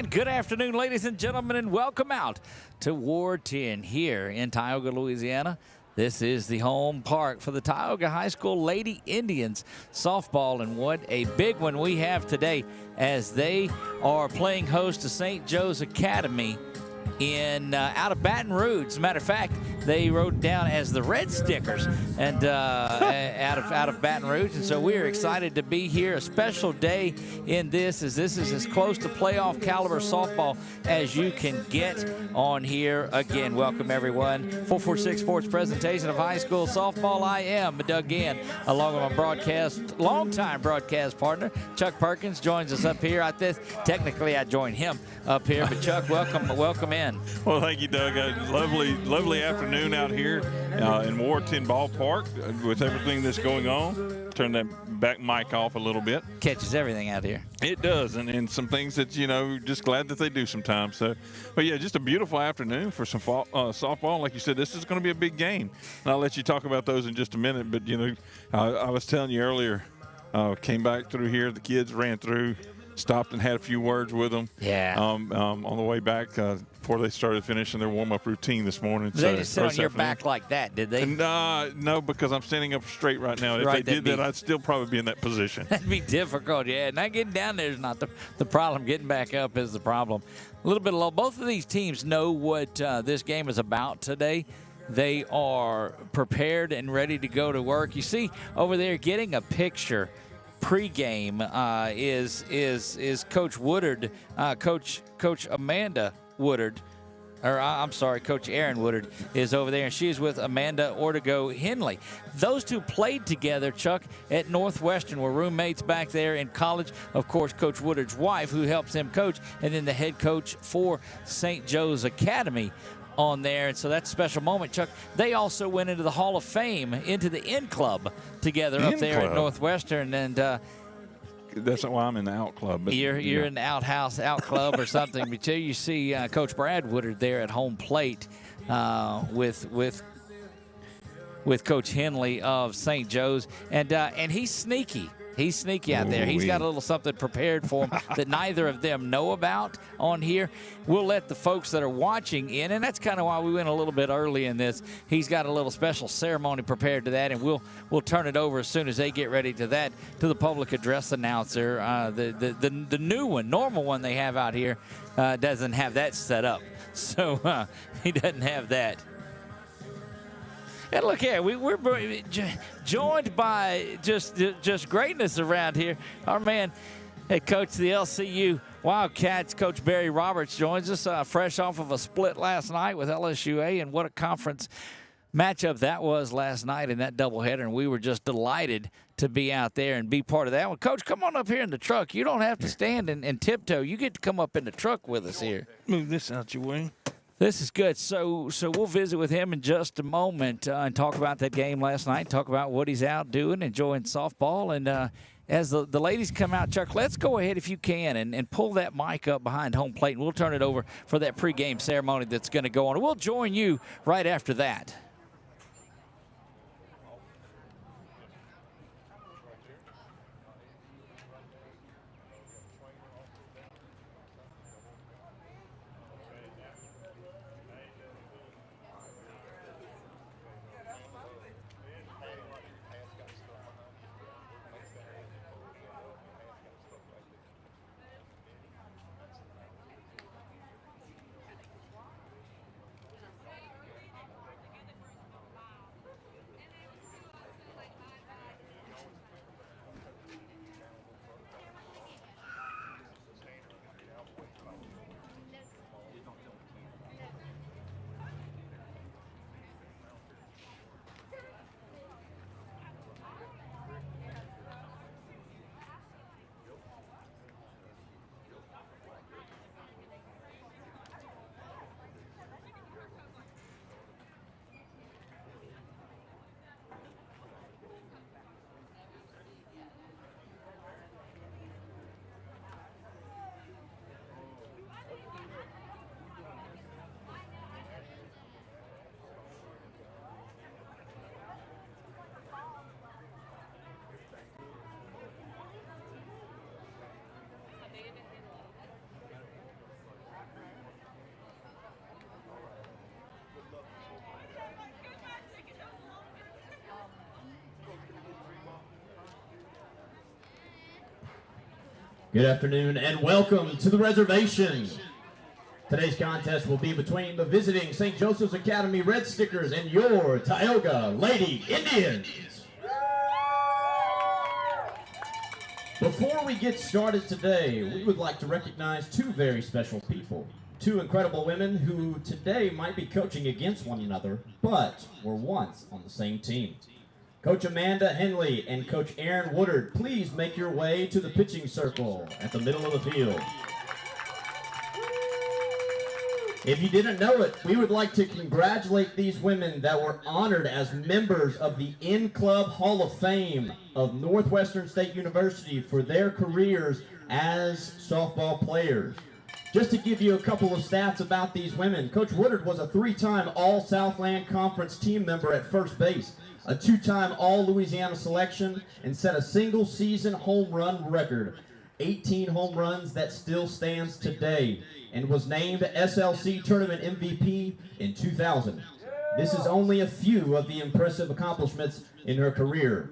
And good afternoon, ladies and gentlemen, and welcome out to Ward 10 here in Tioga, Louisiana. This is the home park for the Tioga High School Lady Indians softball, and what a big one we have today as they are playing host to St. Joe's Academy in out of Baton Rouge. As a matter of fact, they wrote down as the Red Stickers and out of Baton Rouge, and so we're excited to be here. A special day in this, as this is as close to playoff caliber softball as you can get on here. Again, welcome everyone. 446 Sports presentation of high school softball. I am Doug Gann, along with my longtime broadcast partner Chuck Perkins joins us up here. Technically I joined him up here, but Chuck, welcome in. Well, thank you, Doug. Lovely afternoon out here in Ward 10 ballpark with everything that's going on. Turn that back mic off a little bit. Catches everything out here. It does, and some things that, just glad that they do sometimes. So, but yeah, just a beautiful afternoon for some softball. Like you said, this is going to be a big game. And I'll let you talk about those in just a minute. But, I was telling you earlier, came back through here. The kids ran through, stopped and had a few words with them. Yeah. On the way back before they started finishing their warm-up routine this morning. They just sit on your back like that, did they? No, because I'm standing up straight right now. If they did that, I'd still probably be in that position. That'd be difficult, yeah. Not getting down there is not the problem. Getting back up is the problem. A little bit low. Both of these teams know what this game is about today. They are prepared and ready to go to work. You see over there getting a picture pregame is Coach Woodard, Coach Amanda Woodard, or I'm sorry, Coach Erin Woodard is over there, and she's with Amanda Ortego Henley. Those two played together, Chuck, at Northwestern, were roommates back there in college. Of course, Coach Woodard's wife, who helps him coach, and then the head coach for St. Joe's Academy on there, and so that's a special moment, Chuck. They also went into the Hall of Fame, into the Inn Club together up there at Northwestern, and that's why I'm in the out club. But you're in the out club or something. But you see Coach Brad Woodard there at home plate with Coach Henley of St. Joe's, and he's sneaky. He's sneaky out there. He's got a little something prepared for him that neither of them know about on here. We'll let the folks that are watching in, and that's kind of why we went a little bit early in this. He's got a little special ceremony prepared to that, and we'll turn it over as soon as they get ready to that, to the public address announcer. The new one, normal one they have out here, doesn't have that set up. So he doesn't have that. And look here, we're joined by just greatness around here. Our man, head coach of the LCU Wildcats, Coach Barry Roberts, joins us fresh off of a split last night with LSUA, and what a conference matchup that was last night in that doubleheader, and we were just delighted to be out there and be part of that one. Coach, come on up here in the truck. You don't have to stand and tiptoe. You get to come up in the truck with us here. Move this out your way. This is good. So we'll visit with him in just a moment and talk about that game last night, talk about what he's out doing, enjoying softball. And as the ladies come out, Chuck, let's go ahead, if you can, and pull that mic up behind home plate, and we'll turn it over for that pregame ceremony that's going to go on. We'll join you right after that. Good afternoon and welcome to the reservation. Today's contest will be between the visiting St. Joseph's Academy Red Stickers and your Tioga Lady Indians. Before we get started today, we would like to recognize two very special people. Two incredible women who today might be coaching against one another, but were once on the same team. Coach Amanda Henley and Coach Aaron Woodard, please make your way to the pitching circle at the middle of the field. If you didn't know it, we would like to congratulate these women that were honored as members of the In-Club Hall of Fame of Northwestern State University for their careers as softball players. Just to give you a couple of stats about these women, Coach Woodard was a 3-time All-Southland Conference team member at first base, a 2-time All-Louisiana selection, and set a single-season home run record, 18 home runs that still stands today, and was named SLC Tournament MVP in 2000. This is only a few of the impressive accomplishments in her career.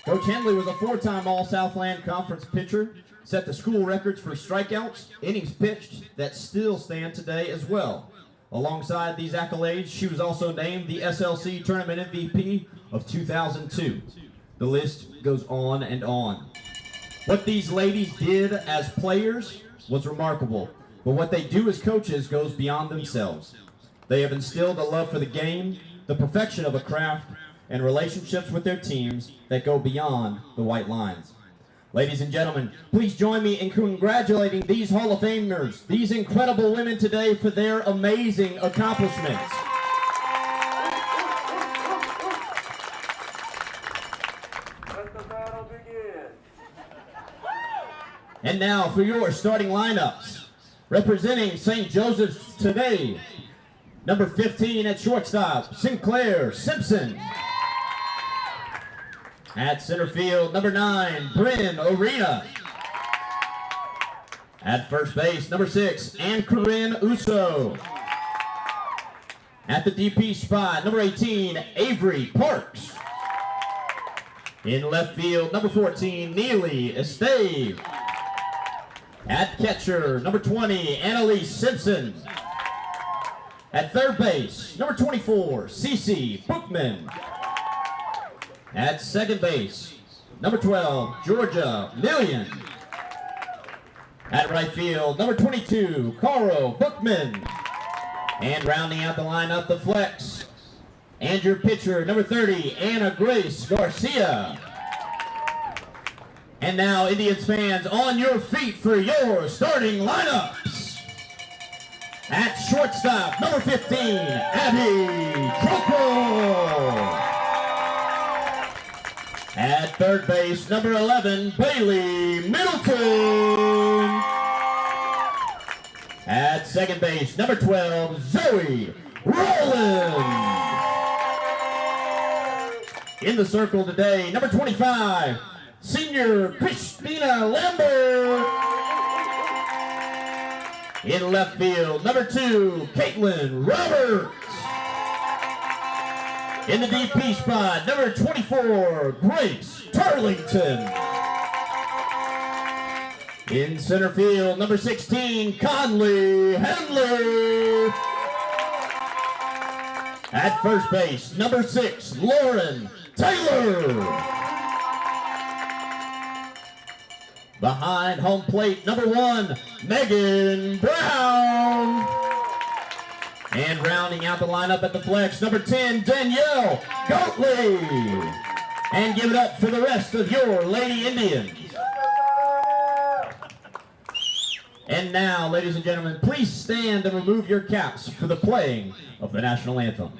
Coach Henley was a 4-time All-Southland Conference pitcher, set the school records for strikeouts, innings pitched that still stand today as well. Alongside these accolades, she was also named the SLC Tournament MVP of 2002. The list goes on and on. What these ladies did as players was remarkable, but what they do as coaches goes beyond themselves. They have instilled a love for the game, the perfection of a craft, and relationships with their teams that go beyond the white lines. Ladies and gentlemen, please join me in congratulating these Hall of Famers, these incredible women today for their amazing accomplishments. Let the battle begin. And now for your starting lineups. Representing St. Joseph's today, number 15 at shortstop, Sinclair Simpson. At center field, number 9, Bryn Arena. At first base, number 6, Ann Corinne Uso. At the DP spot, number 18, Avery Parks. In left field, number 14, Neely Esteve. At catcher, number 20, Annalise Simpson. At third base, number 24, Cece Bookman. At second base, number 12, Georgia Million. At right field, number 22, Caro Bookman. And rounding out the lineup, the flex, and your pitcher, number 30, Anna Grace Garcia. And now, Indians fans, on your feet for your starting lineups. At shortstop, number 15, Abby Coco. At third base, number 11, Bailey Middleton. At second base, number 12, Zoe Rowland. In the circle today, number 25, Senior Christina Lambert. In left field, number 2, Caitlin Roberts. In the DP spot, number 24, Grace Tarlington. In center field, number 16, Conley Henley. At first base, number 6, Lauren Taylor. Behind home plate, number 1, Megan Brown. And rounding out the lineup at the flex, number 10, Danielle Goatley. And give it up for the rest of your Lady Indians. And now, ladies and gentlemen, please stand and remove your caps for the playing of the national anthem.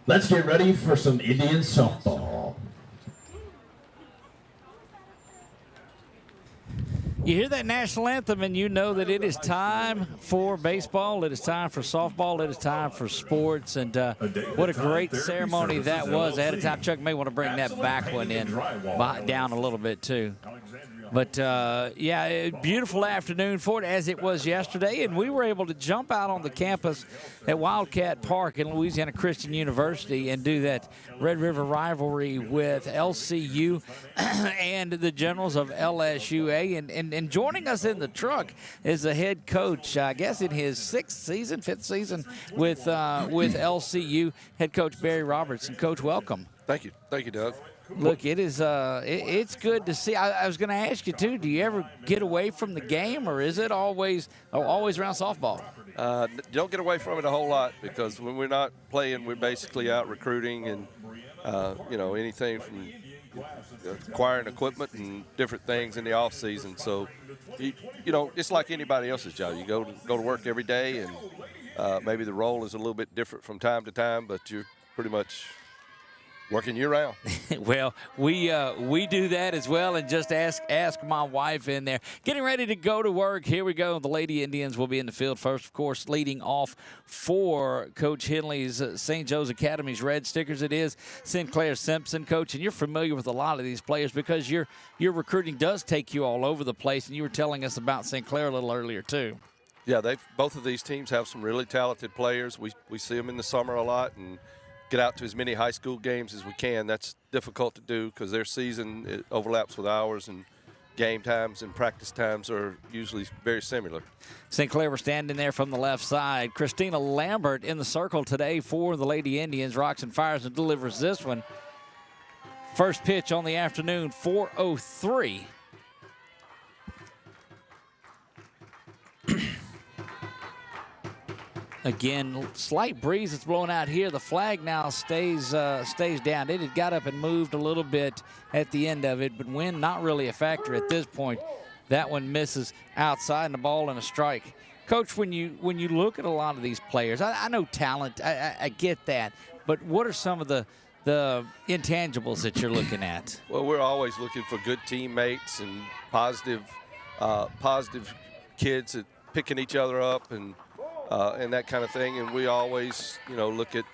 Let's get ready for some Indian softball. You hear that national anthem and you know that it is time for baseball, it is time for softball, it is time for sports, and what a great ceremony that was. Ahead of time, Chuck may want to bring that back one in down a little bit too. But, yeah, beautiful afternoon for it, as it was yesterday, and we were able to jump out on the campus at Wildcat Park in Louisiana Christian University and do that Red River rivalry with LCU and the Generals of LSUA. And joining us in the truck is the head coach, I guess in his fifth season with LCU, head coach Barry Robertson. Coach, welcome. Thank you, Doug. Look, it is it's good to see. I was going to ask you too. Do you ever get away from the game, or is it always around softball? You don't get away from it a whole lot, because when we're not playing, we're basically out recruiting and anything from acquiring equipment and different things in the off season. So it's like anybody else's job. You go to work every day, and maybe the role is a little bit different from time to time, but you're pretty much working year-round. Well, we do that as well, and just ask my wife in there. Getting ready to go to work. Here we go. The Lady Indians will be in the field first, of course, leading off for Coach Henley's St. Joe's Academy's Red Stickers. It is Sinclair Simpson, Coach, and you're familiar with a lot of these players because your recruiting does take you all over the place, and you were telling us about Sinclair a little earlier too. Yeah, both of these teams have some really talented players. We see them in the summer a lot, and get out to as many high school games as we can. That's difficult to do because their season overlaps with ours, and game times and practice times are usually very similar. Sinclair, we're standing there from the left side. Christina Lambert in the circle today for the Lady Indians. Rocks and fires and delivers this one. First pitch on the afternoon, 4:03. Again, slight breeze that's blowing out here. The flag now stays down. It had got up and moved a little bit at the end of it, but wind not really a factor at this point. That one misses outside, and the ball and a strike. Coach, when you look at a lot of these players, I know talent, I get that, but what are some of the intangibles that you're looking at? Well, we're always looking for good teammates and positive kids that picking each other up and that kind of thing. And we always, look at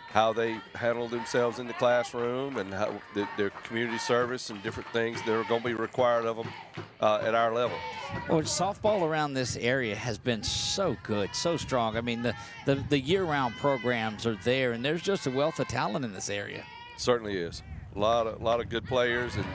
how they handle themselves in the classroom and how their community service and different things that are going to be required of them at our level. Well, softball around this area has been so good, so strong. I mean, the year-round programs are there, and there's just a wealth of talent in this area. Certainly is. A lot of good players, and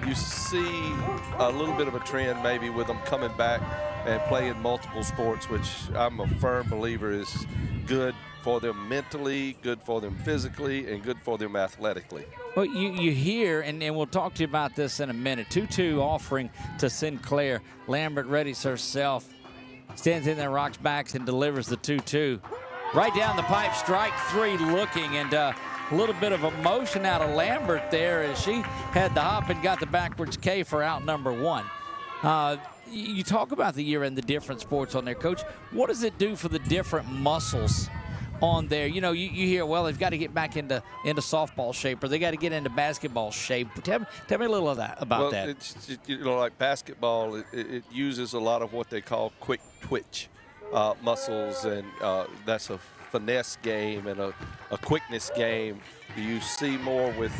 you see a little bit of a trend maybe with them coming back and playing multiple sports, which I'm a firm believer is good for them mentally, good for them physically, and good for them athletically. Well, you hear, and we'll talk to you about this in a minute, 2-2 offering to Sinclair. Lambert readies herself, stands in there, rocks backs, and delivers the 2-2. Right down the pipe, strike three looking, and a little bit of emotion out of Lambert there as she had the hop and got the backwards K for out number one. You talk about the year and the different sports on there, Coach. What does it do for the different muscles on there? You hear, well, they've got to get back into softball shape, or they got to get into basketball shape. Tell me a little of that about that. It's, like basketball, it uses a lot of what they call quick twitch muscles, and that's a finesse game and a quickness game. You see more with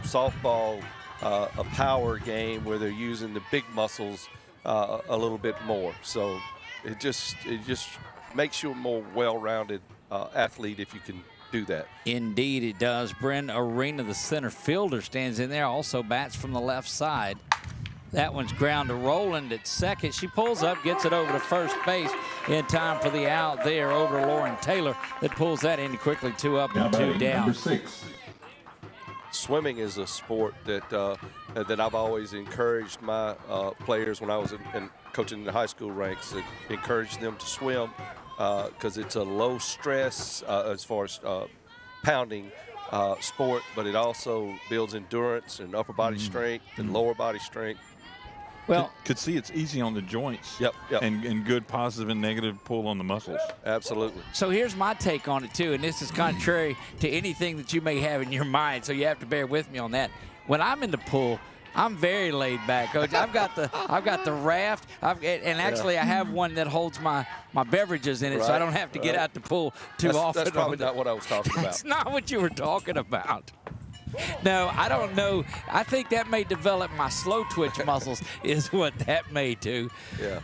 softball, a power game where they're using the big muscles a little bit more. So it just makes you a more well-rounded athlete if you can do that. Indeed it does. Bryn Arena, the center fielder, stands in there, also bats from the left side. That one's ground to Roland at second. She pulls up, gets it over to first base in time for the out there over Lauren Taylor that pulls that in quickly, 2 up and 2 down. Number 6. Swimming is a sport that I've always encouraged my players when I was coaching in the high school ranks, that encouraged them to swim because it's a low stress as far as pounding sport, but it also builds endurance and upper body strength and lower body strength. Well, could see it's easy on the joints. Yep. And good positive and negative pull on the muscles. Absolutely. so here's my take on it too, and this is contrary to anything that you may have in your mind, so you have to bear with me on that. When I'm in the pool, I'm very laid back, Coach. I've got the raft, and actually I have one that holds my beverages in it, so I don't have to get out the pool too often. That's probably not what I was talking about. That's not what you were talking about. No, I don't know. I think that may develop my slow twitch muscles is what that may do. Yeah.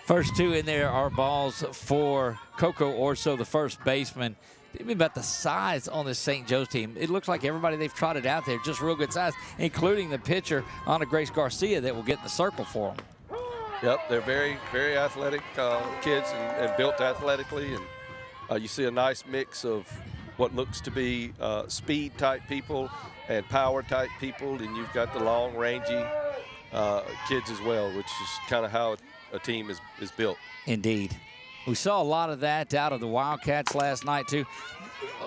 First two in there are balls for Coco Orso, the first baseman. Tell me about the size on this St. Joe's team. It looks like everybody they've trotted out there, just real good size, including the pitcher, Ana Grace Garcia, that will get in the circle for them. Yep, they're very, very athletic kids and built athletically. And you see a nice mix of what looks to be speed-type people and power-type people. And you've got the long, rangy kids as well, which is kind of how a team is built. Indeed. We saw a lot of that out of the Wildcats last night, too.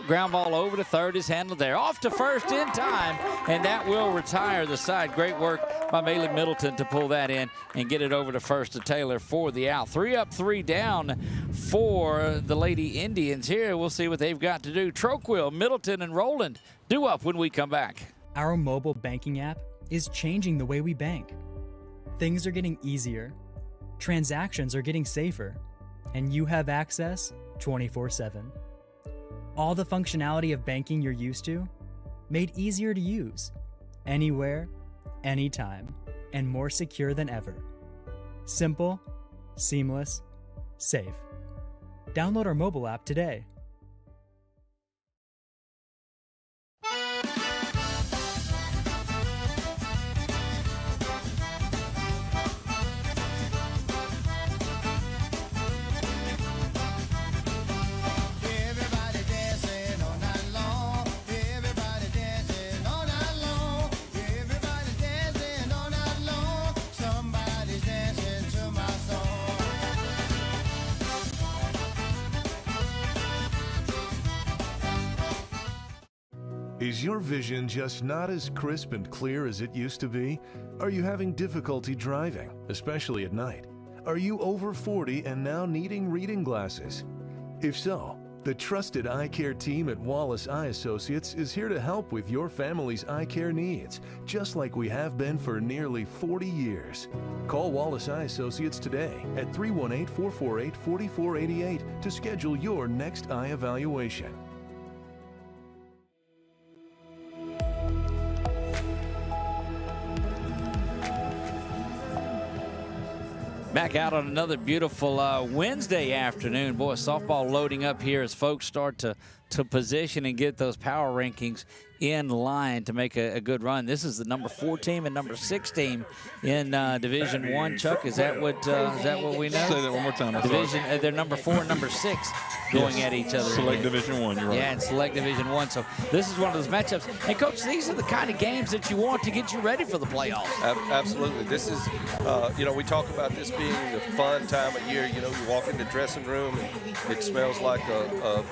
Ground ball over to third is handled there. Off to first in time, and that will retire the side. Great work by Maylee Middleton to pull that in and get it over to first to Taylor for the out. 3 up, 3 down for the Lady Indians here. We'll see what they've got to do. Troquill, Middleton, and Rowland due up when we come back. Our mobile banking app is changing the way we bank. Things are getting easier, transactions are getting safer, and you have access 24/7. All the functionality of banking you're used to, made easier to use, anywhere, anytime, and more secure than ever. Simple, seamless, safe. Download our mobile app today. Is your vision just not as crisp and clear as it used to be? Are you having difficulty driving, especially at night? Are you over 40 and now needing reading glasses? If so, the trusted eye care team at Wallace Eye Associates is here to help with your family's eye care needs, just like we have been for nearly 40 years. Call Wallace Eye Associates today at 318-448-4488 to schedule your next eye evaluation. Back out on another beautiful Wednesday afternoon. Boy, softball loading up here as folks start to position and get those power rankings in line to make a good run. This is the number 4 team and number 6 team in Division I. Chuck, is that what we know? Say that one more time. Division, they're number 4 and number 6 going at each other. Select Division I, you're right. Yeah, and Select Division I. So this is one of those matchups. And, Coach, these are the kind of games that you want to get you ready for the playoffs. Absolutely. This is, we talk about this being the fun time of year. You know, you walk in the dressing room and it smells like a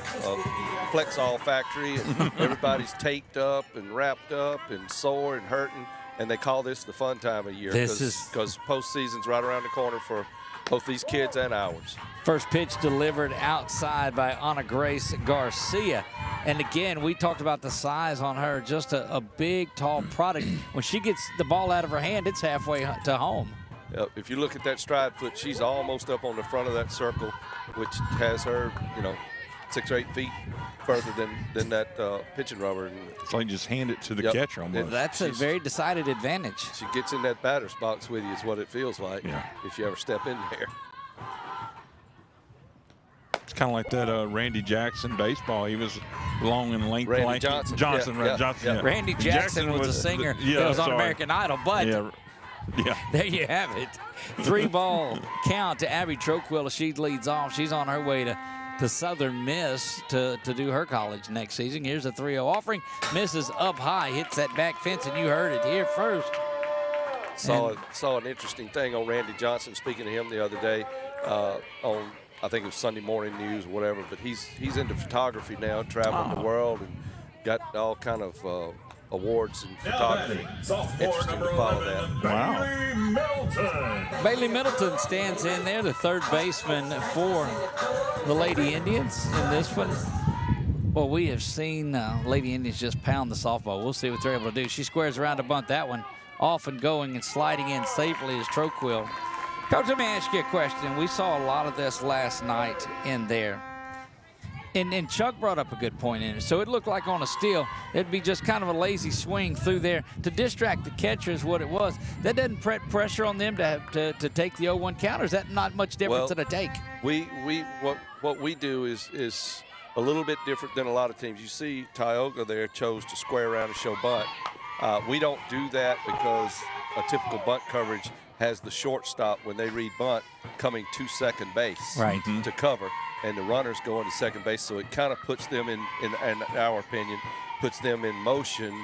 Flexol factory, and everybody's taped up and wrapped up and sore and hurting, and they call this the fun time of year because postseason's right around the corner for both these kids and ours. First pitch delivered outside by Ana Grace Garcia. And again, we talked about the size on her, just a big, tall product. When she gets the ball out of her hand, it's halfway to home. If you look at that stride foot, she's almost up on the front of that circle, which has her, 6 or 8 feet further than that pitching rubber. And it's like just hand it to the catcher almost. That's a very decided advantage. She gets in that batter's box with you is what it feels like if you ever step in there. It's kind of like that Randy Jackson baseball. He was long and lanky. Randy Johnson. Johnson. Yeah. Randy Jackson was a singer that was on American Idol, but there you have it. 3-ball count to Abby Troquill. She leads off. She's on her way to Southern Miss to do her college next season. Here's a 3-0 offering. Misses up high, hits that back fence, and you heard it here first. Saw an interesting thing on Randy Johnson, speaking to him the other day on, I think it was Sunday Morning News or whatever, but he's into photography now, traveling the world, and got all kind of awards and photography. Interesting to follow that. Wow. Bailey Middleton stands in there, the third baseman for the Lady Indians in this one. Well, we have seen Lady Indians just pound the softball. We'll see what they're able to do. She squares around to bunt that one off and going and sliding in safely is Troquill. Coach, let me ask you a question. We saw a lot of this last night in there. And Chuck brought up a good point in it. So it looked like on a steal, it'd be just kind of a lazy swing through there to distract the catcher is what it was. That doesn't put pressure on them to take the 0-1 count, or is that not much difference in a take? What we do is a little bit different than a lot of teams. You see Tioga there chose to square around and show bunt. We don't do that because a typical bunt coverage has the shortstop when they read bunt coming to second base to cover, and the runners going to second base. So it kind of puts them in our opinion, puts them in motion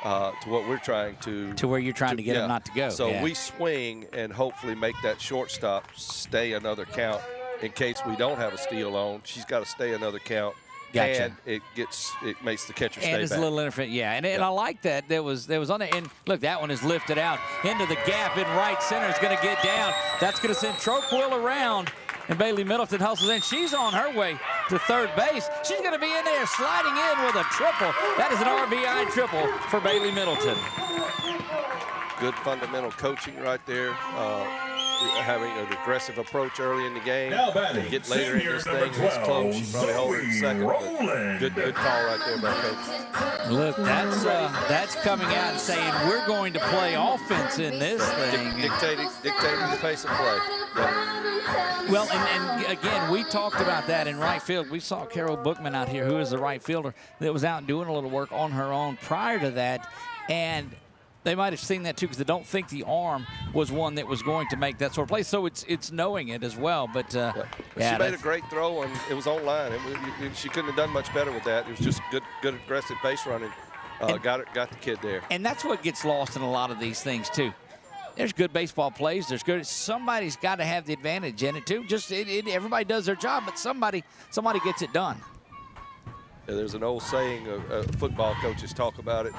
to what we're trying to where you're trying to get them not to go. So we swing and hopefully make that shortstop stay another count in case we don't have a steal on. She's got to stay another count. Gotcha. And it makes the catcher stay back. And it's a little interference, and I like that. There was on there, and look, that one is lifted out into the gap in right center. It's going to get down. That's going to send Troquill around, and Bailey Middleton hustles in. She's on her way to third base. She's going to be in there sliding in with a triple. That is an RBI triple for Bailey Middleton. Good fundamental coaching right there. Having an aggressive approach early in the game. Get later in this thing, it's close. She probably hold it in second. But good call right there by coach. Look, that's coming out and saying we're going to play offense in this thing. Dictating the pace of play. Yeah. Well, and again, we talked about that in right field. We saw Carol Bookman out here, who is the right fielder, that was out doing a little work on her own prior to that. And they might have seen that too, because they don't think the arm was one that was going to make that sort of play. So it's knowing it as well. But she made a great throw, and it was on line. She couldn't have done much better with that. It was just good aggressive base running. Got the kid there. And that's what gets lost in a lot of these things too. There's good baseball plays. There's good. Somebody's got to have the advantage in it too. Just everybody does their job, but somebody gets it done. Yeah, there's an old saying football coaches talk about it.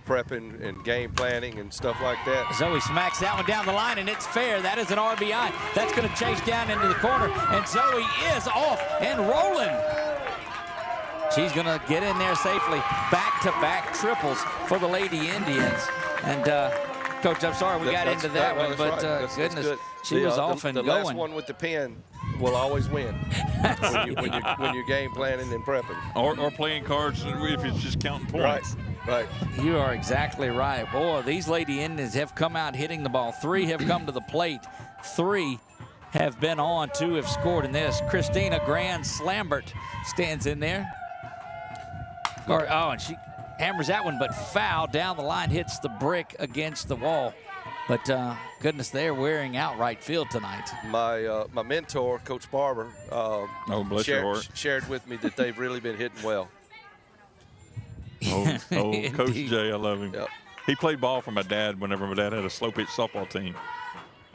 Prepping and game planning and stuff like that. Zoe smacks that one down the line, and it's fair. That is an RBI. That's going to chase down into the corner, and Zoe is off and rolling. She's going to get in there safely. Back-to-back triples for the Lady Indians. And, Coach, I'm sorry we got into that one, but goodness, she was off and going. The last one with the pen will always win when you're game planning and prepping. Or playing cards if it's just counting points. Right. You are exactly right. Boy, these Lady Indians have come out hitting the ball. 3 have come to the plate. 3 have been on. 2 have scored in this. Christina Grand Slambert stands in there. And she hammers that one, but foul down the line, hits the brick against the wall. But goodness, they're wearing out right field tonight. My mentor, Coach Barber, shared with me that they've really been hitting well. Coach Jay, I love him. Yep. He played ball for my dad whenever my dad had a slow pitch softball team.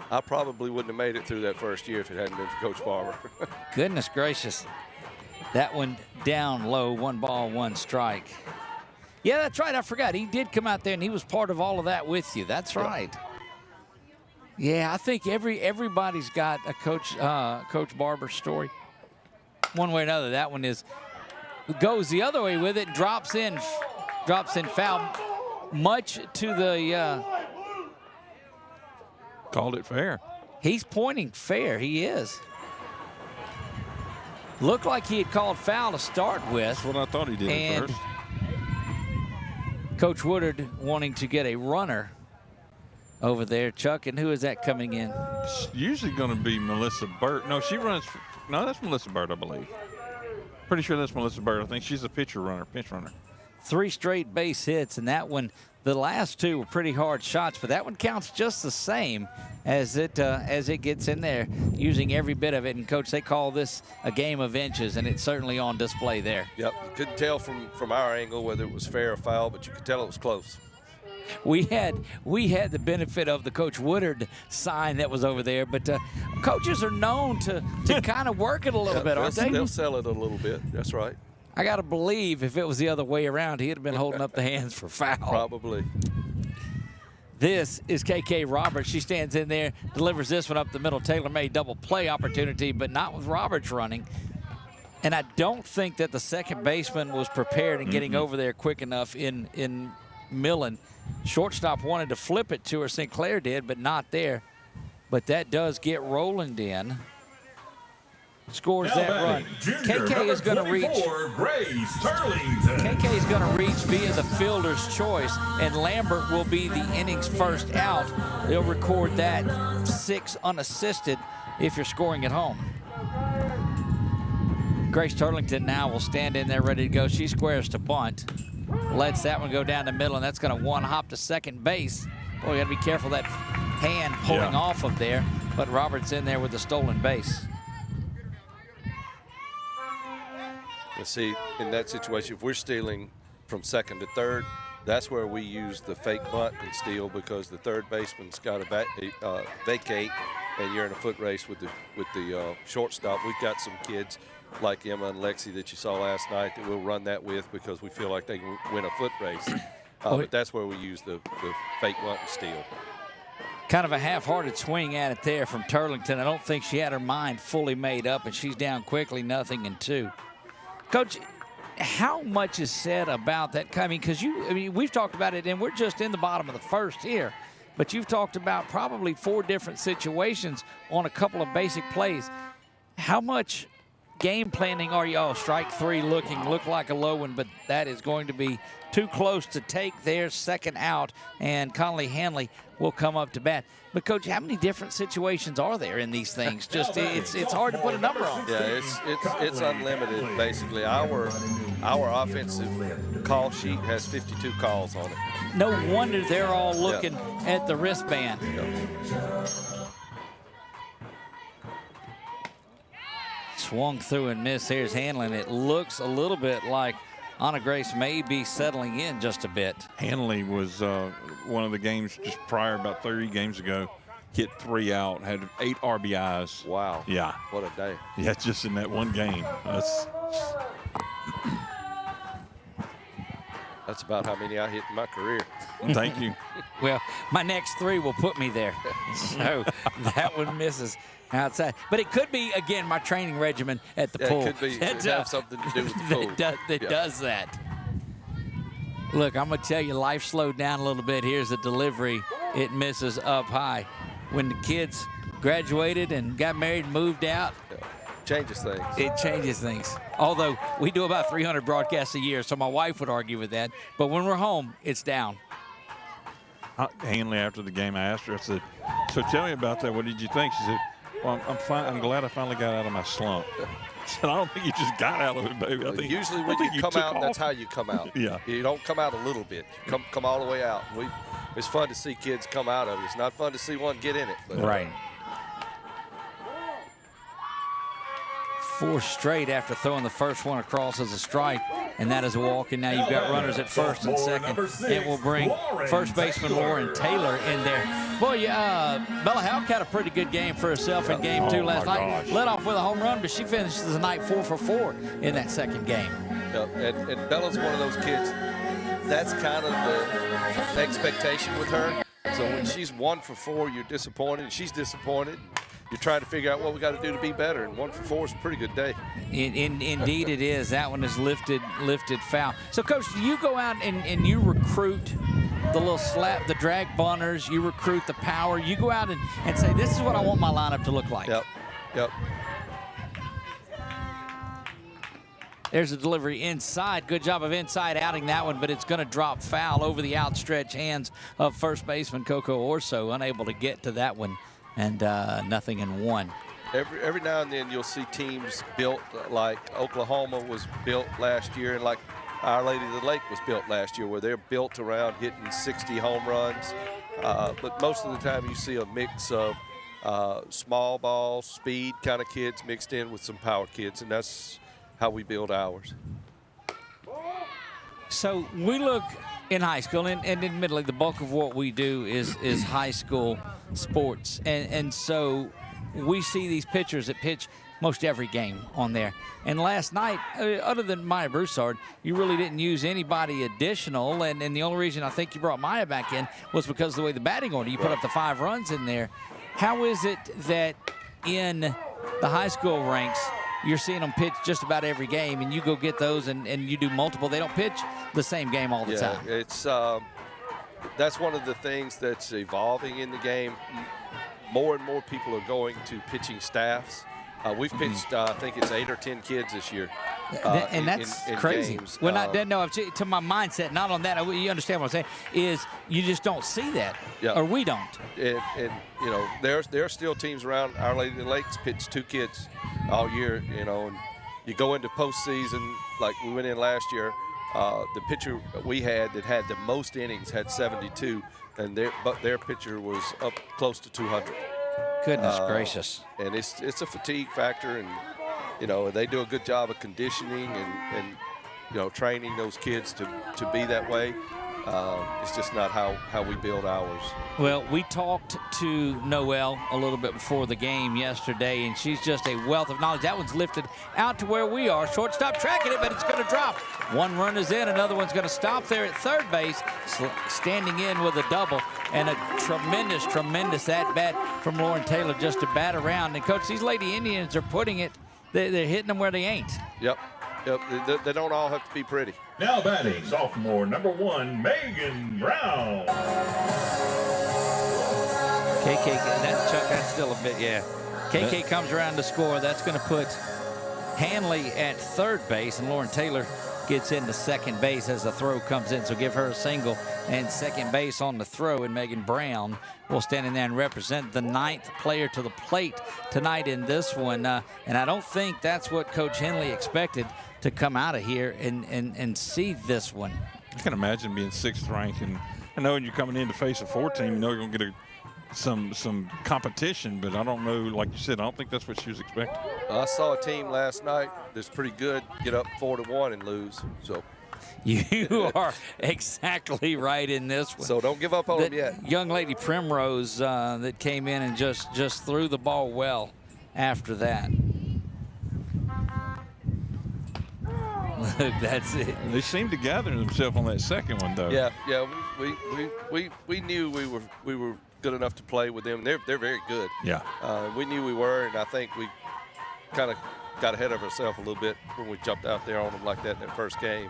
I probably wouldn't have made it through that first year if it hadn't been for Coach Barber. Goodness gracious. That one down low, 1 ball, 1 strike. Yeah, that's right. I forgot. He did come out there, and he was part of all of that with you. That's right. Yeah, I think everybody's got a Coach Barber story. One way or another, that one goes the other way with it, drops in foul, much to the Called it fair. He's pointing fair. He is. Looked like he had called foul to start with. That's what I thought he did at first. Coach Woodard wanting to get a runner over there. Chuck, and who is that coming in? It's usually going to be Melissa Burt. No, she runs. No, that's Melissa Burt, I believe. Pretty sure that's Melissa Burt. I think she's a pinch runner. 3 straight base hits, and that one, the last 2 were pretty hard shots, but that one counts just the same as it gets in there, using every bit of it. And, Coach, they call this a game of inches, and it's certainly on display there. Yep, you couldn't tell from our angle whether it was fair or foul, but you could tell it was close. We had the benefit of the Coach Woodard sign that was over there, but coaches are known to kind of work it a little bit, aren't they? They'll sell it a little bit. That's right. I got to believe if it was the other way around, he'd have been holding up the hands for foul. Probably. This is KK Roberts. She stands in there, delivers this one up the middle. Taylor made double play opportunity, but not with Roberts running. And I don't think that the second baseman was prepared and getting over there quick enough in Millen. Shortstop wanted to flip it to her. St. Clair did, but not there. But that does get Roland in. Scores that run. KK is going to reach. KK is going to reach via the fielder's choice, and Lambert will be the inning's first out. They'll record that 6 unassisted if you're scoring at home. Grace Turlington now will stand in there ready to go. She squares to bunt. Lets that one go down the middle, and that's going to one hop to second base. Boy, you got to be careful that hand pulling off of there, but Roberts in there with the stolen base. You see, in that situation, if we're stealing from second to third, that's where we use the fake bunt and steal, because the third baseman's got to vacate, and you're in a foot race with the shortstop. We've got some kids like Emma and Lexi that you saw last night that we'll run that with because we feel like they can win a foot race. But that's where we use the fake bunt and steal. Kind of a half-hearted swing at it there from Turlington. I don't think she had her mind fully made up, and she's down quickly, 0-2. Coach, how much is said about that coming? Because we've talked about it, and we're just in the bottom of the first here. But you've talked about probably 4 different situations on a couple of basic plays. How much game planning are you? Oh, strike 3 look like a low one, but that is going to be too close to take their second out, and Conley Hanley will come up to bat. But Coach, how many different situations are there in these things? Just it's hard to put a number on. Yeah, it's unlimited basically. Our offensive call sheet has 52 calls on it. No wonder they're all looking at the wristband. Swung through and missed. Here's Hanlon. It looks a little bit like Anna Grace may be settling in just a bit. Hanley was one of the games just prior, about 30 games ago, hit 3 out, had 8 RBIs. Wow. Yeah. What a day. Yeah, just in that one game. That's about how many I hit in my career. Thank you. Well, my next 3 will put me there. So that one misses outside. But it could be, again, my training regimen at the pool. It could be. It have something to do with the pool. That does that. Look, I'm going to tell you, life slowed down a little bit. Here's a delivery. It misses up high. When the kids graduated and got married and moved out, changes things. It changes things. Although we do about 300 broadcasts a year, so my wife would argue with that. But when we're home, it's down. Hanley, after the game, I asked her, I said, so tell me about that. What did you think? She said, well, I'm fine. I'm glad I finally got out of my slump. I said, I don't think you just got out of it, baby. I think, usually when you come out, that's how you come out. Yeah. You don't come out a little bit. You come all the way out. It's fun to see kids come out of it. It's not fun to see one get in it. But, right. 4 straight after throwing the first one across as a strike, and that is a walk. And now you've got runners at first and second. It will bring first baseman Lauren Taylor in there. Boy, Bella Houck had a pretty good game for herself in game 2 last night. Led off with a home run, but she finishes the night 4 for 4 in that second game. Yeah, and Bella's one of those kids. That's kind of the expectation with her. So when she's 1 for 4, you're disappointed. She's disappointed. You're trying to figure out what we got to do to be better, and 1 for 4 is a pretty good day. Indeed it is. That one is lifted foul. So, Coach, do you go out and you recruit the little slap, the drag bunters, you recruit the power, you go out and say, this is what I want my lineup to look like? Yep. There's a delivery inside. Good job of inside outing that one, but it's going to drop foul over the outstretched hands of first baseman Coco Orso, unable to get to that one. And 0-1. Every now and then you'll see teams built like Oklahoma was built last year, and like Our Lady of the Lake was built last year, where they're built around hitting 60 home runs. But most of the time you see a mix of small ball, speed kind of kids mixed in with some power kids, and that's how we build ours. So we look in high school, and admittedly the bulk of what we do is high school sports. And so we see these pitchers that pitch most every game on there. And last night, other than Maya Broussard, you really didn't use anybody additional. And the only reason I think you brought Maya back in was because of the way the batting order, you put up the 5 runs in there. How is it that in the high school ranks, you're seeing them pitch just about every game, and you go get those and you do multiple? They don't pitch the same game all the time. It's that's one of the things that's evolving in the game. More and more people are going to pitching staffs. We've pitched, I think it's 8 or 10 kids this year. And that's in crazy. Games. Well, to my mindset, not on that. You understand what I'm saying? Is you just don't see that, or we don't. And you know, there are still teams around Our Lady of the Lakes pitch 2 kids all year. You know, and you go into postseason like we went in last year. The pitcher we had that had the most innings had 72, and their pitcher was up close to 200. Goodness gracious. And it's a fatigue factor, and you know, they do a good job of conditioning and you know, training those kids to be that way. It's just not how we build ours. Well, we talked to Noelle a little bit before the game yesterday, and she's just a wealth of knowledge. That one's lifted out to where we are. Shortstop tracking it, but it's going to drop. One run is in. Another one's going to stop there at third base, standing in with a double. And a tremendous at-bat from Lauren Taylor just to bat around. And, Coach, these Lady Indians are putting it, they're hitting them where they ain't. Yep. They don't all have to be pretty. Now batting, sophomore number 1, Megan Brown. KK, that's Chuck, that's still a bit, yeah. KK comes around to score. That's going to put Hanley at third base, and Lauren Taylor gets into second base as the throw comes in. So give her a single and second base on the throw, and Megan Brown will stand in there and represent the 9th player to the plate tonight in this one. And I don't think that's what Coach Henley expected to come out of here and see this one. I can imagine being 6th ranked, and I know when you're coming in to face a 4 team, you know you're going to get some competition, but I don't know, like you said, I don't think that's what she was expecting. I saw a team last night that's pretty good get up 4-1 and lose. So you are exactly right in this one. So don't give up on them yet. Young lady Primrose that came in and just threw the ball well after that. Look, that's it. They seemed to gather themselves on that second one, though. Yeah. We knew we were good enough to play with them. They're very good. Yeah. We knew we were, and I think we kind of got ahead of ourselves a little bit when we jumped out there on them like that in that first game.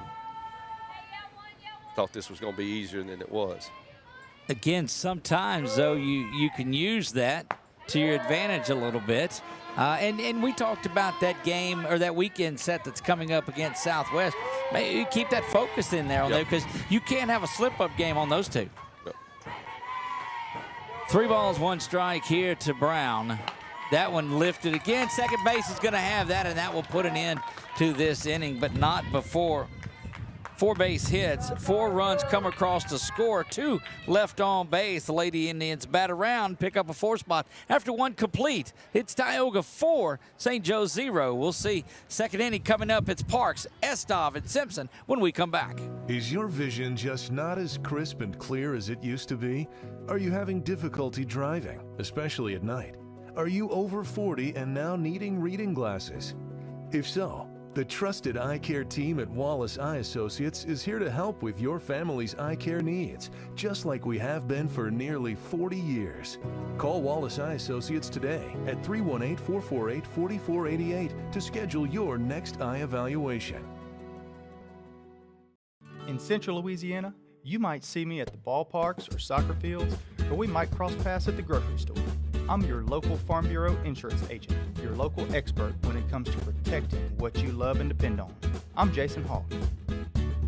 Thought this was going to be easier than it was. Again, sometimes, though, you can use that to your advantage a little bit. And we talked about that game or that weekend set that's coming up against Southwest. Maybe keep that focus in there on there, because you can't have a slip-up game on those two. Yep. 3 balls, 1 strike here to Brown. That one lifted again. Second base is going to have that, and that will put an end to this inning, but not before 4 base hits, 4 runs come across to score, 2 left on base. The Lady Indians bat around, pick up a 4 spot. After 1 complete, it's Tioga 4, St. Joe 0. We'll see second inning coming up. It's Parks, Estov, and Simpson when we come back. Is your vision just not as crisp and clear as it used to be? Are you having difficulty driving, especially at night? Are you over 40 and now needing reading glasses? If so, the trusted eye care team at Wallace Eye Associates is here to help with your family's eye care needs, just like we have been for nearly 40 years. Call Wallace Eye Associates today at 318-448-4488 to schedule your next eye evaluation. In Central Louisiana, you might see me at the ballparks or soccer fields, or we might cross paths at the grocery store. I'm your local Farm Bureau insurance agent, your local expert when it comes to protecting what you love and depend on. I'm Jason Hawk.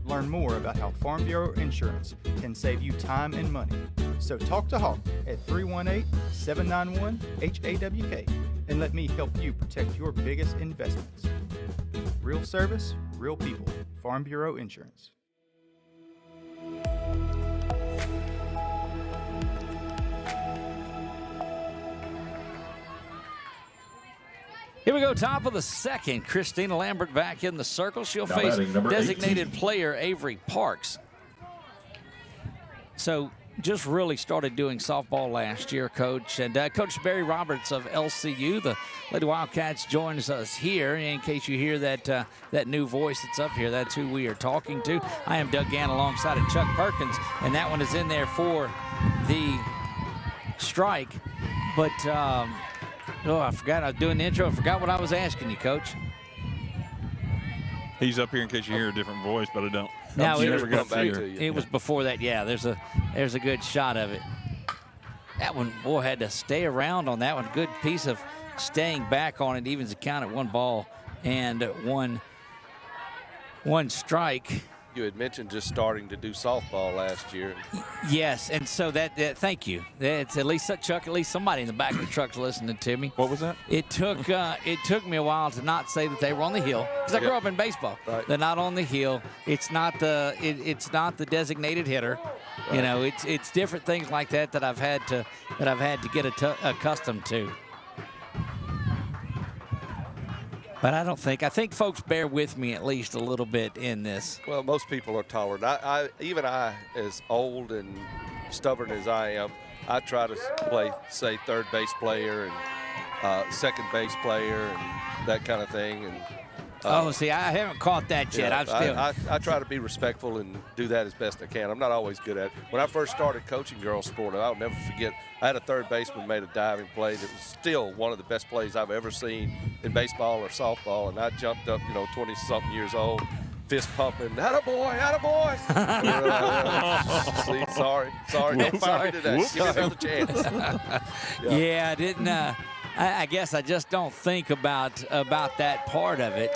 Learn more about how Farm Bureau insurance can save you time and money. So talk to Hawk at 318-791-HAWK and let me help you protect your biggest investments. Real service, real people. Farm Bureau Insurance. Here we go, top of the second. Christina Lambert back in the circle. She'll Now face batting number designated 18. player Avery Parks. So just really started doing softball last year, Coach. And Coach Barry Roberts of LCU, the Lady Wildcats, joins us here. In case you hear that that new voice that's up here, that's who we are talking to. I am Doug Gann alongside of Chuck Perkins, and that one is in there for the strike. But, I forgot I was doing the intro. I forgot what I was asking you, Coach. He's up here in case you hear a different voice, but I don't. Now It was before that. Yeah, there's a good shot of it. That one, boy, had to stay around on that one. Good piece of staying back on it. Evens the count at 1 ball and one strike. You had mentioned just starting to do softball last year. Yes, and so that thank you. It's at least Chuck, at least somebody in the back of the truck's listening to me. What was that? It took me a while to not say that they were on the hill, because I grew up in baseball. Right. They're not on the hill. It's not the designated hitter. Right. You know, it's different things like that I've had to get accustomed to. But I think folks bear with me at least a little bit in this. Well, most people are tolerant. I as old and stubborn as I am, I try to play, say, third base player and second base player and that kind of thing. And see, I haven't caught that yet. I try to be respectful and do that as best I can. I'm not always good at it. When I first started coaching girls sport, I'll never forget, I had a third baseman made a diving play that was still one of the best plays I've ever seen in baseball or softball, and I jumped up, 20-something years old, fist pumping, attaboy, attaboy. See, sorry. Don't fire me today. Give me another chance. Yeah, I didn't. I guess I just don't think about that part of it.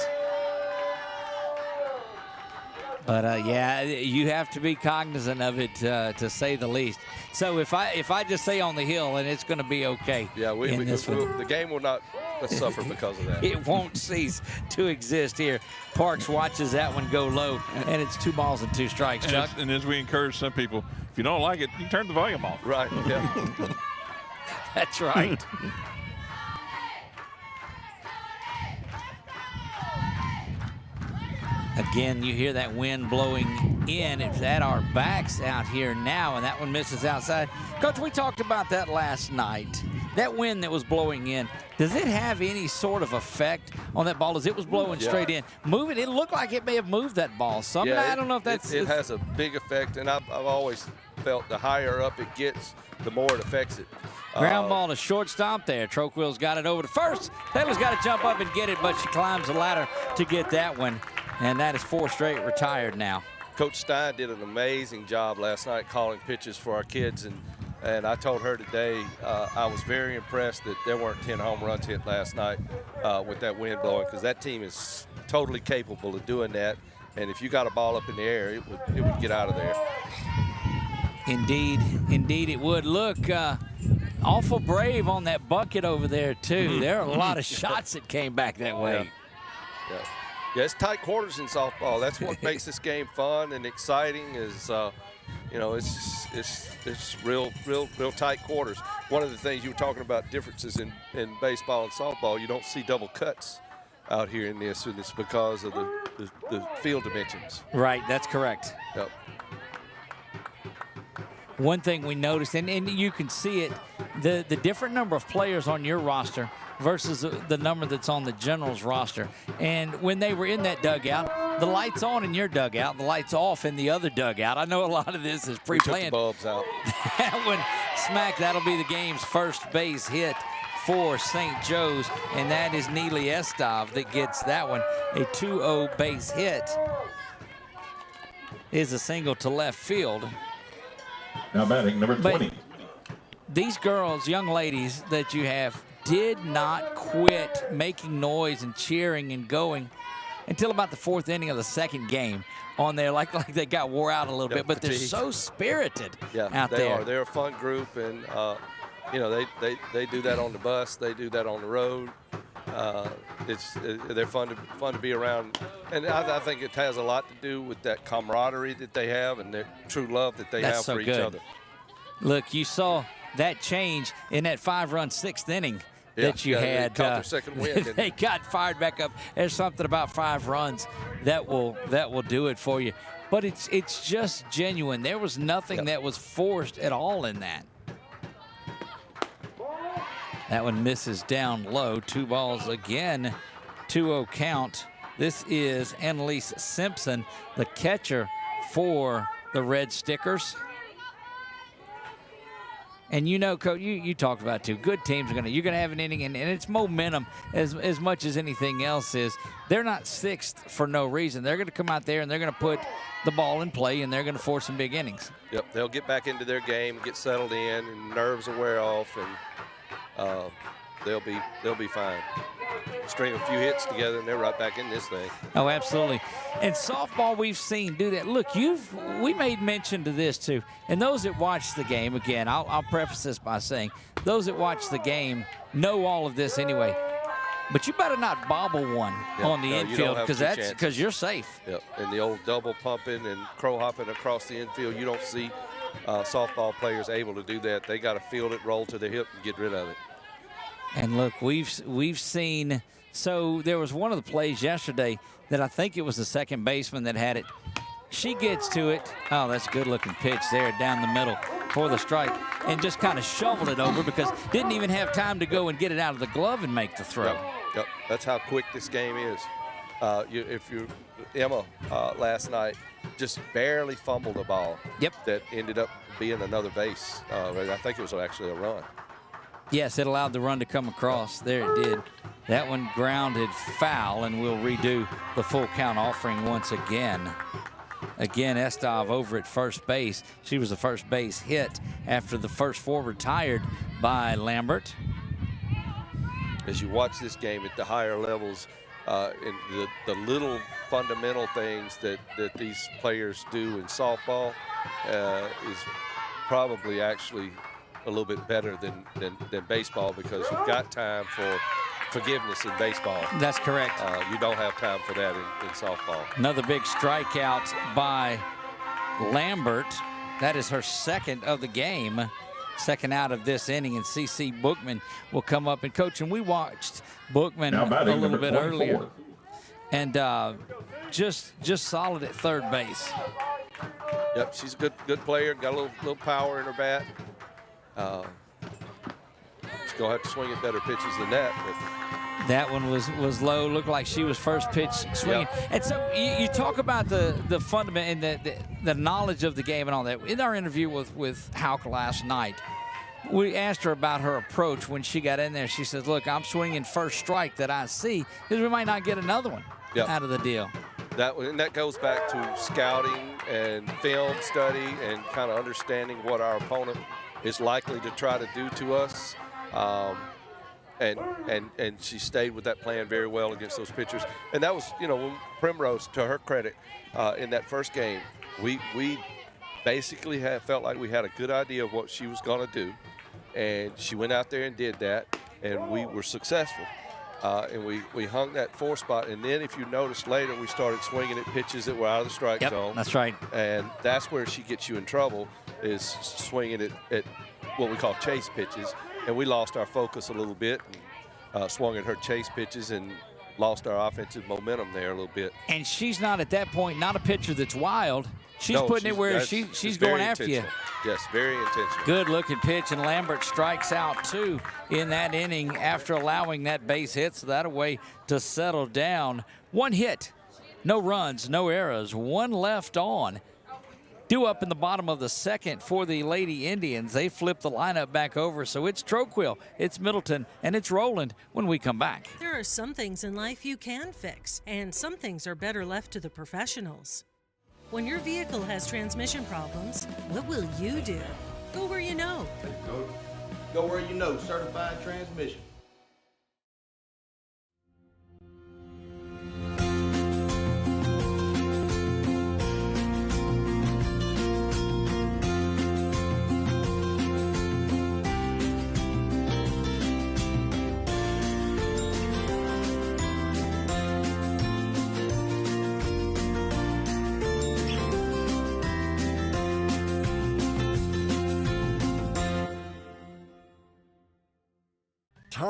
But you have to be cognizant of it to say the least. So if I just say on the hill, and it's going to be okay. Yeah, the game will not suffer because of that. It won't cease to exist here. Parks watches that one go low, and it's 2 balls and 2 strikes. Chuck. And as we encourage some people, if you don't like it, you turn the volume off. Right. Yeah. That's right. Again, you hear that wind blowing in. It's at our backs out here now, and that one misses outside. Coach, we talked about that last night. That wind that was blowing in, does it have any sort of effect on that ball as it was blowing straight in? It looked like it may have moved that ball. I don't know if that's... It has a big effect, and I've always felt the higher up it gets, the more it affects it. Ground ball to shortstop there. Troquill's got it over to first. Taylor's got to jump up and get it, but she climbs the ladder to get that one. And that is 4 straight retired now. Coach Stein did an amazing job last night calling pitches for our kids. And I told her today I was very impressed that there weren't 10 home runs hit last night with that wind blowing, because that team is totally capable of doing that. And if you got a ball up in the air, it would get out of there. Indeed it would. Look, awful brave on that bucket over there, too. There are a lot of shots that came back that way. Yeah, it's tight quarters in softball. That's what makes this game fun and exciting. Is it's real tight quarters. One of the things you were talking about, differences in baseball and softball, you don't see double cuts out here in this, and it's because of the field dimensions. Right, that's correct. Yep. One thing we noticed, and you can see it, the different number of players on your roster versus the number that's on the Generals roster. And when they were in that dugout, the lights on in your dugout, the lights off in the other dugout. I know a lot of this is pre-planned. We took the bulbs out. That one smack, that'll be the game's first base hit for St. Joe's, and that is Neely Estov that gets that one. A 2-0 base hit is a single to left field. Now batting number 20. But these girls, young ladies that you have, did not quit making noise and cheering and going until about the 4th inning of the 2nd game on there, like they got wore out a little bit, but they're so spirited out there. They're a fun group, and they do that on the bus, they do that on the road. They're fun to be around, and I think it has a lot to do with that camaraderie that they have and their true love that they have for each other. Look, you saw that change in that 5-run 6th inning. that you had. They caught their second win, didn't they got fired back up. There's something about 5 runs that will do it for you. But it's just genuine. There was nothing that was forced at all in that. That one misses down low. 2 balls again. 2-0 count. This is Annalise Simpson, the catcher for the Red Stickers. And you know, Coach, you talked about it too. Good teams you're gonna have an inning, and it's momentum as much as anything else is. They're not 6th for no reason. They're gonna come out there and they're gonna put the ball in play, and they're gonna force some big innings. Yep, they'll get back into their game, get settled in, and nerves will wear off, and they'll be fine. String a few hits together, and they're right back in this thing. Oh, absolutely. And softball, we've seen do that. Look, we made mention to this too. And those that watch the game, again, I'll preface this by saying, those that watch the game know all of this anyway. But you better not bobble one on the infield, because you're safe. Yep. And the old double pumping and crow hopping across the infield, you don't see softball players able to do that. They got to field it, roll to the hip, and get rid of it. And look, we've seen. So there was one of the plays yesterday that I think it was the second baseman that had it. She gets to it. Oh, that's a good-looking pitch there down the middle for the strike, and just kind of shoveled it over because didn't even have time to go and get it out of the glove and make the throw. Yep. That's how quick this game is. Emma last night just barely fumbled a ball. Yep. That ended up being another base. I think it was actually a run. Yes, it allowed the run to come across. There it did. That one grounded foul, and we'll redo the full count offering once again. Again, Estov over at first base. She was the first base hit after the first 4 retired by Lambert. As you watch this game at the higher levels, and the little fundamental things that these players do in softball is probably actually a little bit better than baseball, because you've got time for forgiveness in baseball. That's correct. You don't have time for that in softball. Another big strikeout by Lambert. That is her second of the game, second out of this inning, and C.C. Bookman will come up. And, Coach, and we watched Bookman a little bit earlier, and just solid at third base. Yep, she's a good player, got a little power in her bat. She's going to have to swing at better pitches than that. But that one was low. Looked like she was first pitch swinging. Yep. And so you talk about the fundament and the knowledge of the game and all that. In our interview with Hauck last night, we asked her about her approach when she got in there. She says, look, I'm swinging first strike that I see, because we might not get another one out of the deal. That goes back to scouting and film study and kind of understanding what our opponent is likely to try to do to us. And she stayed with that plan very well against those pitchers. And that was, when Primrose, to her credit, in that first game, we basically felt like we had a good idea of what she was going to do. And she went out there and did that, and we were successful. And we hung that 4 spot. And then if you noticed later, we started swinging at pitches that were out of the strike zone. That's right. And that's where she gets you in trouble, is swinging at what we call chase pitches. And we lost our focus a little bit and swung at her chase pitches and lost our offensive momentum there a little bit. And she's not, at that point, not a pitcher that's wild. She's putting it where she's going after you. Yes, very intentional. Good-looking pitch, and Lambert strikes out 2 in that inning after allowing that base hit, so that a way to settle down. 1 hit, no runs, no errors, 1 left on. Due up in the bottom of the second for the Lady Indians. They flip the lineup back over, so it's Troquill, it's Middleton, and it's Rowland when we come back. There are some things in life you can fix, and some things are better left to the professionals. When your vehicle has transmission problems, what will you do? Go where you know. Go where you know, Certified Transmission.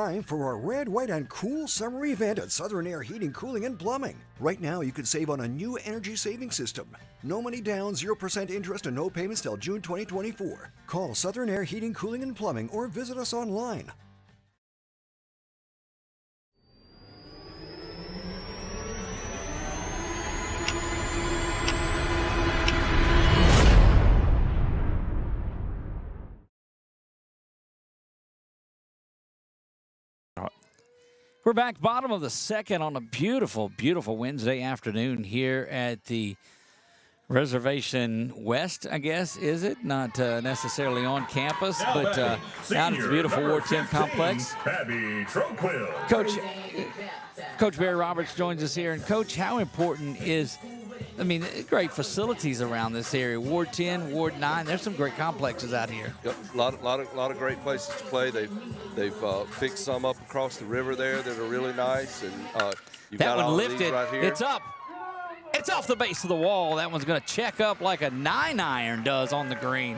time for our red, white, and cool summer event at Southern Air Heating, Cooling, and Plumbing. Right now, you can save on a new energy-saving system. No money down, 0% interest, and no payments till June 2024. Call Southern Air Heating, Cooling, and Plumbing or visit us online. We're back, bottom of the second on a beautiful, beautiful Wednesday afternoon here at the Reservation West, I guess, is it? Not necessarily on campus, but out at the beautiful Ward 10 complex. Coach Barry Roberts joins us here. And, Coach, how important is, I mean, great facilities around this area. Ward 10, Ward 9, there's some great complexes out here. Yep, a lot of great places to play. They've fixed some up across the river there that are really nice. And you've that got one all lifted. These right here. It's up. It's off the base of the wall. That one's going to check up like a 9-iron does on the green.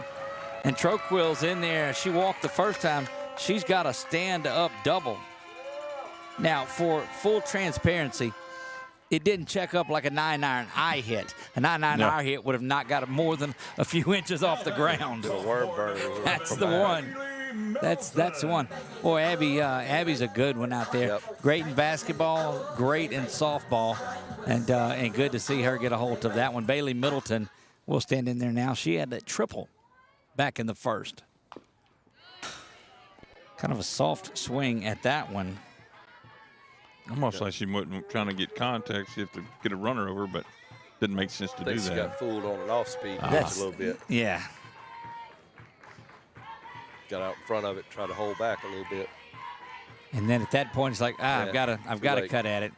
And Troquill's in there. She walked the first time. She's got a stand-up double. Now, for full transparency, it didn't check up like a 9-iron I hit. A 9-iron I hit would have not got it more than a few inches off the ground. The worm burner. That's the one. That's the one. Boy, Abby's a good one out there. Yep. Great in basketball, great in softball, and good to see her get a hold of that one. Bailey Middleton will stand in there now. She had that triple back in the first. Kind of a soft swing at that one. Almost like she wasn't trying to get contact, she had to get a runner over, but didn't make sense to do that. She got fooled on an off-speed a little bit. Yeah. Got out in front of it, tried to hold back a little bit. And then at that point, it's like, I've got to cut at it.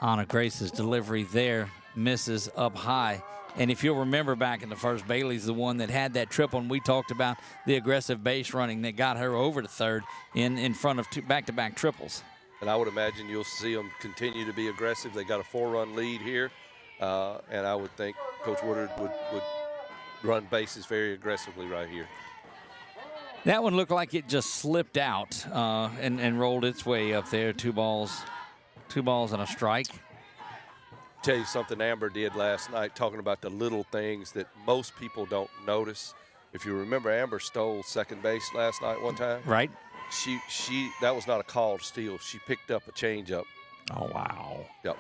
Anna Grace's delivery there misses up high. And if you'll remember back in the first, Bailey's the one that had that triple, and we talked about the aggressive base running that got her over to third in front of two back-to-back triples. And I would imagine you'll see them continue to be aggressive. They got a 4-run lead here, and I would think Coach Woodard would run bases very aggressively right here. That one looked like it just slipped out and rolled its way up there. Two balls and a strike. Tell you something Amber did last night, talking about the little things that most people don't notice. If you remember, Amber stole second base last night one time. Right. She that was not a called steal. She picked up a changeup. Oh, wow. Yep.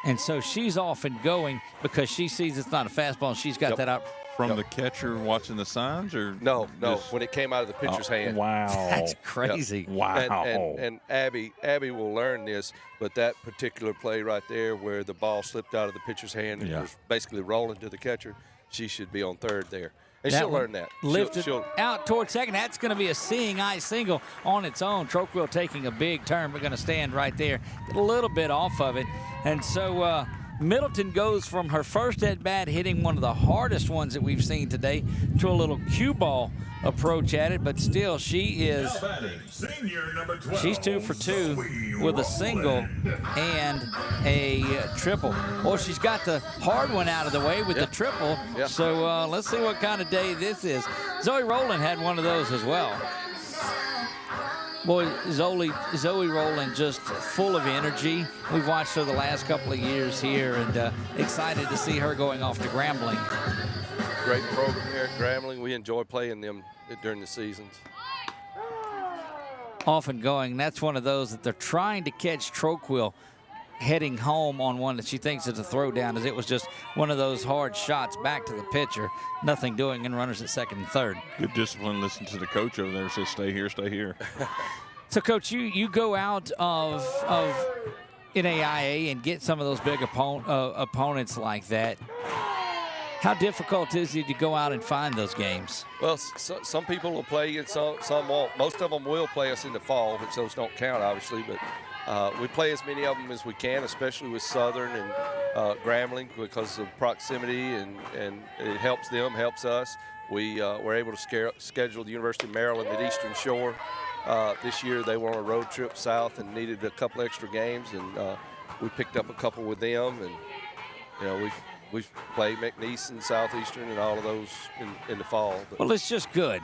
And so she's off and going because she sees it's not a fastball, and she's got that out. From the catcher watching the signs, or no, when it came out of the pitcher's hand. Wow, that's crazy. Yep. Wow. And Abby will learn this, but that particular play right there, where the ball slipped out of the pitcher's hand and was basically rolling to the catcher, she should be on third there, and she'll learn that. Lifted she'll out towards second. That's going to be a seeing eye single on its own. Troquil taking a big turn. We're going to stand right there, get a little bit off of it, and so. Middleton goes from her first at-bat hitting one of the hardest ones that we've seen today to a little cue ball approach at it, but still she's 2 for 2 with a single and a triple. Well, she's got the hard one out of the way with the triple, so let's see what kind of day this is. Zoe Rowland had one of those as well. Boy, Zoe Rowland just full of energy. We've watched her the last couple of years here, and excited to see her going off to Grambling. Great program here at Grambling. We enjoy playing them during the seasons. Off and going. That's one of those that they're trying to catch Troquil heading home on one that she thinks is a throw down, as it was just one of those hard shots back to the pitcher. Nothing doing, and runners at second and third. Good discipline. Listen to the coach over there. Says stay here, stay here. So, Coach, you go out of NAIA and get some of those big opponents like that. How difficult is it to go out and find those games? Well, some people will play and some won't. Most of them will play us in the fall, which those don't count, obviously, but we play as many of them as we can, especially with Southern and Grambling, because of proximity, and it helps them, helps us. We were able to schedule the University of Maryland at Eastern Shore. This year they were on a road trip south and needed a couple extra games, and we picked up a couple with them. And we've played McNeese and Southeastern and all of those in the fall. Well, it's just good.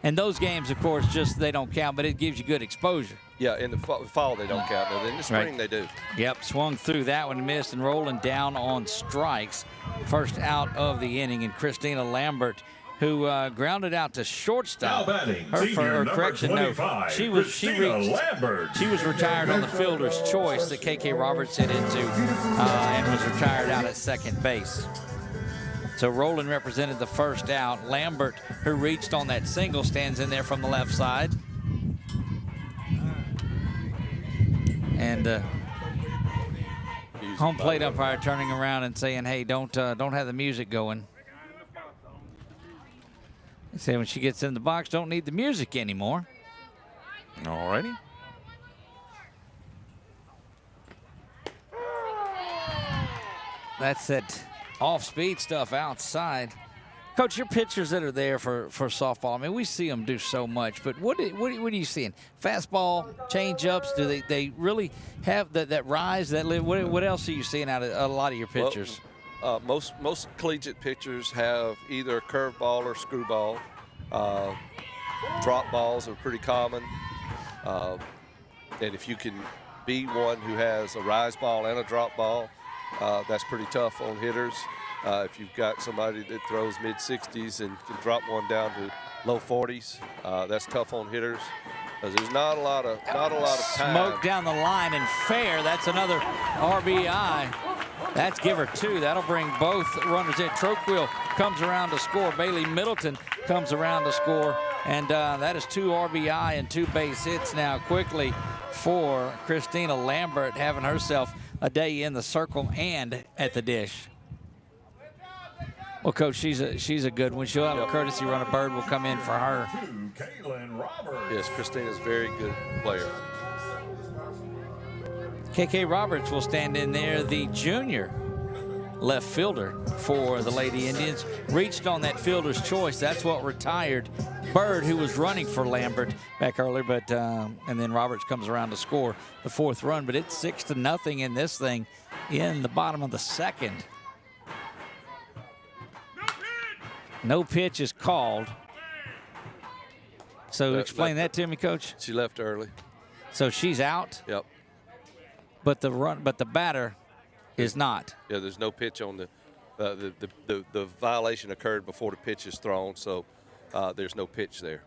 And those games, of course, they don't count, but it gives you good exposure. Yeah, in the fall they don't count. Now, in the spring they do. Yep, swung through that one, missed, and rolling down on strikes. First out of the inning, and Christina Lambert, who grounded out to shortstop. Now batting, senior number 25, she was retired on the fielder's choice that KK Roberts hit into and was retired out at second base. So Rowland represented the first out. Lambert, who reached on that single, stands in there from the left side. And home plate umpire turning around and saying, "Hey, don't have the music going." They say when she gets in the box, don't need the music anymore. All righty. That's that off-speed stuff outside. Coach, your pitchers that are there for softball, I mean, we see them do so much, but what are you seeing? Fastball, change-ups, do they really have that rise, that live? What else are you seeing out of a lot of your pitchers? Well, most collegiate pitchers have either a curveball or screwball. Drop balls are pretty common. And if you can be one who has a rise ball and a drop ball, that's pretty tough on hitters. If you've got somebody that throws mid-60s and can drop one down to low 40s, that's tough on hitters. There's not a lot of time. Smoke down the line and fair. That's another RBI. That's give her two. That'll bring both runners in. Troquil comes around to score. Bailey Middleton comes around to score. And that is 2 RBI and 2 base hits now quickly for Christina Lambert, having herself a day in the circle and at the dish. Well, Coach, she's a good one. She'll have a courtesy run. A bird will come in for her. Yes, Christina's a very good player. KK Roberts will stand in there, the junior left fielder for the Lady Indians. Reached on that fielder's choice. That's what retired Bird, who was running for Lambert back earlier, but and then Roberts comes around to score the 4th run. But it's 6-0 in this thing in the bottom of the 2nd. No pitch is called. So explain that to me, Coach. She left early. So she's out. Yep. But the batter is not. Yeah, there's no pitch on the violation occurred before the pitch is thrown, so there's no pitch there.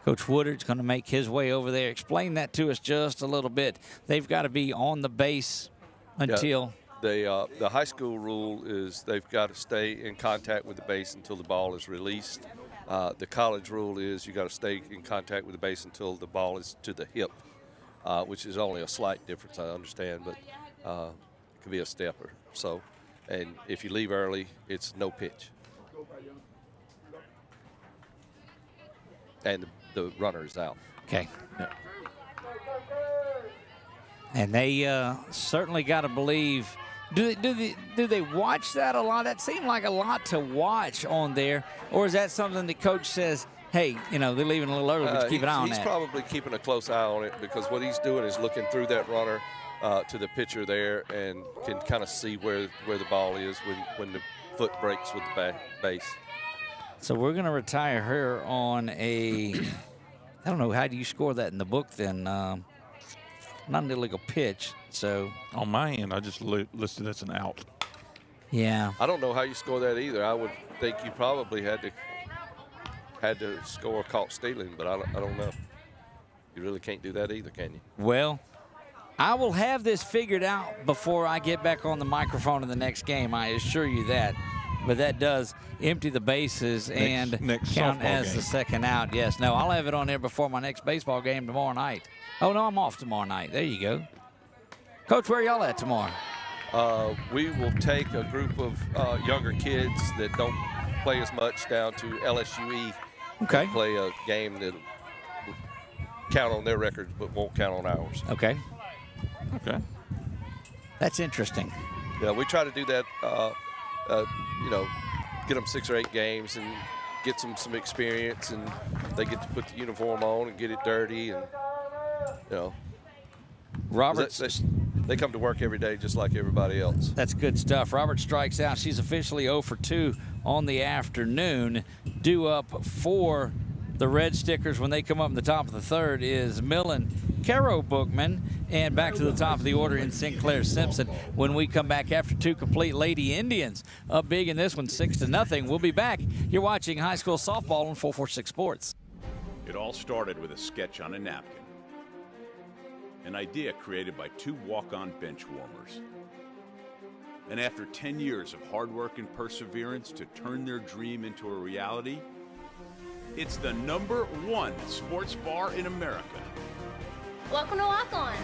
Coach Woodard's going to make his way over there. Explain that to us just a little bit. They've got to be on the base until. Yeah, the high school rule is they've got to stay in contact with the base until the ball is released. The college rule is you got to stay in contact with the base until the ball is to the hip, which is only a slight difference, I understand, but it could be a step or so. And if you leave early, it's no pitch. And the runner is out. Okay. Yeah. And they certainly got to believe. Do they watch that a lot? That seemed like a lot to watch on there. Or is that something the coach says, hey, they're leaving a little early, but keep an eye on that? He's probably keeping a close eye on it, because what he's doing is looking through that runner to the pitcher there and can kind of see where the ball is when the foot breaks with the base. So we're going to retire her on a, I don't know, how do you score that in the book then? Not an illegal pitch. So on my end, I just listed as an out. Yeah. I don't know how you score that either. I would think you probably had to score caught stealing, but I don't know. You really can't do that either, can you? Well, I will have this figured out before I get back on the microphone in the next game. I assure you that. But that does empty the bases and next count as game. the second out. Yes. No, I'll have it on there before my next baseball game tomorrow night. Oh, no, I'm off tomorrow night. There you go. Coach, where are y'all at tomorrow? We will take a group of younger kids that don't play as much down to LSUE. Okay. Play a game that will count on their records but won't count on ours. Okay. Okay. That's interesting. Yeah, we try to do that, get them 6 or 8 games and get them some experience, and they get to put the uniform on and get it dirty, and, Roberts. They come to work every day just like everybody else. That's good stuff. Robert strikes out. She's officially 0 for 2 on the afternoon. Due up for the red stickers when they come up in the top of the third is Millen, Caro Bookman, and back to the top of the order in Sinclair Simpson. When we come back after two complete Lady Indians up big in this one, 6-0. We'll be back. You're watching high school softball on 446 Sports. It all started with a sketch on a napkin. An idea created by two walk-on bench warmers. And after 10 years of hard work and perseverance to turn their dream into a reality, it's the #1 sports bar in America. Welcome to Walk On.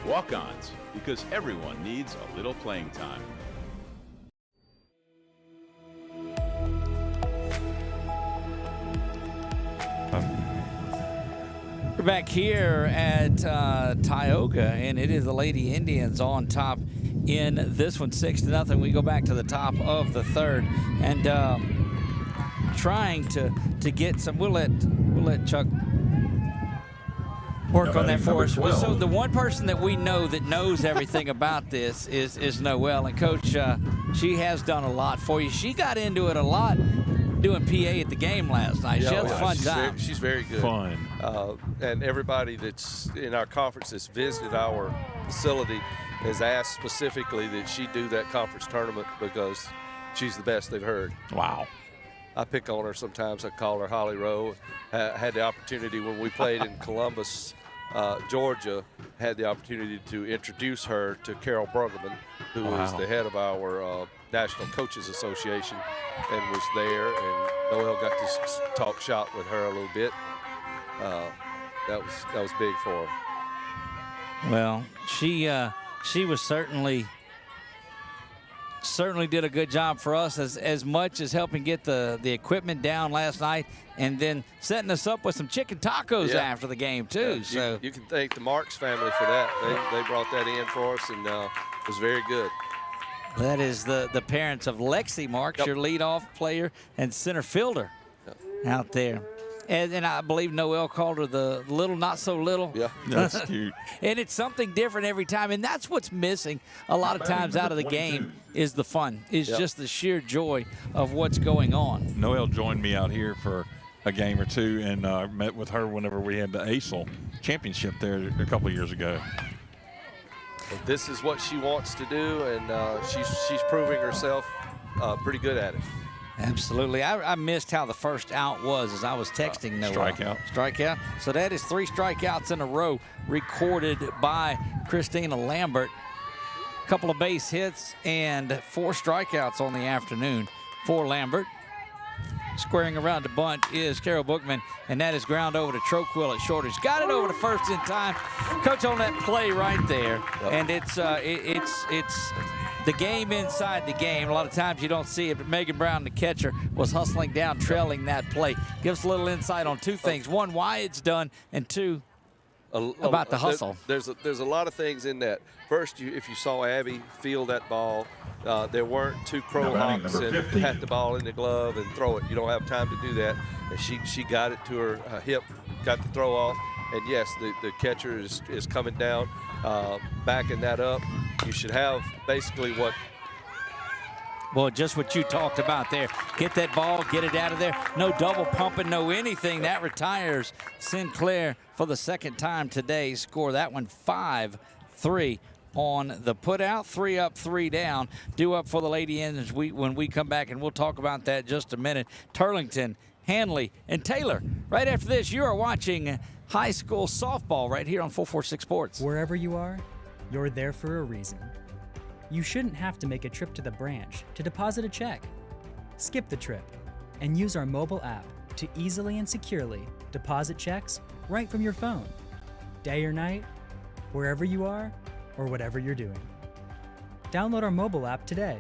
Walk-ons, because everyone needs a little playing time. We're back here at Tioga, and it is the Lady Indians on top in this one, 6-0. We go back to the top of the third, and trying to get some. We'll let Chuck work on that for us. So the one person that we know that knows everything about this is Noelle, and Coach, she has done a lot for you. She got into it a lot doing PA at the game last night. She had a fun time. She's very good. Fun. And everybody that's in our conference that's visited our facility has asked specifically that she do that conference tournament because she's the best they've heard. Wow. I pick on her sometimes. I call her Holly Rowe. Had the opportunity when we played in Columbus, Georgia, had the opportunity to introduce her to Carol Bruggeman, who is the head of our National Coaches Association, and was there. And Noelle got to talk shop with her a little bit. That was big for her. Well, she was certainly did a good job for us, as much as helping get the equipment down last night, and then setting us up with some chicken tacos after the game too. So you can thank the Marks family for that. They brought that in for us, and it was very good. That is the parents of Lexi Marks, your leadoff player and center fielder out there. And I believe Noelle called her the little, not so little. Yeah, that's cute. And it's something different every time. And that's what's missing a lot of times out of the game is the fun, is just the sheer joy of what's going on. Noelle joined me out here for a game or two, and I met with her whenever we had the ASL championship there a couple of years ago. This is what she wants to do, and she's proving herself pretty good at it. Absolutely. I missed how the first out was as I was texting Noelle. Strikeout. So that is 3 strikeouts in a row recorded by Christina Lambert. A couple of base hits and 4 strikeouts on the afternoon for Lambert. Squaring around the bunt is Carol Bookman, and that is ground over to Troquill at short. He's got it over to first in time. Coach, on that play right there, and it's the game inside the game. A lot of times you don't see it, but Megan Brown, the catcher, was hustling down, trailing that play. Give us a little insight on 2 things. 1, why it's done, and 2, about the hustle. There's a lot of things in that. First, if you saw Abby field that ball, there weren't 2 crow hawks and pat the ball in the glove and throw it. You don't have time to do that. And she got it to her hip, got the throw off. And yes, the catcher is coming down, backing that up. You should have basically what. Well, just what you talked about there. Get that ball, get it out of there. No double pumping, no anything. That retires Sinclair for the second time today. Score that one 5-3 on the putout. 3 up, 3 down. Due up for the Lady Indians when we come back, and we'll talk about that in just a minute. Turlington, Hanley, and Taylor. Right after this, you are watching high school softball right here on 446 Sports. Wherever you are, you're there for a reason. You shouldn't have to make a trip to the branch to deposit a check. Skip the trip and use our mobile app to easily and securely deposit checks right from your phone. Day or night, wherever you are, or whatever you're doing. Download our mobile app today.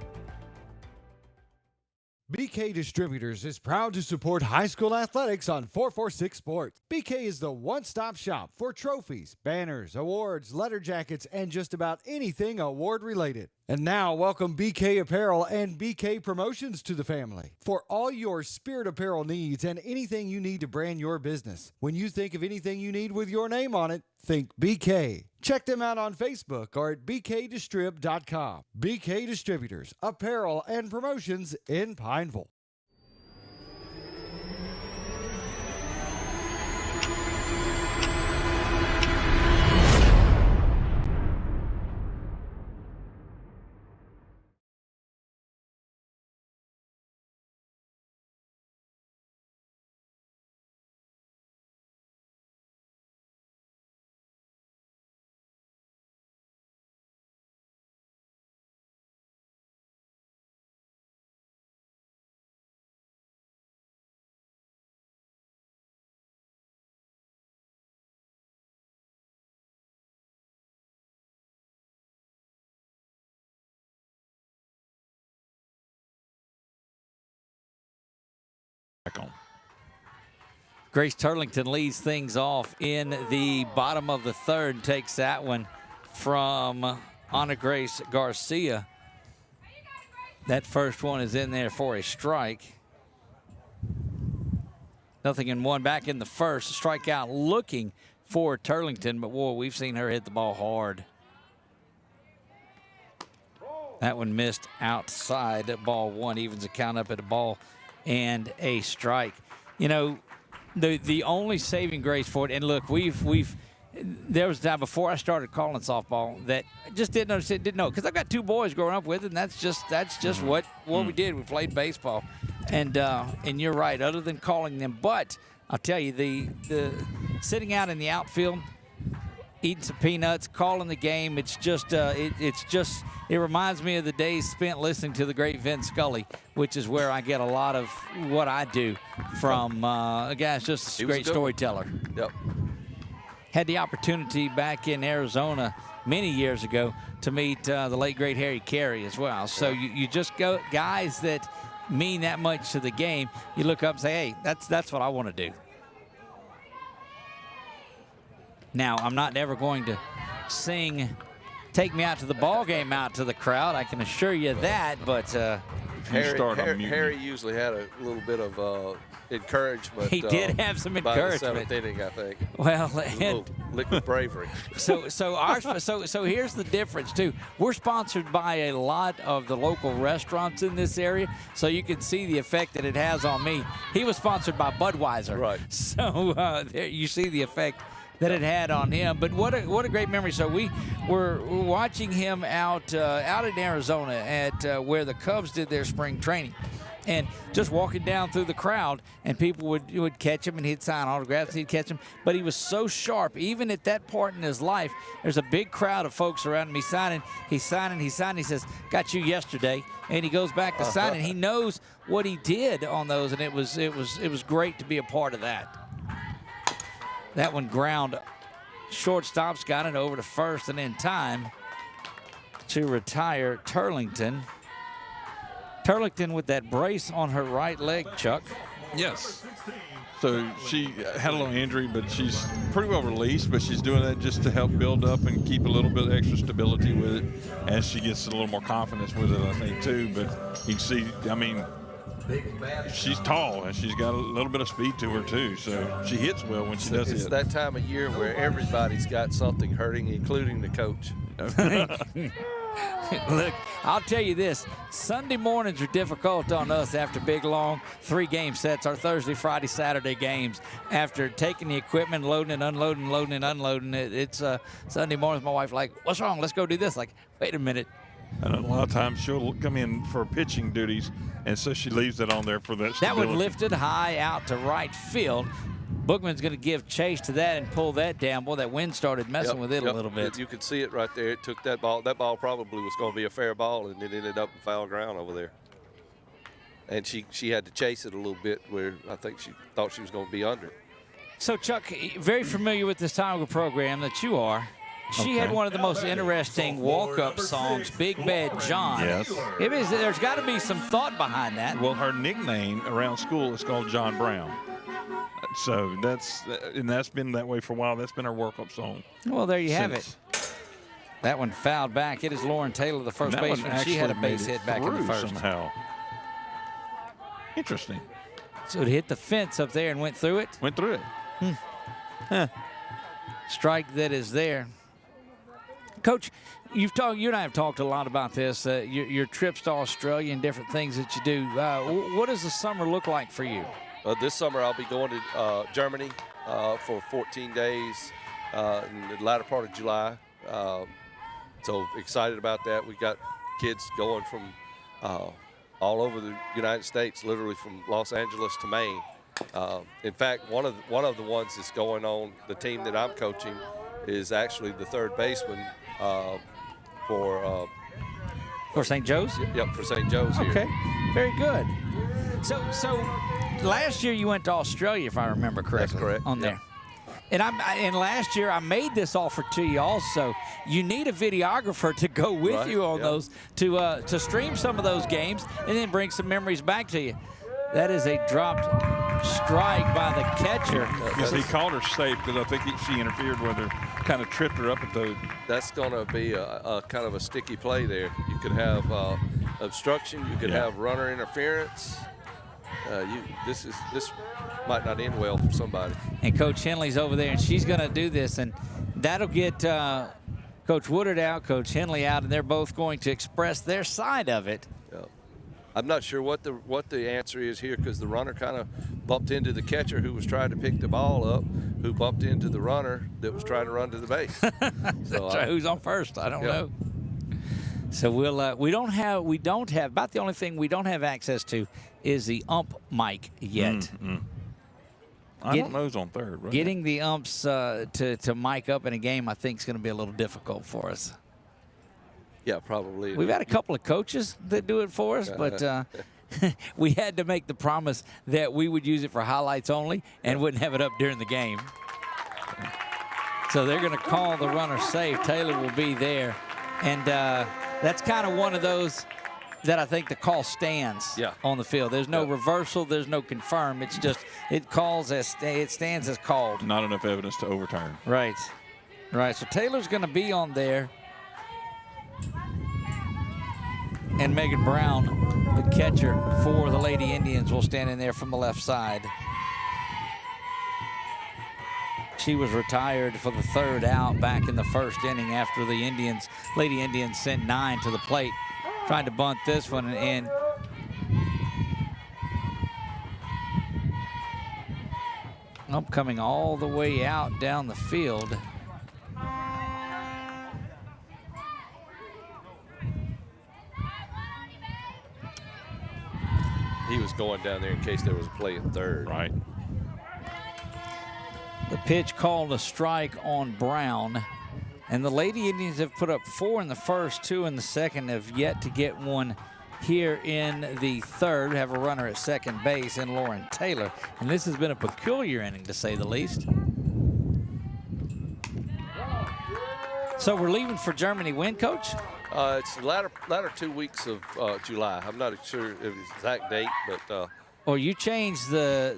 BK Distributors is proud to support high school athletics on 446 Sports. BK is the one-stop shop for trophies, banners, awards, letter jackets, and just about anything award-related. And now, welcome BK Apparel and BK Promotions to the family for all your spirit apparel needs and anything you need to brand your business. When you think of anything you need with your name on it, think BK. Check them out on Facebook or at bkdistrib.com. BK Distributors, apparel and promotions in Pineville. Grace Turlington leads things off in the bottom of the third, takes that one from Ana Grace Garcia. That first one is in there for a strike. 0-1 back in the first. Strikeout looking for Turlington, but boy, we've seen her hit the ball hard. That one missed outside. Ball one evens the count up at a ball and a strike. You know, the only saving grace for it, and look, there was a time before I started calling softball that I just didn't understand, didn't know, because I've got two boys growing up with, and that's just what we did. We played baseball, and you're right. Other than calling them, but I'll tell you, the sitting out in the outfield, eating some peanuts, calling the game, it reminds me of the days spent listening to the great Vin Scully, which is where I get a lot of what I do from a guy's just a great storyteller. Yep. Had the opportunity back in Arizona many years ago to meet the late, great Harry Carey as well. So you just go, guys that mean that much to the game, you look up and say, hey, that's what I want to do. Now, I'm not ever going to sing "Take Me Out to the Ball Game" out to the crowd. I can assure you that, but Harry usually had a little bit of encouragement. He did have some encouragement. By the 7th inning, I think. Well, a little liquid bravery. So here's the difference too. We're sponsored by a lot of the local restaurants in this area, so you can see the effect that it has on me. He was sponsored by Budweiser, right? So there you see the effect that it had on him. But what a great memory. So we were watching him out in Arizona at where the Cubs did their spring training, and just walking down through the crowd, and people would catch him, and he'd sign autographs, he'd catch him. But he was so sharp, even at that part in his life. There's a big crowd of folks around him. He's signing. He says, "Got you yesterday," and he goes back to signing. He knows what he did on those, and it was great to be a part of that. That one ground. Shortstop's got it over to first, and in time to retire Turlington. Turlington with that brace on her right leg, Chuck. Yes. So she had a little injury, but she's pretty well released, but she's doing that just to help build up and keep a little bit of extra stability with it as she gets a little more confidence with it, I think, too. But you can see, I mean, she's tall, and she's got a little bit of speed to her, too. So she hits well when she does hit. It's that time of year where everybody's got something hurting, including the coach. Look, I'll tell you this. Sunday mornings are difficult on us after big, long 3-game sets, our Thursday, Friday, Saturday games. After taking the equipment, loading and unloading, loading and unloading, it's Sunday mornings. My wife's like, what's wrong? Let's go do this. Like, wait a minute. And a lot of times she'll come in for pitching duties, and so she leaves it on there for that stability. That one lifted high out to right field. Bookman's going to give chase to that and pull that down. Boy, that wind started messing with it a little bit. You could see it right there. It took that ball. That ball probably was going to be a fair ball, and it ended up in foul ground over there. And she had to chase it a little bit where I think she thought she was going to be under it. So, Chuck, very familiar with this Tioga program that you are. She had one of the most interesting walk-up songs, Big Bad John. Yes. There's got to be some thought behind that. Well, her nickname around school is called John Brown. So that's been that way for a while. That's been her walk-up song. Well, there you have it. That one fouled back. It is Lauren Taylor, the first baseman. She had a base hit back in the first. Somehow. Interesting. So it hit the fence up there and went through it? Went through it. Strike that is there. Coach, you and I have talked a lot about this, your trips to Australia and different things that you do. What does the summer look like for you? This summer I'll be going to Germany for 14 days in the latter part of July. So excited about that. We got kids going from all over the United States, literally from Los Angeles to Maine. In fact, one of the ones that's going on, the team that I'm coaching, is actually the third baseman for St. Joe's? Yep, for St. Joe's here. Okay, very good. So last year you went to Australia, if I remember correctly. That's correct. On there. And last year I made this offer to you also. You need a videographer to go with you on those to stream some of those games and then bring some memories back to you. That is a dropped strike by the catcher. Yes, he called her safe because I think she interfered with her, kind of tripped her up at the. That's going to be a kind of a sticky play there. You could have obstruction. You could have runner interference. This might not end well for somebody. And Coach Henley's over there, and she's going to do this, and that'll get Coach Woodard out, Coach Henley out, and they're both going to express their side of it. Yep. I'm not sure what the answer is here because the runner kind of bumped into the catcher who was trying to pick the ball up, who bumped into the runner that was trying to run to the base. So who's on first? I don't know. So we don't have about the only thing we don't have access to is the ump mic yet. I don't know who's on third. Right? Getting the umps to mic up in a game, I think, is going to be a little difficult for us. Yeah, probably. We've had a couple of coaches that do it for us, but we had to make the promise that we would use it for highlights only and wouldn't have it up during the game. So they're going to call the runner safe. Taylor will be there. And that's kind of one of those that I think the call stands on the field. There's no reversal. There's no confirm. It's just it stands as called. Not enough evidence to overturn. Right. Right. So Taylor's going to be on there. And Megan Brown, the catcher for the Lady Indians, will stand in there from the left side. She was retired for the third out back in the first inning after the Lady Indians sent 9 to the plate. Trying to bunt this one in. Ump coming all the way out down the field. He was going down there in case there was a play at third. Right. The pitch called a strike on Brown. And the Lady Indians have put up 4 in the first, 2 in the second, have yet to get one here in the third. Have a runner at second base in Lauren Taylor. And this has been a peculiar inning, to say the least. So we're leaving for Germany when, Coach? It's the latter 2 weeks of July. I'm not sure of the exact date, but Well, you change the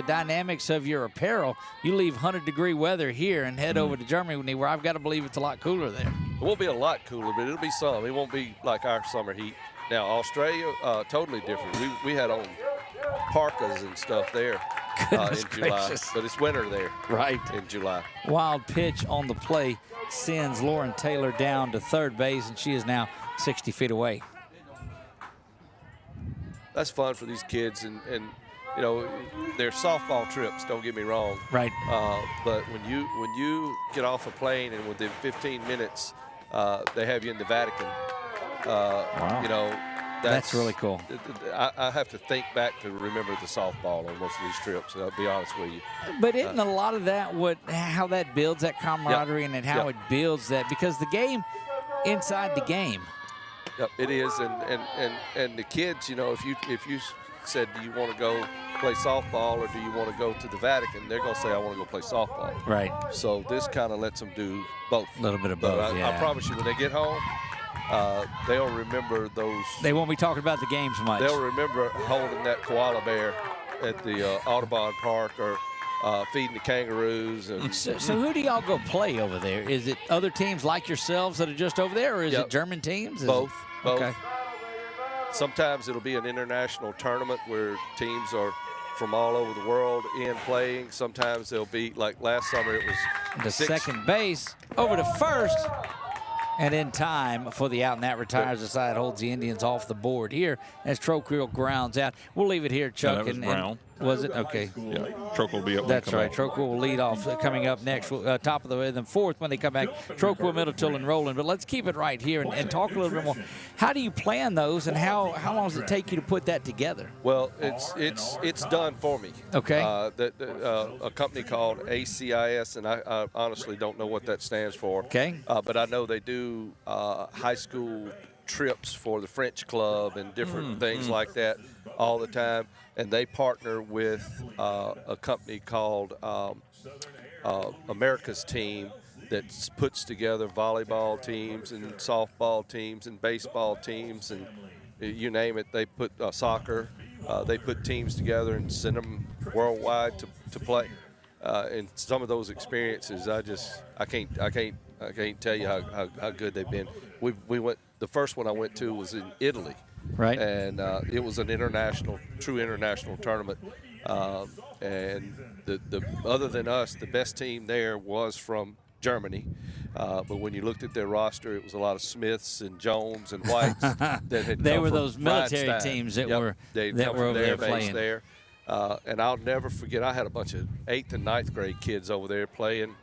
dynamics of your apparel. You leave 100-degree weather here and head over to Germany, where I've got to believe it's a lot cooler there. it won't be a lot cooler, but it'll be some. It won't be like our summer heat. Now, Australia, totally different. We had on parkas and stuff there in July, but it's winter there in July. Wild pitch on the play sends Lauren Taylor down to third base, and she is now 60 feet away. That's fun for these kids, and you know, they're softball trips, don't get me wrong. Right. But when you get off a plane and within 15 minutes they have you in the Vatican, you know, that's really cool. I have to think back to remember the softball on most of these trips, I'll be honest with you. But isn't a lot of that how that builds that camaraderie and how it builds that? Because the game inside the game. Yep, it is, and the kids, you know, if you said, do you want to go play softball or do you want to go to the Vatican, they're going to say, I want to go play softball. Right. So this kind of lets them do both. A little bit of both, I promise you, when they get home, they'll remember those. They won't be talking about the games much. They'll remember holding that koala bear at the Audubon Park or feeding the kangaroos. And so who do y'all go play over there? Is it other teams like yourselves that are just over there, or is it German teams? Both. Okay. Sometimes it'll be an international tournament where teams are from all over the world in playing. Sometimes they'll be, like last summer, it was the second base over to first. And in time for the out, and that retires the side, holds the Indians off the board here as Troquill grounds out. We'll leave it here, Chuck. that was Brown. Was it? Okay. Yeah, Troquill will be up. That's right. Troquill will lead off coming up next, top of the way, then fourth when they come back. Troquill, Middleton, and Roland. But let's keep it right here and talk a little bit more. How do you plan those, and how long does it take you to put that together? Well, it's done for me. Okay. A company called ACIS, and I honestly don't know what that stands for. Okay. But I know they do high school trips for the French club and different things like that all the time. And they partner with a company called America's Team that puts together volleyball teams and softball teams and baseball teams and you name it. They put soccer. They put teams together and send them worldwide to play. And some of those experiences, I can't tell you how good they've been. We went. The first one I went to was in Italy, right? And it was an true international tournament. And the other than us, the best team there was from Germany. But when you looked at their roster, it was a lot of Smiths and Jones and Whites that had. They come were from those military Rhinestone. teams that Yep. were They'd that come were from over their there base playing. there. And I'll never forget, I had a bunch of 8th and 9th grade kids over there playing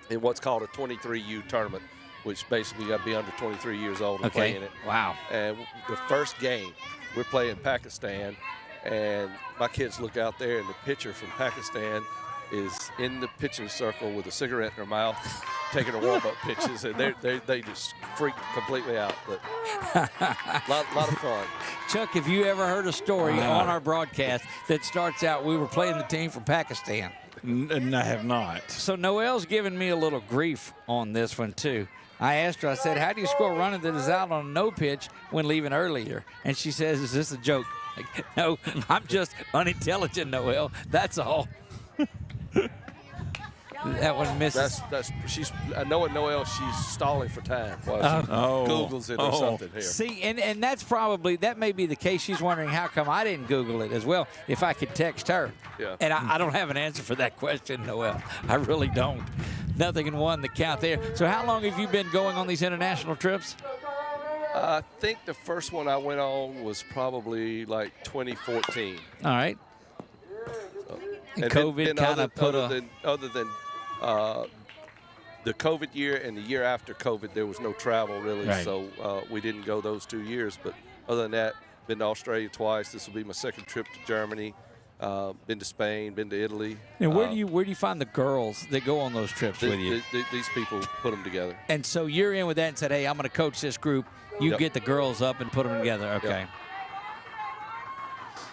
in what's called a 23U tournament, which basically you got to be under 23 years old to play in it. Wow. And the first game, we're playing Pakistan, and my kids look out there, and the pitcher from Pakistan is in the pitching circle with a cigarette in her mouth, taking her warm-up pitches, and they just freak completely out. But lot of fun. Chuck, have you ever heard a story on our broadcast that starts out, we were playing the team from Pakistan? And I have not. So Noelle's giving me a little grief on this one, too. I asked her, I said, how do you score a runner that is out on a no pitch when leaving earlier? And she says, is this a joke? Like, no, I'm just unintelligent, Noelle. That's all. That one misses. I know it, Noelle, she's stalling for time while she Googles it or something here. See, and that's probably, that may be the case. She's wondering how come I didn't Google it as well if I could text her. Yeah. And I don't have an answer for that question, Noelle. I really don't. Nothing in one the count there. So how long have you been going on these international trips? I think the first one I went on was probably like 2014. All right. And COVID kind of put other than the COVID year and the year after COVID, there was no travel really, right. So we didn't go those 2 years. But other than that, been to Australia twice. This will be my second trip to Germany. Been to Spain, been to Italy. And where do you find the girls that go on those trips with you? These people put them together. And so you're in with that and said, hey, I'm going to coach this group. You get the girls up and put them together. Okay. Yep.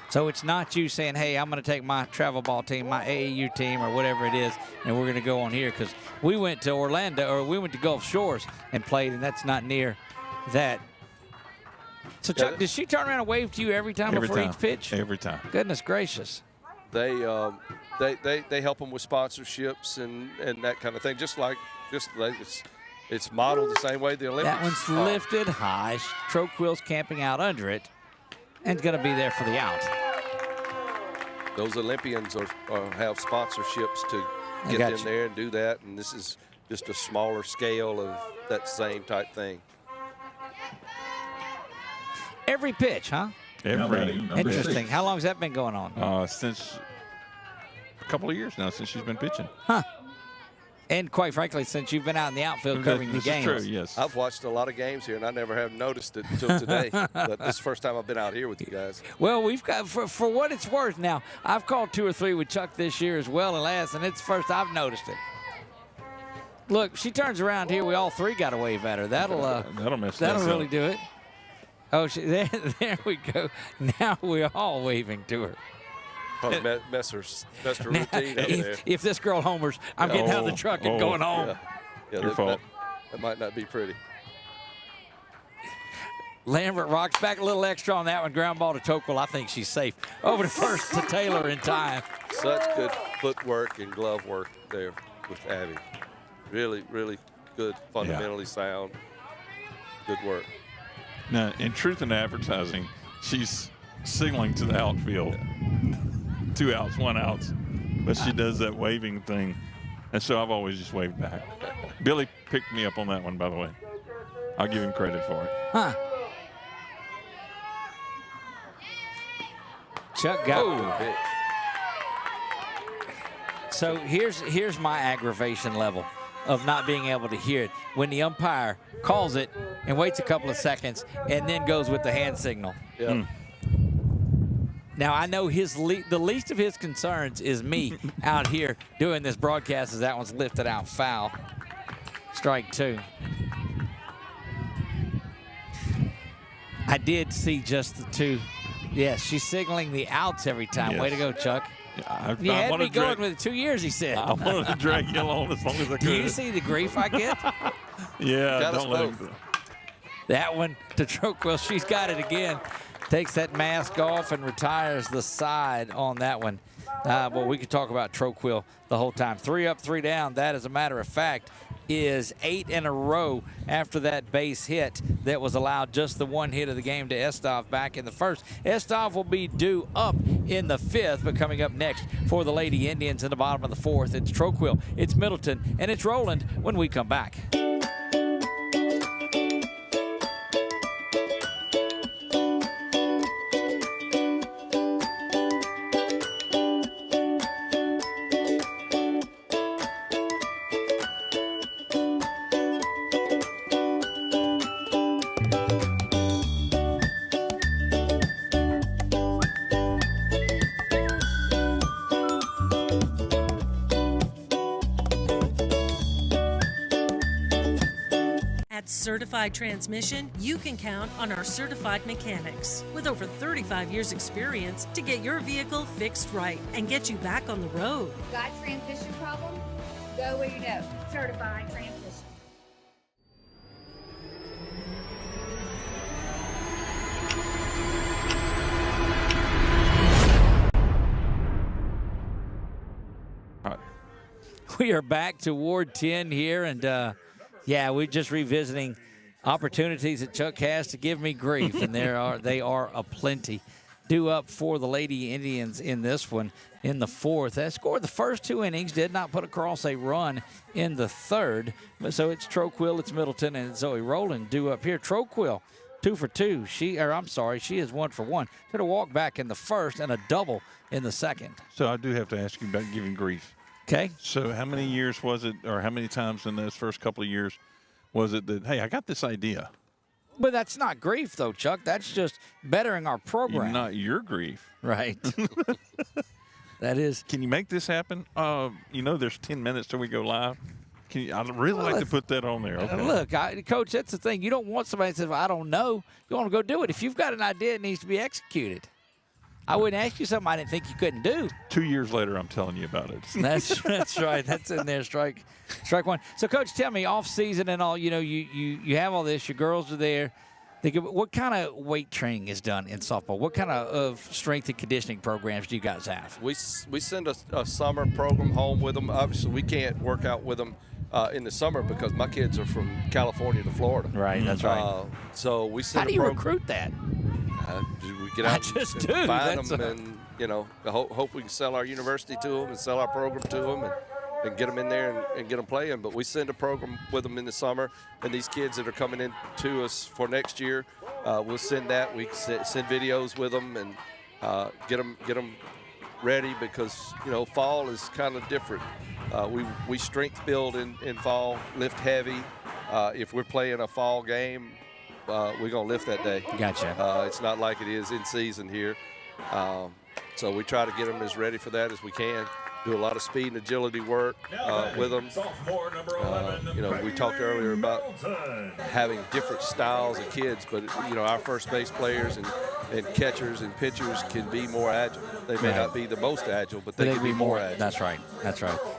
So it's not you saying, hey, I'm going to take my travel ball team, my AAU team, or whatever it is, and we're going to go on here. Because we went to Orlando, or we went to Gulf Shores and played, and that's not near that. So, Chuck, does she turn around and wave to you every time before each pitch? Every time. Goodness gracious. They help them with sponsorships and that kind of thing. Just like it's modeled the same way the Olympics. That one's lifted high. Troquill's camping out under it, and going to be there for the out. Those Olympians have sponsorships to get them there and do that, and this is just a smaller scale of that same type thing. Every pitch, huh? Every. Interesting. How long has that been going on? Since a couple of years now, since she's been pitching. Huh. And quite frankly, since you've been out in the outfield covering the games. This is true, yes. I've watched a lot of games here, and I never have noticed it until today. But this is the first time I've been out here with you guys. Well, we've got, for what it's worth now, I've called 2 or 3 with Chuck this year as well, and it's the first I've noticed it. Look, she turns around here. We all 3 got to wave at her. That'll really do it. Oh, there we go. Now we're all waving to her. Probably messed her routine up there. If this girl homers, I'm getting out of the truck and going home. Yeah, that might not be pretty. Lambert rocks back a little extra on that one. Ground ball to Troquill. I think she's safe. Over to first to Taylor in time. Such good footwork and glove work there with Abby. Really, really good, fundamentally sound. Good work. Now, in truth in advertising, she's signaling to the outfield. 2 outs, 1 out. But she does that waving thing. And so I've always just waved back. Billy picked me up on that one, by the way. I'll give him credit for it. Huh. Chuck got it. So here's my aggravation level of not being able to hear it. When the umpire calls it and waits a couple of seconds and then goes with the hand signal. Yeah. Now, I know the least of his concerns is me out here doing this broadcast as that one's lifted out foul. Strike 2. I did see just the 2. Yes, she's signaling the outs every time. Yes. Way to go, Chuck. Yeah, You had me going with 2 years, he said. I wanted to drag you along as long as I could. Do you see the grief I get? Yeah, don't let him. That one to Troquil. She's got it again. Takes that mask off and retires the side on that one. Well, we could talk about Troquil the whole time. 3 up, 3 down. That, as a matter of fact, is 8 in a row after that base hit that was allowed just the 1 hit of the game to Estov back in the first. Estov will be due up in the 5th, but coming up next for the Lady Indians in the bottom of the 4th, it's Troquil, it's Middleton, and it's Roland when we come back. Certified Transmission, you can count on our certified mechanics with over 35 years experience to get your vehicle fixed right and get you back on the road. Got transmission problems? Go where you know. Certified Transmission. We are back to Ward 10 here, and yeah, we're just revisiting opportunities that Chuck has to give me grief, and they are aplenty. Due up for the Lady Indians in this one in the 4th. They scored the first 2 innings, did not put across a run in the 3rd. So it's Troquil, it's Middleton, and Zoe Rowland due up here. Troquil, 2 for 2. She is 1 for 1. Did a walk back in the 1st and a double in the 2nd. So I do have to ask you about giving grief. Okay. So how many years was it, or how many times in those first couple of years was it that, hey, I got this idea? But that's not grief, though, Chuck. That's just bettering our program. Not your grief. Right. That is. Can you make this happen? There's 10 minutes till we go live. I'd really like to put that on there. Okay. Look, Coach, that's the thing. You don't want somebody that says, I don't know. You want to go do it. If you've got an idea, it needs to be executed. I wouldn't ask you something I didn't think you couldn't do. 2 years later, I'm telling you about it. That's right. That's in there. Strike 1. So, Coach, tell me, off season and all, you have all this. Your girls are there. What kind of weight training is done in softball? What kind of strength and conditioning programs do you guys have? We send a summer program home with them. Obviously, we can't work out with them in the summer because my kids are from California to Florida. Right, that's right. So we send. How do you recruit that? We get out and find them, and hope we can sell our university to them and sell our program to them and get them in there and get them playing. But we send a program with them in the summer, and these kids that are coming in to us for next year, we'll send that. We send videos with them and get them ready because fall is kind of different. We strength build in fall, lift heavy. If we're playing a fall game, we're going to lift that day. Gotcha. It's not like it is in season here. So we try to get them as ready for that as we can. Do a lot of speed and agility work with them. We talked earlier about having different styles of kids, but our first base players and catchers and pitchers can be more agile. They may not be the most agile, but they can be more agile. That's right.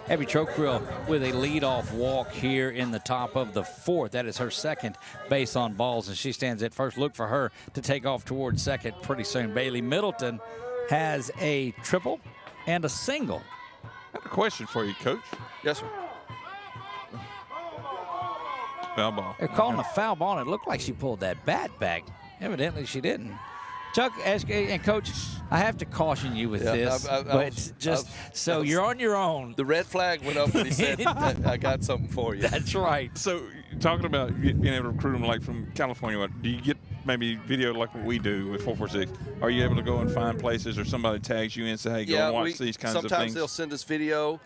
Abby Troquil with a leadoff walk here in the top of the 4th. That is her second base on balls, and she stands at first. Look for her to take off towards second pretty soon. Bailey Middleton has a triple and a single. I have a question for you, Coach. Yes, sir. Foul ball. They're calling a foul ball, and it looked like she pulled that bat back. Evidently, she didn't. Chuck, and Coach, I have to caution you with this, you're on your own. The red flag went up when he said, I got something for you. That's right. So talking about being able to recruit them like from California, do you get maybe video like what we do with 446? Are you able to go and find places, or somebody tags you and say, hey, go and watch these kinds of things? Sometimes they'll send us video.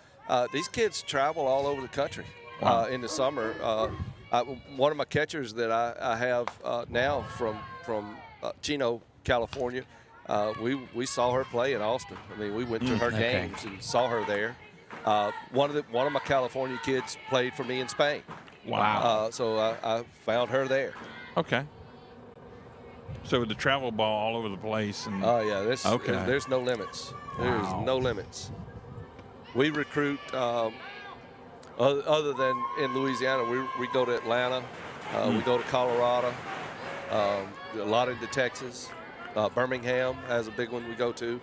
These kids travel all over the country in the summer. One of my catchers that I have now from Chino, California, we saw her play in Austin. I mean, we went to her games and saw her there. One of my California kids played for me in Spain. Wow. So I found her there. Okay. So with the travel ball all over the place. And oh, yeah. There's no limits. There's no limits. We recruit, other than in Louisiana, we go to Atlanta. We go to Colorado. A lot into Texas. Birmingham has a big one we go to.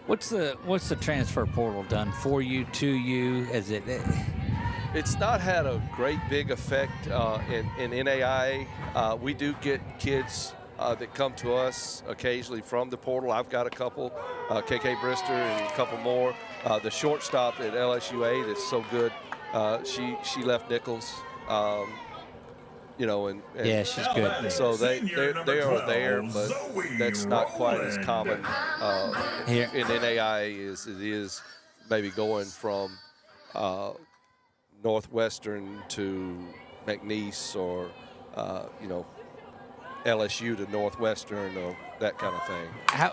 What's the transfer portal done for you, to you? It's not had a great big effect in NAIA. We do get kids that come to us occasionally from the portal. I've got a couple, KK Brister and a couple more. The shortstop at LSUA that's so good, she left Nichols. And yeah, she's good. So they are there, but that's not quite as common here in NAIA as it is maybe going from Northwestern to McNeese or LSU to Northwestern or that kind of thing.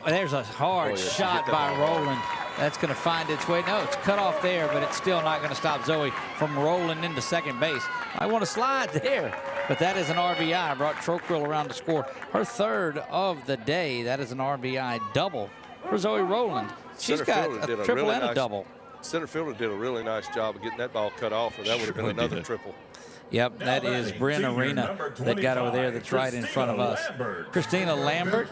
There's a hard shot by Rowland. That's going to find its way. No, it's cut off there, but it's still not going to stop Zoe from rolling into second base. I want to slide there, but that is an RBI. Brought Troquill around to score her third of the day. That is an RBI double for Zoe Rowland. She's got a triple and a double. Center fielder did a really nice job of getting that ball cut off, or that would have been another triple. Yep, that is Bryn Arena that got over there that's right in front of us. Christina Lambert,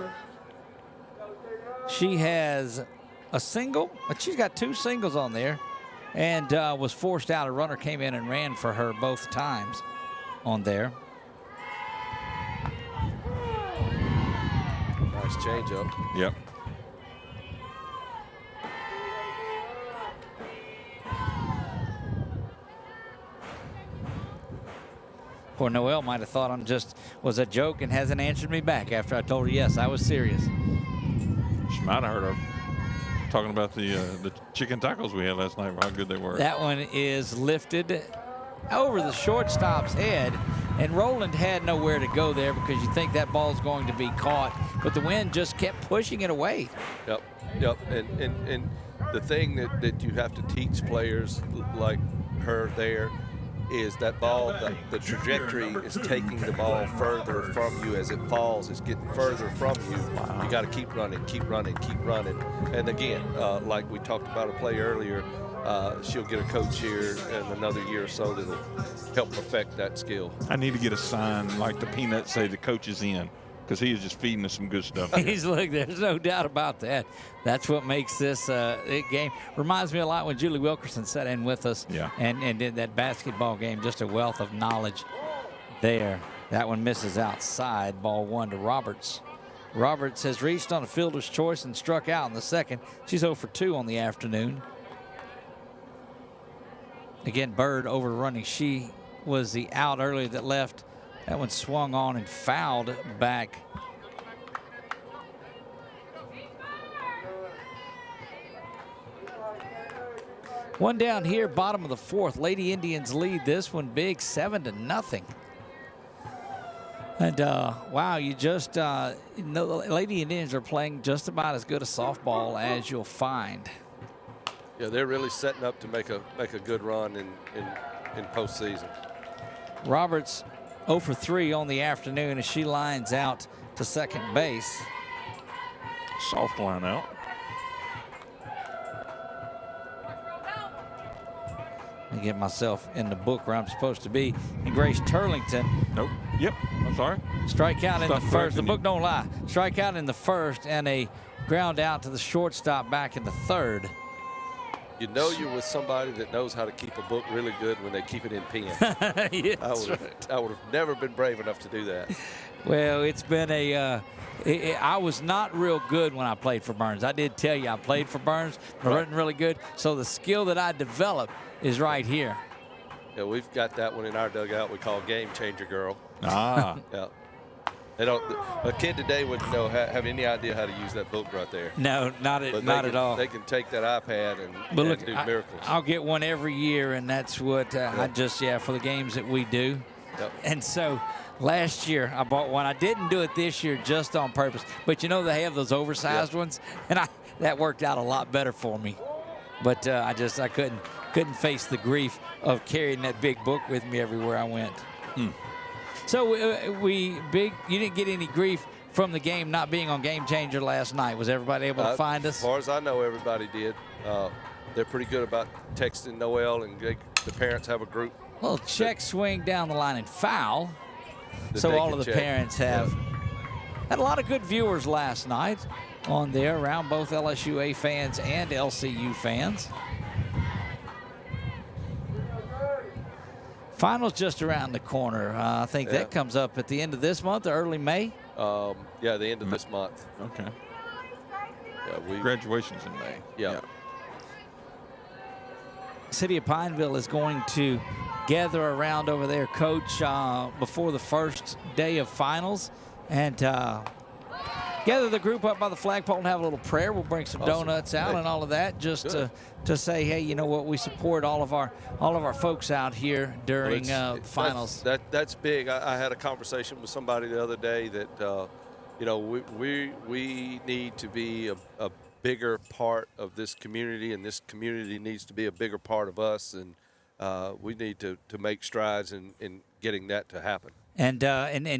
she has a single, but she's got two singles on there and was forced out. A runner came in and ran for her both times on there. Nice changeup. Yep. Poor Noelle might have thought was a joke and hasn't answered me back after I told her, yes, I was serious. She might have heard her talking about the chicken tacos we had last night, how good they were. That one is lifted over the shortstop's head, and Rowland had nowhere to go there because you think that ball's going to be caught, but the wind just kept pushing it away. Yep. And the thing that you have to teach players like her there is that ball, the trajectory is taking the ball further from you as it falls. It's getting further from you. Wow. You got to keep running. And again, like we talked about a play earlier, she'll get a coach here in another year or so that'll help perfect that skill. I need to get a sign like the Peanuts say the coach is in, because he is just feeding us some good stuff. Look, there's no doubt about that. That's what makes this game. Reminds me a lot when Julie Wilkerson sat in with us and did that basketball game. Just a wealth of knowledge there. That one misses outside. Ball one to Roberts. Roberts has reached on a fielder's choice and struck out in the second. She's 0 for 2 on the afternoon. Again, Bird overrunning. She was the out earlier that left. That one swung on and fouled back. One down here, bottom of the fourth. Lady Indians lead this one big, 7-0. And wow, you just Lady Indians are playing just about as good a softball as you'll find. Yeah, they're really setting up to make a good run in postseason. Roberts 0 for 3 on the afternoon as she lines out to second base. Soft line out. Let me get myself in the book where I'm supposed to be. And Grace Turlington. Nope. Yep. I'm sorry. Strikeout in the first. The book don't lie. Strikeout in the first and a ground out to the shortstop back in the third. You know you're with somebody that knows how to keep a book really good when they keep it in pen. I would have never been brave enough to do that. Well, it's been I was not real good when I played for Burns. I did tell you I played for Burns, but I wasn't really good. So the skill that I developed is right here. Yeah, we've got that one in our dugout we call Game Changer Girl. Ah. Yeah. They don't. A kid today wouldn't know have any idea how to use that book right there. No, not at all. They can take that iPad and do miracles. I'll get one every year, and that's what I just for the games that we do. Yep. And so last year I bought one. I didn't do it this year just on purpose, but they have those oversized ones, and that worked out a lot better for me. But I couldn't face the grief of carrying that big book with me everywhere I went. So you didn't get any grief from the game not being on Game Changer last night. Was everybody able to find us? As far as I know, everybody did. They're pretty good about texting Noel, and the parents have a group. Little check swing down the line and foul. So all of the parents have had a lot of good viewers last night on there around both LSUA fans and LCU fans. Finals just around the corner. I think that comes up at the end of this month or early May. The end of this month. Okay. Yeah, graduation's in May. Yeah. City of Pineville is going to gather around over there, Coach, before the first day of finals, and gather the group up by the flagpole and have a little prayer. We'll bring some donuts out and all of that, just to say, hey, you know what, we support all of our folks out here during finals. That's big. I had a conversation with somebody the other day that we need to be a bigger part of this community, and this community needs to be a bigger part of us, and we need to make strides in getting that to happen. And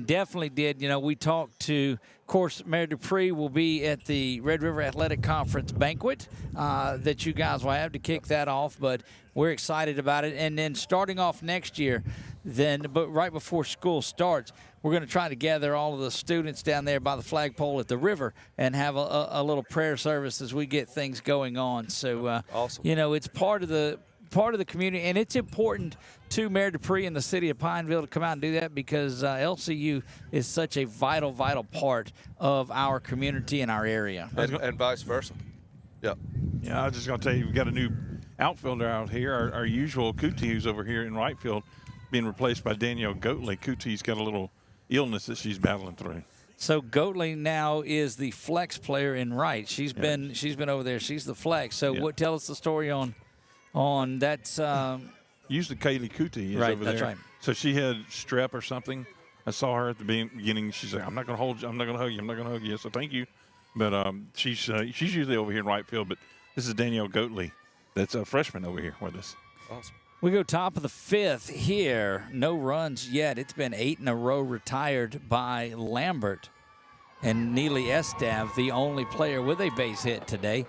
definitely did. We talked to, of course, Mayor Dupree will be at the Red River Athletic Conference banquet that you guys will have to kick that off, but we're excited about it. And then starting off next year, but right before school starts, we're going to try to gather all of the students down there by the flagpole at the river and have a little prayer service as we get things going on. So, awesome. It's part of the community, and it's important to Mayor Dupree and the city of Pineville to come out and do that, because LCU is such a vital part of our community and our area. And vice versa. Yeah. Yeah, I was just going to tell you, we've got a new outfielder out here. Our usual Kuti, who's over here in right field, being replaced by Danielle Goatley. Kuti's got a little illness that she's battling through. So Goatley now is the flex player in right. She's been over there. She's the flex. So tell us the story on that's usually Kaylee Kuti is right, over there. That's right. So she had strep or something. I saw her at the beginning. She's like, I'm not going to hold you. I'm not going to hug you. I'm not going to hug you. So thank you. But she's usually over here in right field. But this is Danielle Goatley. That's a freshman over here with us. Awesome. We go top of the fifth here. No runs yet. It's been 8 in a row retired by Lambert. And Neely Estav, the only player with a base hit today.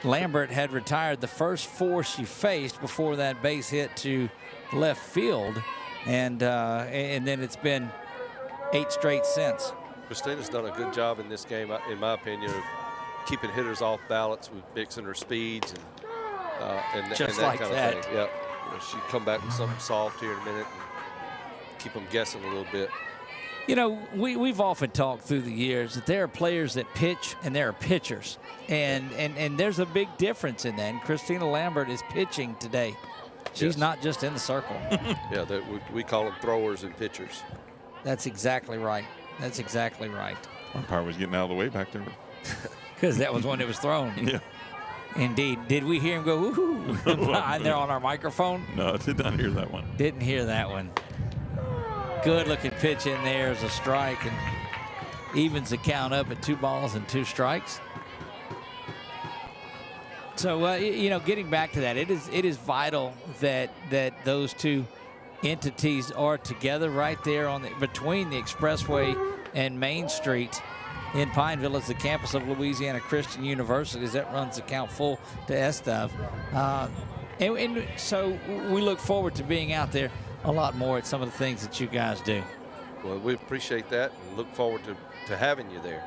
Lambert had retired the first 4 she faced before that base hit to left field. And then it's been 8 straight since. Christina's done a good job in this game, in my opinion, of keeping hitters off balance with mixing her speeds and that like kind that. of thing. Yep. She'd come back with something soft here in a minute and keep them guessing a little bit. We've often talked through the years that there are players that pitch and there are pitchers. And there's a big difference in that. And Christina Lambert is pitching today. She's not just in the circle. Yeah, we call them throwers and pitchers. That's exactly right. That's exactly right. Umpire was getting out of the way back there. Because that was when it was thrown. Yeah. Indeed. Did we hear him go, woohoo, there on our microphone? No, I did not hear that one. Didn't hear that one. Good-looking pitch in there as a strike and evens the count up at 2 balls and 2 strikes. So, getting back to that, it is vital that those two entities are together right there between the Expressway and Main Street in Pineville is the campus of Louisiana Christian University that runs the count full to Estav. And so we look forward to being out there a lot more at some of the things that you guys do. Well, we appreciate that and look forward to having you there.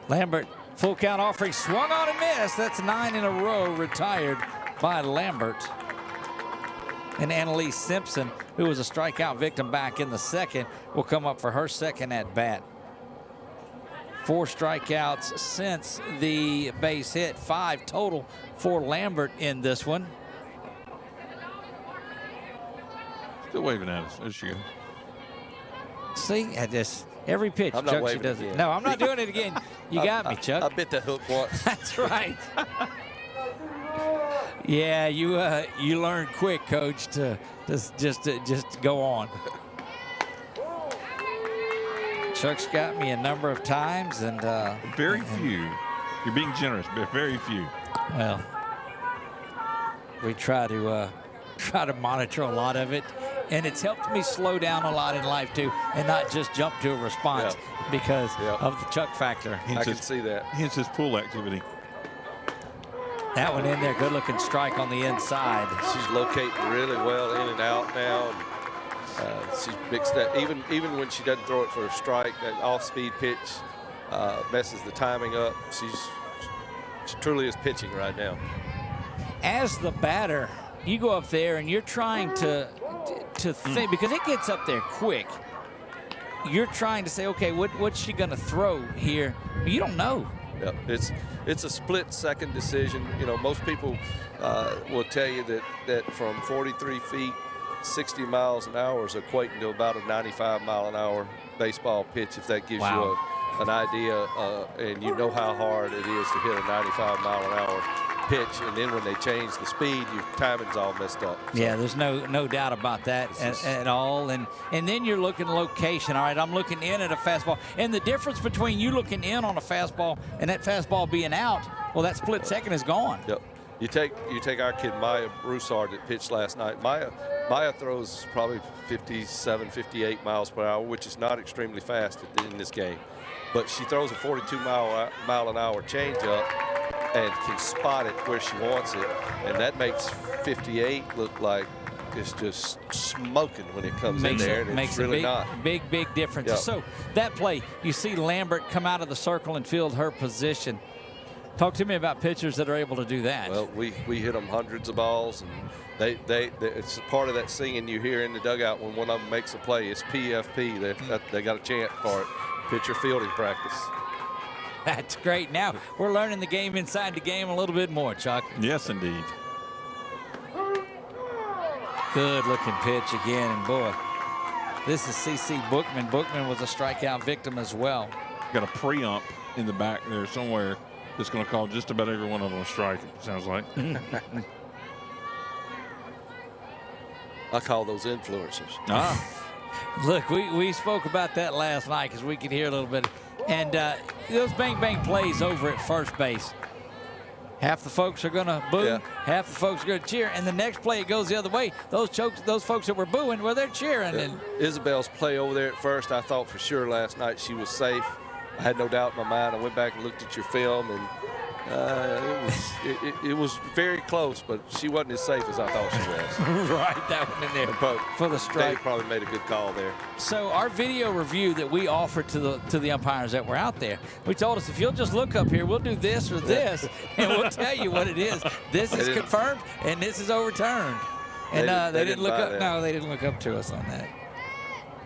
Lambert, full count offering, swung on and missed. That's 9 in a row retired by Lambert. And Annalise Simpson, who was a strikeout victim back in the second, will come up for her second at bat. 4 strikeouts since the base hit, 5 total for Lambert in this one. Still waving at us. There she goes. See, every pitch, I'm not Chuck, she waving does it. again. No, I'm not doing it again. You got me, Chuck. I bit that hook once. That's right. Yeah, you learned quick, Coach, to just go on. Chuck's got me a number of times, and very few. You're being generous, but very few. Well, we try to monitor a lot of it, and it's helped me slow down a lot in life too, and not just jump to a response because of the Chuck factor. I can see that. Hence his pool activity. That one in there, good looking strike on the inside. She's locating really well in and out now. She's mixed that. Even when she doesn't throw it for a strike, that off-speed pitch messes the timing up. She truly is pitching right now. As the batter, you go up there and you're trying to think, because it gets up there quick. You're trying to say, okay, what's she going to throw here? You don't know. Yep, it's a split-second decision. You know, most people will tell you that from 43 feet, 60 miles an hour is equating to about a 95-mile-an-hour baseball pitch, if that gives you an idea, and you know how hard it is to hit a 95-mile-an-hour pitch, and then when they change the speed, your timing's all messed up. So. Yeah, there's no doubt about that at all. And then you're looking location. All right, I'm looking in at a fastball. And the difference between you looking in on a fastball and that fastball being out, well, that split second is gone. Yep. You take our kid Maya Broussard that pitched last night. Maya throws probably 57, 58 miles per hour, which is not extremely fast in this game. But she throws a 42-mile-an-hour changeup and can spot it where she wants it, and that makes 58 look like it's just smoking when it comes in there. And makes it's really not. Big difference. Yep. So that play, you see Lambert come out of the circle and field her position. Talk to me about pitchers that are able to do that. Well, we hit them hundreds of balls, and it's part of that singing you hear in the dugout when one of them makes a play. It's PFP. They got a chant for it. Pitcher fielding practice. That's great. Now we're learning the game inside the game a little bit more, Chuck. Yes, indeed. Good looking pitch again, and boy, this is CC Bookman. Bookman was a strikeout victim as well. Got a pre-ump in the back there somewhere that's going to call just about every one of them a strike, it sounds like. I call those influencers. Look, we spoke about that last night because we could hear a little bit. And those bang plays over at first base. Half the folks are going to boo, half the folks are going to cheer, and the next play it goes the other way. Those folks that were booing, well, they're cheering. Yeah. And Isabel's play over there at first, I thought for sure last night she was safe. I had no doubt in my mind. I went back and looked at your film, and it was very close, but she wasn't as safe as I thought she was. Right, that one in there for the strike. Dave probably made a good call there. So our video review that we offered to the umpires that were out there, we told us if you'll just look up here, we'll do this or this, and we'll tell you what it is. This is confirmed, and this is overturned. And they didn't look up. No, they didn't look up to us on that.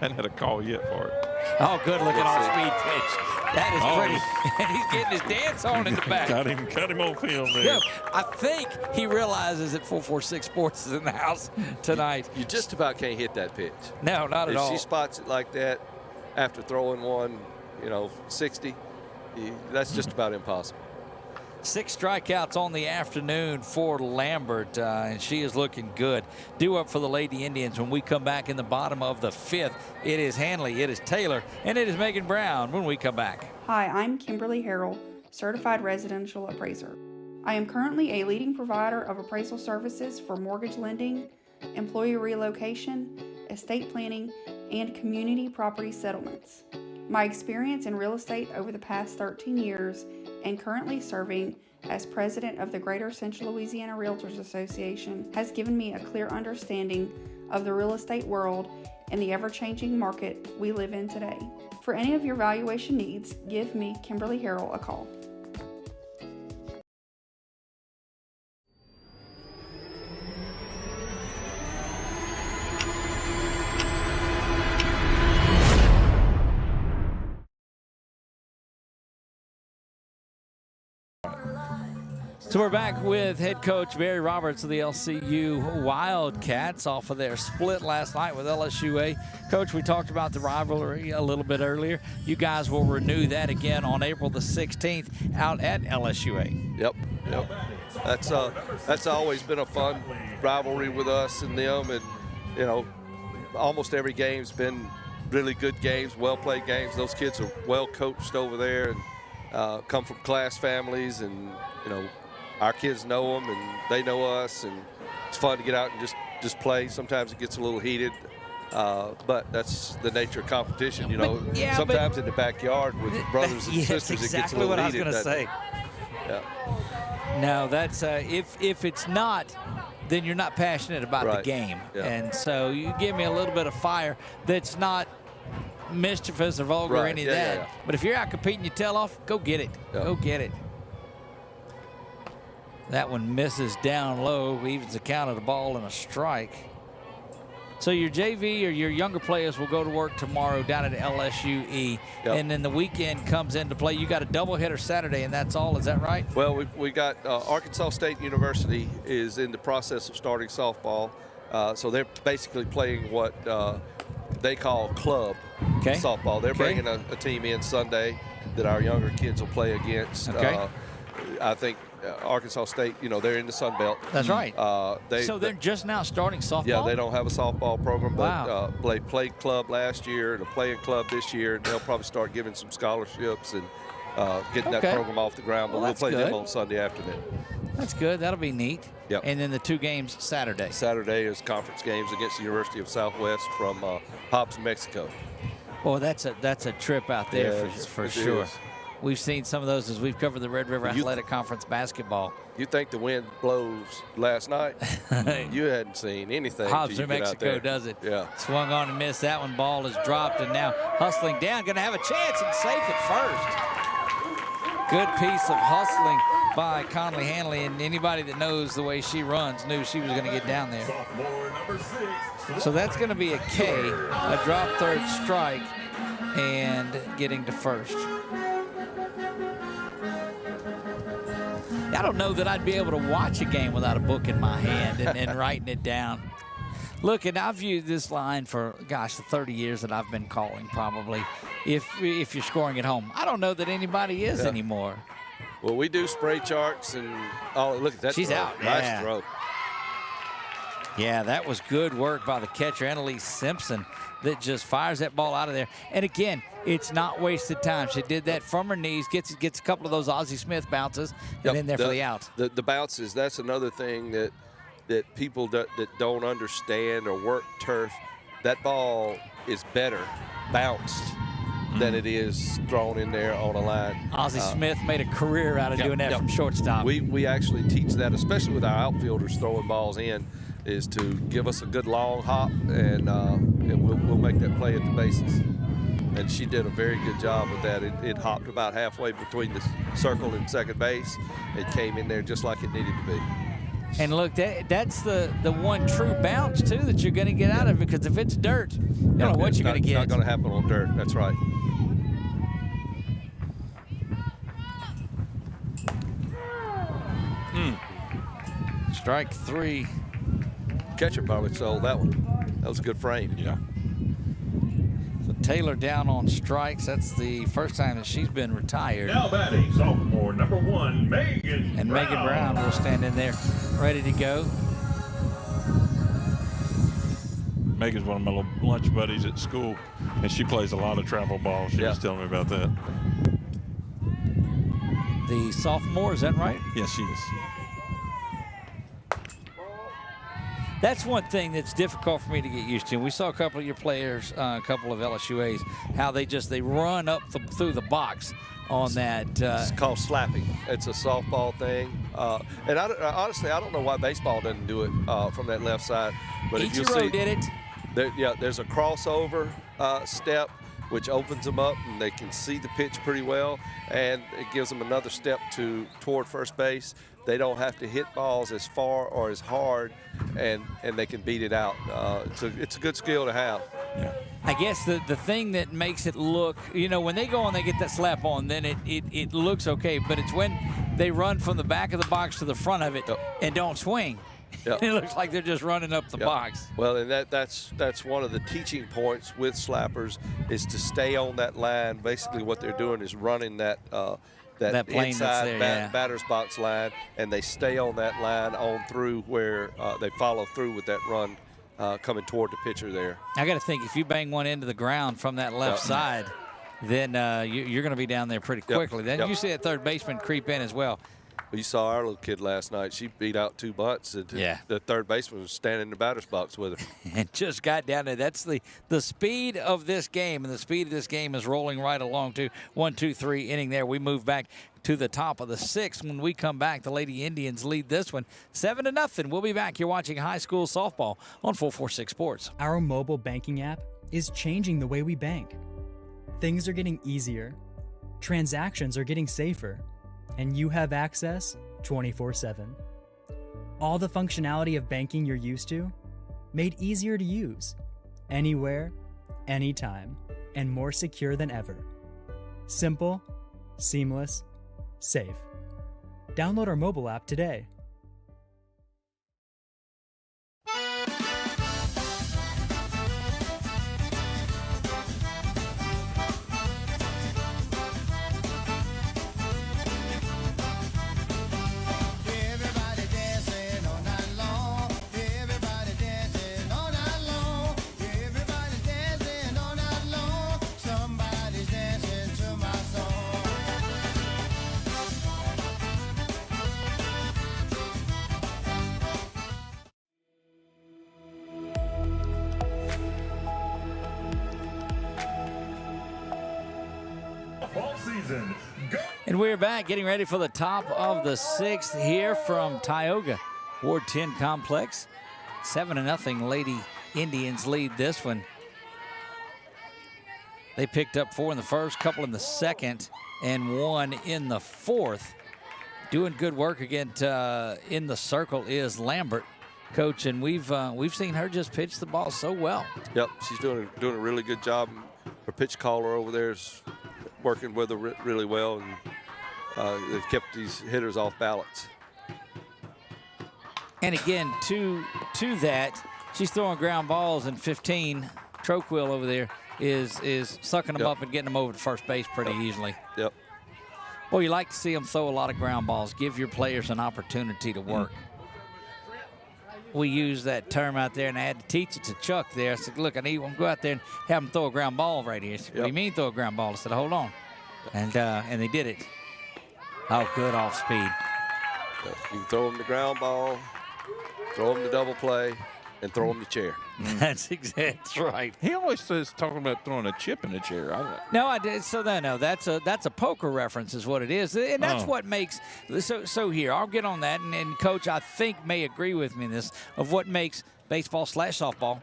Hadn't had a call yet for it. Oh, good looking off-speed pitch. That is pretty. And he's getting his dance on in the back. Cut him on film there. Yeah, I think he realizes that 446 Sports is in the house tonight. You just about can't hit that pitch. No, not at all. If she spots it like that after throwing one, 60, that's just about impossible. 6 strikeouts on the afternoon for Lambert, and she is looking good. Due up for the Lady Indians when we come back in the bottom of the 5th. It is Hanley, it is Taylor, and it is Megan Brown when we come back. Hi, I'm Kimberly Harrell, Certified Residential Appraiser. I am currently a leading provider of appraisal services for mortgage lending, employee relocation, estate planning, and community property settlements. My experience in real estate over the past 13 years and currently serving as president of the Greater Central Louisiana Realtors Association has given me a clear understanding of the real estate world and the ever-changing market we live in today. For any of your valuation needs, give me, Kimberly Harrell, a call. So we're back with head coach Barry Roberts of the LCU Wildcats off of their split last night with LSUA. Coach, we talked about the rivalry a little bit earlier. You guys will renew that again on April the 16th out at LSUA. Yep. That's always been a fun rivalry with us and them, and you know, almost every game's been really good games, well-played games. Those kids are well coached over there and come from class families, and you know, our kids know them and they know us, and it's fun to get out and just play. Sometimes it gets a little heated, but that's the nature of competition. You know, sometimes in the backyard with brothers and sisters, it gets a little heated. That's exactly what I was going to say. Yeah. No, that's if it's not, then you're not passionate about the game. Yeah. And so you give me a little bit of fire that's not mischievous or vulgar or any of that. Yeah. But if you're out competing your tail off, go get it. Yeah. Go get it. That one misses down low, evens the count of the ball and a strike. So your JV or your younger players will go to work tomorrow down at LSUE, and then the weekend comes into play. You got a doubleheader Saturday, and that's all. Is that right? Well, we got Arkansas State University is in the process of starting softball, so they're basically playing what they call club softball. They're bringing a team in Sunday that our younger kids will play against. I think Arkansas State, you know, they're in the Sun Belt. That's right. So they're just now starting softball? Yeah, they don't have a softball program, but they played club last year and a playing club this year, and they'll probably start giving some scholarships and getting that program off the ground. But we'll play them on Sunday afternoon. That's good. That'll be neat. Yep. And then the 2 games Saturday. Saturday is conference games against the University of Southwest from Hobbs, Mexico. Well, that's a trip out there for sure. We've seen some of those as we've covered the Red River Athletic Conference basketball. You think the wind blows last night? You hadn't seen anything. Hobbs, New Mexico does it. Yeah. Swung on and missed. That one ball is dropped, and now hustling down. Going to have a chance and safe at first. Good piece of hustling by Conley Hanley, and anybody that knows the way she runs knew she was going to get down there. So that's going to be a K, a drop third strike, and getting to first. I don't know that I'd be able to watch a game without a book in my hand and writing it down. Look, and I've viewed this line for, gosh, the 30 years that I've been calling probably, if you're scoring at home. I don't know that anybody is anymore. Well, we do spray charts, and look at that. She's throw. out. Nice throw. Yeah, that was good work by the catcher, Annalise Simpson, that just fires that ball out of there. And again, it's not wasted time. She did that from her knees, gets a couple of those Ozzie Smith bounces, and in there for the out. The bounces, that's another thing that people that don't understand or work turf. That ball is better bounced than it is thrown in there on a line. Ozzie Smith made a career out of doing that from shortstop. We actually teach that, especially with our outfielders throwing balls in, is to give us a good long hop, and we'll make that play at the bases. And she did a very good job with that. It hopped about halfway between the circle and second base. It came in there just like it needed to be. And look, that's the one true bounce, too, that you're going to get out of it, because if it's dirt, you don't know what you're going to get. It's not going to happen on dirt. That's right. Strike 3. Catcher probably sold that one. That was a good frame. Yeah. So Taylor down on strikes. That's the first time that she's been retired. Now batting, sophomore number 1, Megan And Brown. Megan Brown will stand in there ready to go. Megan's one of my little lunch buddies at school, and she plays a lot of travel ball. She was telling me about that. The sophomore, is that right? Yes, she is. That's one thing that's difficult for me to get used to. We saw a couple of your players, a couple of LSUAs, how they run up through the box on that. It's called slapping. It's a softball thing. And honestly, I don't know why baseball doesn't do it from that left side. But if you see, did it. There's a crossover step, which opens them up, and they can see the pitch pretty well, and it gives them another step toward first base. They don't have to hit balls as far or as hard, and they can beat it out. It's a good skill to have. Yeah. I guess the thing that makes it look, when they go and they get that slap on, then it looks okay. But it's when they run from the back of the box to the front of it and don't swing. Yep. It looks like they're just running up the box. Well, and that's one of the teaching points with slappers is to stay on that line. Basically, what they're doing is running that plane inside that's there, batter's box line, and they stay on that line on through where they follow through with that run coming toward the pitcher there. I got to think if you bang one into the ground from that left side, then you're going to be down there pretty quickly. Then you see that third baseman creep in as well. Well, you saw our little kid last night. She beat out 2 bunts. And the third baseman was standing in the batter's box with her. And just got down there. That's the speed of this game, and the speed of this game is rolling right along to 1-2-3 inning there. We move back to the top of the 6th. When we come back, the Lady Indians lead this one 7-0. We'll be back. You're watching high school softball on 446 Sports. Our mobile banking app is changing the way we bank. Things are getting easier, transactions are getting safer, and you have access 24/7. All the functionality of banking you're used to, made easier to use, anywhere, anytime, and more secure than ever. Simple, seamless, safe. Download our mobile app today. And we're back, getting ready for the top of the 6th here from Tioga Ward 10 Complex. 7-0 Lady Indians lead this one. They picked up 4 in the first, couple in the second, and 1 in the fourth. Doing good work again in the circle is Lambert, coach, and we've seen her just pitch the ball so well. Yep, she's doing a really good job. Her pitch caller over there is working with her really well, and they've kept these hitters off balance. And again, to that, she's throwing ground balls, and 15, Troquill over there is sucking them up and getting them over to first base pretty easily. Yep. Well, you like to see them throw a lot of ground balls. Give your players an opportunity to work. We use that term out there, and I had to teach it to Chuck there. I said, look, I need one to go out there and have them throw a ground ball right here. He said, what do you mean throw a ground ball? I said, hold on. And they did it. Oh, good off speed. You can throw them the ground ball, throw them the double play, and throw them the chair. That's right. He always says talking about throwing a chip in the chair. No, I did. So no, that's a poker reference, is what it is, and that's what makes. So here, I'll get on that, and Coach, I think, may agree with me in this of what makes baseball / softball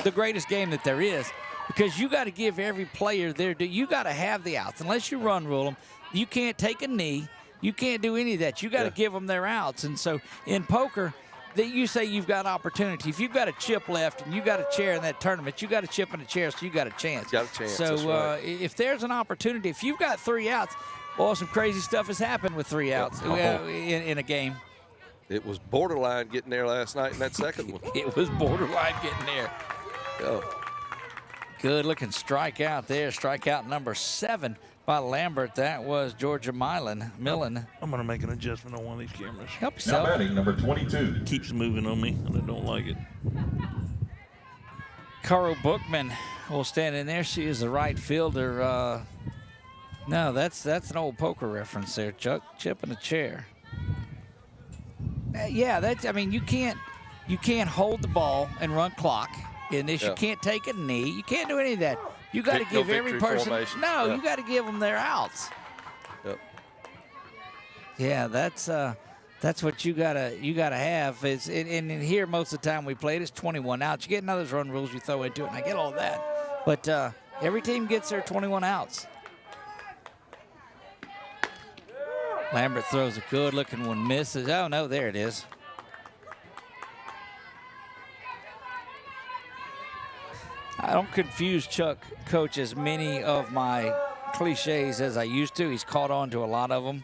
the greatest game that there is, because you got to give every player you got to have the outs. Unless you run rule them, you can't take a knee, you can't do any of that. You got to give them their outs, and so in poker, that you say you've got opportunity. If you've got a chip left and you got a chair in that tournament, you got a chip and a chair, so you got a chance. Got a chance. So right. If there's an opportunity, if you've got 3 outs, well, some crazy stuff has happened with 3 outs in a game. It was borderline getting there last night in that second one. It was borderline getting there. Oh. Good looking strikeout there. Strikeout number 7 by Lambert. That was Georgia Millen. I'm going to make an adjustment on one of these cameras. Help yourself. Now batting, number 22. It keeps moving on me, and I don't like it. Caro Bookman will stand in there. She is the right fielder. No, that's an old poker reference there, Chuck. Chip in a chair. Yeah, you can't hold the ball and run clock in this. You can't take a knee. You can't do any of that. You got to give every person. Formation. No, you got to give them their outs. Yep. Yeah, that's what you gotta have. And here most of the time we play it's 21 outs. You get another run rules you throw into it, and I get all that. But every team gets their 21 outs. Lambert throws a good-looking one, misses. Oh no, there it is. I don't confuse Chuck, Coach, as many of my cliches as I used to. He's caught on to a lot of them.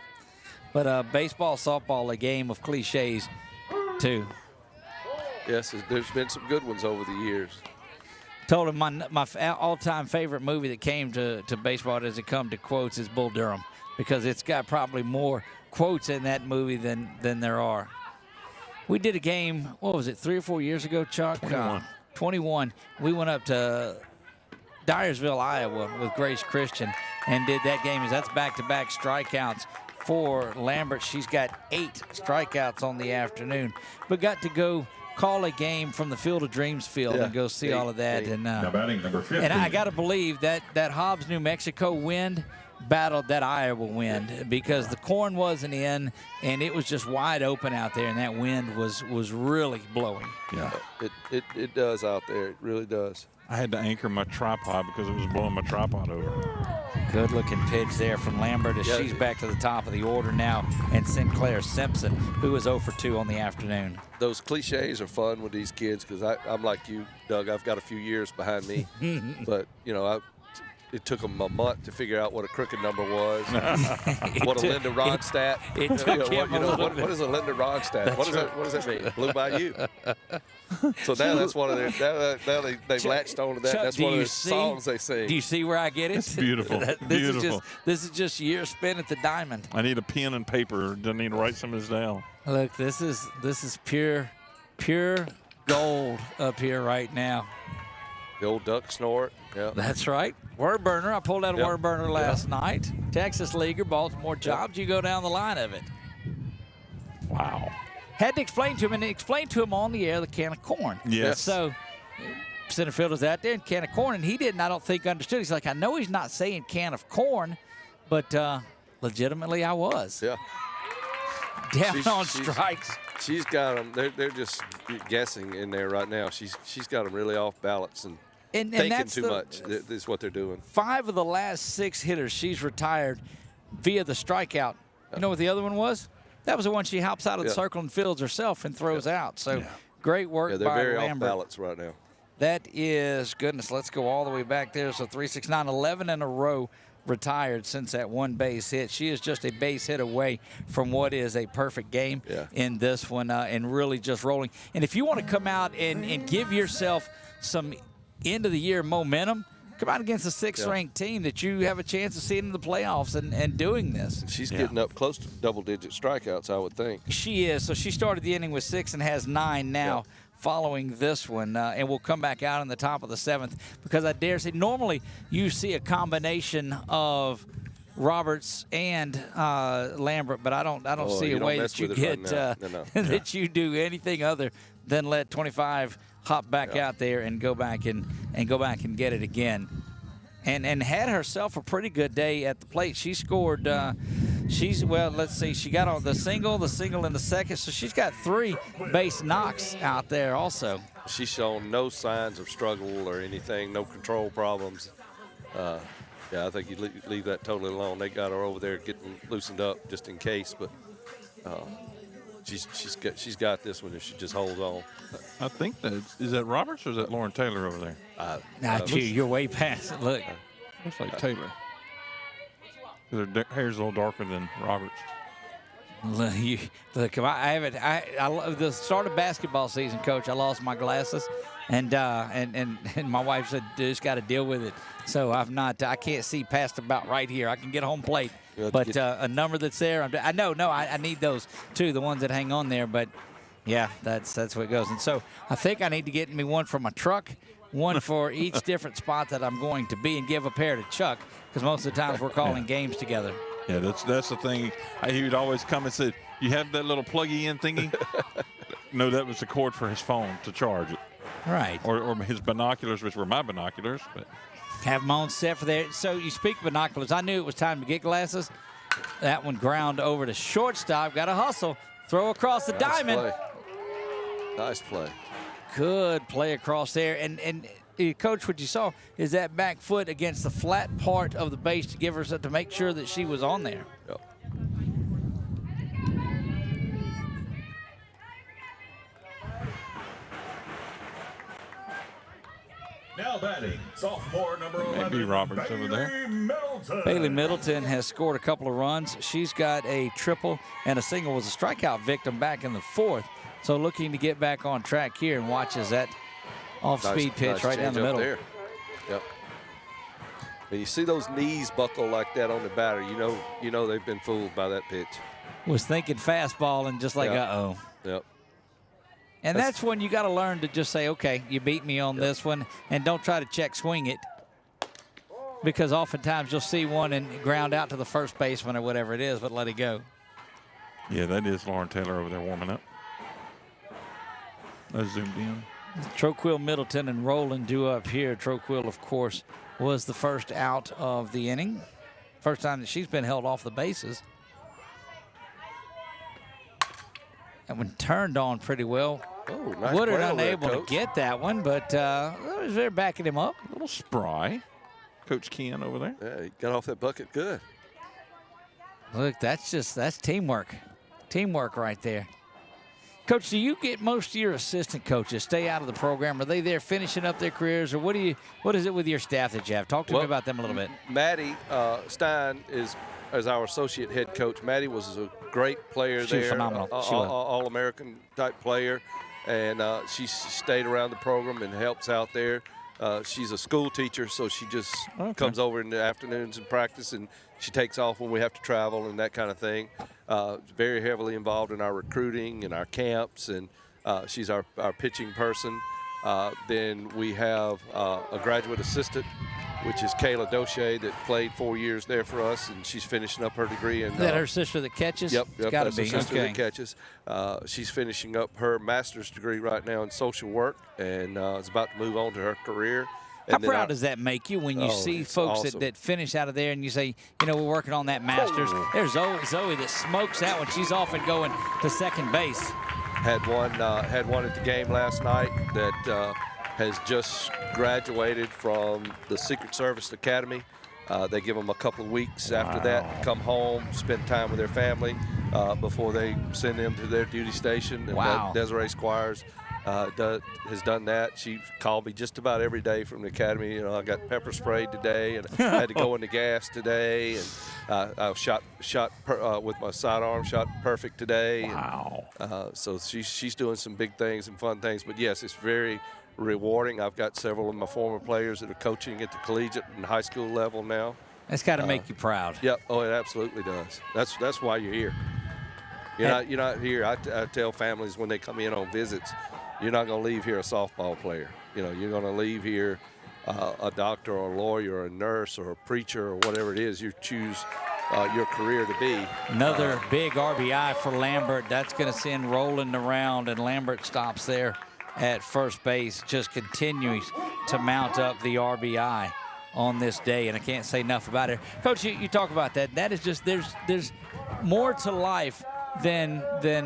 But baseball, softball, a game of cliches, too. Yes, there's been some good ones over the years. Told him my all-time favorite movie that came to baseball, does it come to quotes, is Bull Durham, because it's got probably more quotes in that movie than there are. We did a game, what was it, 3 or 4 years ago, Chuck? 21. We went up to Dyersville, Iowa with Grace Christian and did that game. That's back-to-back strikeouts for Lambert. She's got 8 strikeouts on the afternoon, but got to go call a game from the Field of Dreams field and go see all of that. And now batting number 15. And I got to believe that Hobbs, New Mexico wind battled that Iowa wind, because the corn wasn't in and it was just wide open out there, and that wind was really blowing. Yeah, it does out there. It really does. I had to anchor my tripod because it was blowing my tripod over. Good-looking pitch there from Lambert as she's back to the top of the order now, and Sinclair Simpson, who was 0 for 2 on the afternoon. Those cliches are fun with these kids, because I'm like you, Doug. I've got a few years behind me, but it took them a month to figure out what a crooked number was, what a Linda Ronstadt. It took him a little bit. What is a Linda Ronstadt? What does that mean? Blue Bayou. So now that's one of their. Now they've latched on to that. Chuck, that's one of their songs they sing. Do you see where I get it? It's beautiful. This is just years spent at the Diamond. I need a pen and paper. I need to write some of this down. Look, this is pure gold up here right now. The old duck snort. Yeah. That's right. Word burner. I pulled out a word burner last night. Texas Leaguer, Baltimore Jobs. You go down the line of it. Wow. Had to explain to him, and explain to him on the air the can of corn. Yes. So center fielder's out there, and can of corn, and he didn't, I don't think, understood. He's like, I know he's not saying can of corn, but legitimately I was. Yeah. Down on strikes. She's got them. They're just guessing in there right now. She's got them really off balance and thinking that's too much. Is what they're doing. 5 of the last 6 hitters she's retired via the strikeout. You know what the other one was? That was the one she hops out of the circle and fields herself and throws out. So great work by they're very Lambert. off balance right now. That is, goodness, let's go all the way back there. So 3, 6, 9, 11 in a row retired since that one base hit. She is just a base hit away from what is a perfect game in this one, and really just rolling. And if you want to come out and give yourself some end-of-the-year momentum, come out against a 6th-ranked team that you have a chance of seeing in the playoffs and doing this. She's getting up close to double-digit strikeouts, I would think. She is. So she started the inning with 6 and has 9 now. Following this one, and we'll come back out in the top of the 7th, because I dare say normally you see a combination of Roberts and Lambert, but I don't see a way that you get that you do anything other than let 25 hop back out there and go back and get it again. And had herself a pretty good day at the plate. She scored. Let's see. She got on the single in the second. So she's got 3 base knocks out there also. She's shown no signs of struggle or anything, no control problems. I think you leave that totally alone. They got her over there getting loosened up just in case, but she's got this one if she just holds on. I think is that Roberts or is that Lauren Taylor over there? You're way past it. Look, looks like Taylor. Her hair's a little darker than Roberts. Look, I love the start of basketball season, Coach. I lost my glasses, and my wife said, just got to deal with it. So I can't see past about right here. I can get home plate, but a number that's there, I need those too, the ones that hang on there. But yeah, that's what it goes. And so I think I need to get me one for my truck, one for each different spot that I'm going to be, and give a pair to Chuck, because most of the times we're calling games together. Yeah, that's the thing. He would always come and say, you have that little pluggy-in thingy? No, that was the cord for his phone to charge it. Right. Or his binoculars, which were my binoculars. But have them on set for there. So you speak binoculars. I knew it was time to get glasses. That one ground over to shortstop. Got to hustle. Throw across the diamond. Nice play. Good play across there. And Coach, what you saw is that back foot against the flat part of the base to give her to make sure that she was on there. Yep. Now batting, sophomore number 11, Maybe Roberts over there. Bailey Middleton. Bailey Middleton has scored a couple of runs. She's got a triple and a single, was a strikeout victim back in the 4th. So looking to get back on track here, and watches that off-speed pitch right down the middle. There. Yep. When you see those knees buckle like that on the batter, you know they've been fooled by that pitch. Was thinking fastball and just like, uh-oh. Yep. And that's when you got to learn to just say, okay, you beat me on this one, and don't try to check swing it, because oftentimes you'll see one and ground out to the first baseman or whatever it is, but let it go. Yeah, that is Lauren Taylor over there warming up. That's zoomed in. Troquill Middleton and Rowland due up here. Troquill, of course, was the first out of the inning. First time that she's been held off the bases. That one turned on pretty well. Oh, nice Woodard play over there, unable to Coach. get that one, but they're backing him up. A little spry. Coach Ken over there. Yeah, he got off that bucket good. Look, that's teamwork. Teamwork right there. Coach, do you get most of your assistant coaches stay out of the program? Are they there finishing up their careers, or what is it with your staff that you have? Talk to me about them a little bit. Maddie Stein is our associate head coach. Maddie was a great player She was there. phenomenal. She was. All-American type player, and she stayed around the program and helps out there. She's a school teacher, so she just comes over in the afternoons and practice, and she takes off when we have to travel and that kind of thing. Very heavily involved in our recruiting and our camps, and she's our pitching person. Then we have a graduate assistant, which is Kayla Doche, that played 4 years there for us, and she's finishing up her degree. Is that her sister that catches? Yep, Gotta that's her be. sister Okay. that catches. She's finishing up her master's degree right now in social work, and is about to move on to her career. How And then proud does that make you when you see it's folks awesome. that finish out of there and you say, we're working on that Masters. There's Zoe that smokes that one. She's off and going to second base. Had one at the game last night that has just graduated from the Secret Service Academy. They give them a couple of weeks after that, come home, spend time with their family before they send them to their duty station. And Desiree Squires has done that. She called me just about every day from the academy. I got pepper sprayed today, and I had to go in the gas today, and I shot with my sidearm, shot perfect today. Wow. And, so she's doing some big things and fun things. But yes, it's very rewarding. I've got several of my former players that are coaching at the collegiate and high school level now. That's got to make you proud. Yep. Oh, it absolutely does. That's why you're here. You're not here. I tell families when they come in on visits, you're not going to leave here a softball player. You're going to leave here a doctor or a lawyer or a nurse or a preacher or whatever it is you choose your career to be. Another big RBI for Lambert. That's going to send Rowland around, and Lambert stops there at first base, just continues to mount up the RBI on this day, and I can't say enough about it. Coach, you talk about that. That is just, there's more to life than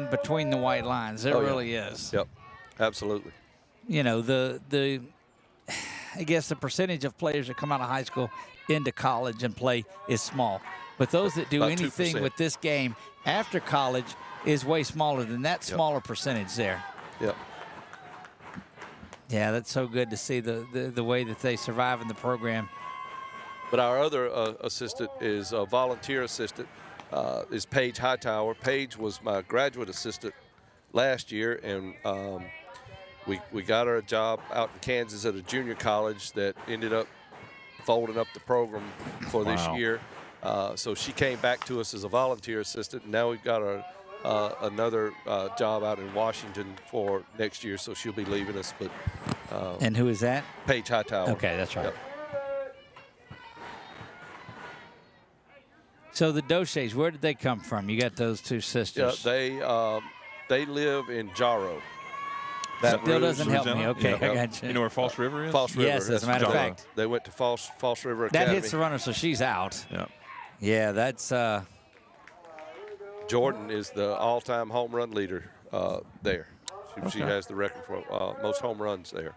between the white lines. There really is. Yep, absolutely. The I guess the percentage of players that come out of high school into college and play is small. But those that do About anything 2%. with this game after college is way smaller than that smaller percentage there. Yep. Yeah, that's so good to see the way that they survive in the program. But our other assistant is a volunteer assistant, is Paige Hightower. Paige was my graduate assistant last year, and we got her a job out in Kansas at a junior college that ended up folding up the program for this year. So she came back to us as a volunteer assistant, and now we've got her another job out in Washington for next year, so she'll be leaving us. But and who is that? Paige Hightower. Okay, that's right. Yep. So the Doches, where did they come from? You got those two sisters. Yeah, they live in Jarrow. That still doesn't help me. Okay, Yeah. I got you. You know where False River is? False River. Yes, as a matter of fact. They went to False River That Academy. hits the runner, so she's out. Yeah. Yeah, that's Jordan is the all-time home run leader there. She Okay. has the record for most home runs there.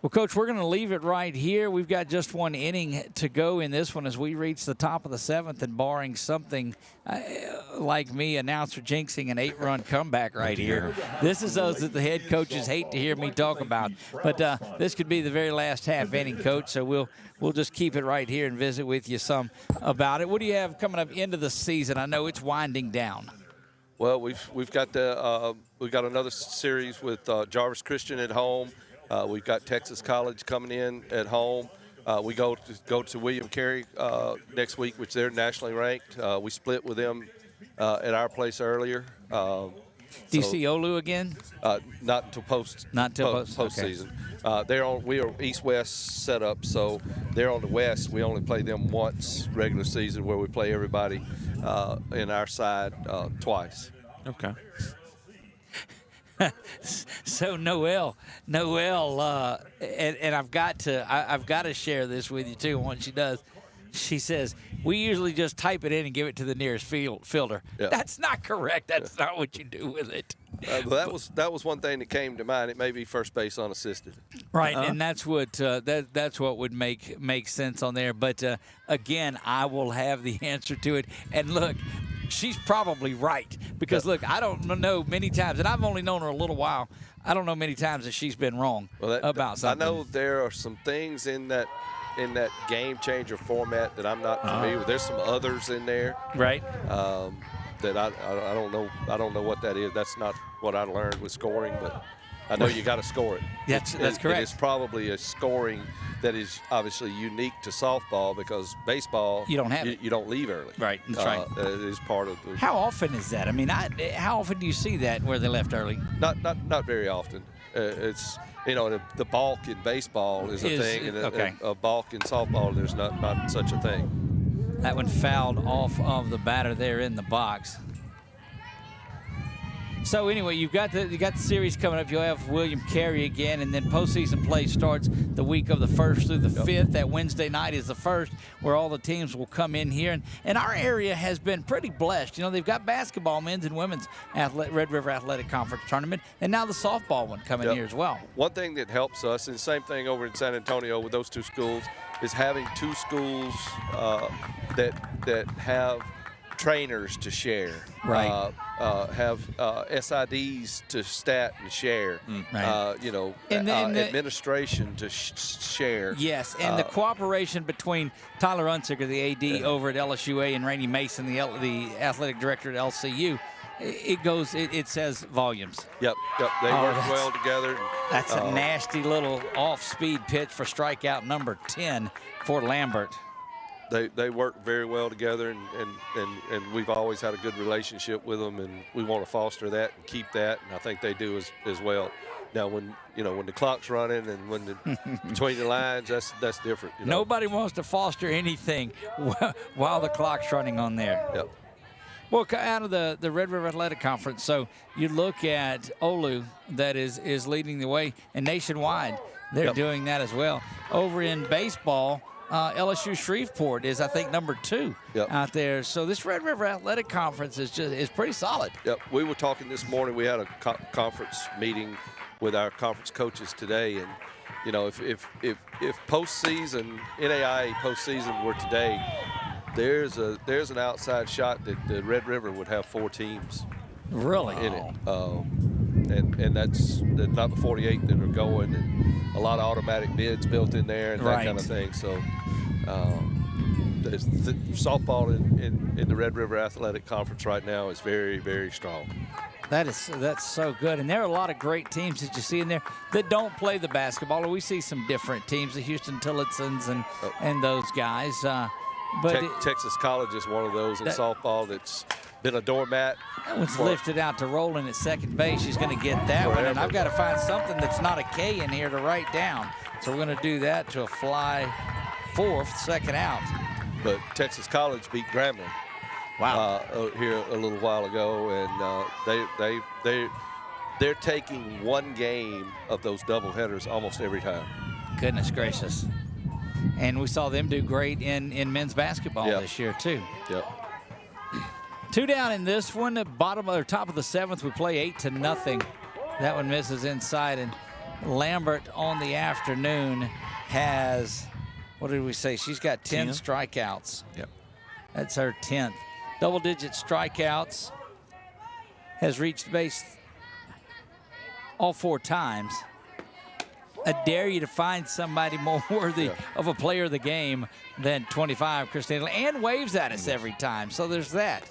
Well, Coach, we're going to leave it right here. We've got just one inning to go in this one as we reach the top of the 7th, and barring something like me, announcer jinxing an 8-run comeback right here. This is those that the head coaches hate to hear me talk about. But this could be the very last half inning, Coach, so we'll just keep it right here and visit with you some about it. What do you have coming up into the season? I know it's winding down. Well, we've got another series with Jarvis Christian at home. We've got Texas College coming in at home. We go to William Carey next week, which they're nationally ranked. We split with them at our place earlier. Do you see Olu again? Not until postseason. Okay. We are East-West set up, so they're on the West. We only play them once regular season, where we play everybody in our side twice. Okay. So Noelle, and I've got to share this with you too. Once she does, she says we usually just type it in and give it to the nearest fielder. Yeah. That's not correct. That's not what you do with it. That was one thing that came to mind. It may be first base unassisted. Right, and that's what that's what would make sense on there. But again, I will have the answer to it. And look, she's probably right because look, I don't know many times, and I've only known her a little while. I don't know many times that she's been wrong about something. I know there are some things in that game changer format that I'm not familiar with. There's some others in there, right? That I don't know. I don't know what that is. That's not what I learned with scoring, but I know you got to score it. That's correct. It's probably a scoring that is obviously unique to softball because baseball you don't have it. You don't leave early. Right. That's right. It is part of the. How often is that? I mean, how often do you see that where they left early? Not very often. It's the balk in baseball is a thing, and a balk in softball there's not such a thing. That one fouled off of the batter there in the box. So anyway, you got the series coming up. You'll have William Carey again, and then postseason play starts the week of the 1st through the 5th. That Wednesday night is the 1st, where all the teams will come in here. And our area has been pretty blessed. You know, they've got basketball, men's and women's Red River Athletic Conference tournament, and now the softball one coming here as well. One thing that helps us, and same thing over in San Antonio with those two schools, is having two schools that have trainers to share, right? Have SIDs to stat and share, right. Administration to share. Yes, and the cooperation between Tyler Unsicker, the AD over at LSUA, and Rainey Mason, the athletic director at LCU. It says volumes. Yep. They work well together. That's a nasty little off-speed pitch for strikeout number 10 for Lambert. They work very well together, and we've always had a good relationship with them, and we want to foster that and keep that, and I think they do as well. Now, when the clock's running and when between the lines, that's different. Nobody wants to foster anything while the clock's running on there. Yep. Well, out of the Red River Athletic Conference, so you look at Olu that is leading the way, and nationwide they're doing that as well. Over in baseball, LSU Shreveport is, I think, number 2 out there. So this Red River Athletic Conference is pretty solid. Yep. We were talking this morning. We had a conference meeting with our conference coaches today, and if postseason NAIA postseason were today, there's an outside shot that the Red River would have 4 teams. Really? In it. And that's not the 48 that are going, and a lot of automatic bids built in there and that kind of thing. So the softball in the Red River Athletic Conference right now is very, very strong. That's so good. And there are a lot of great teams that you see in there that don't play the basketball. We see some different teams, the Houston Tillotsons and those guys. But Texas College is one of those in softball that's been a doormat. That one's lifted out to Roland at second base. She's going to get that one. And I've got to find something that's not a K in here to write down. So we're going to do that to a fly 4th, second out. But Texas College beat Grambling. Wow. Here a little while ago, and they're taking one game of those doubleheaders almost every time. Goodness gracious. And we saw them do great in men's basketball this year too. Yep. 2 down in this one. Top of the 7th, we play 8-0. That one misses inside, and Lambert on the afternoon has, what did we say? She's got 10 strikeouts. Yep. That's her 10th. Double-digit strikeouts. Has reached base all 4 times. I dare you to find somebody more worthy of a player of the game than 25, Christina, and waves at us every time. So there's that.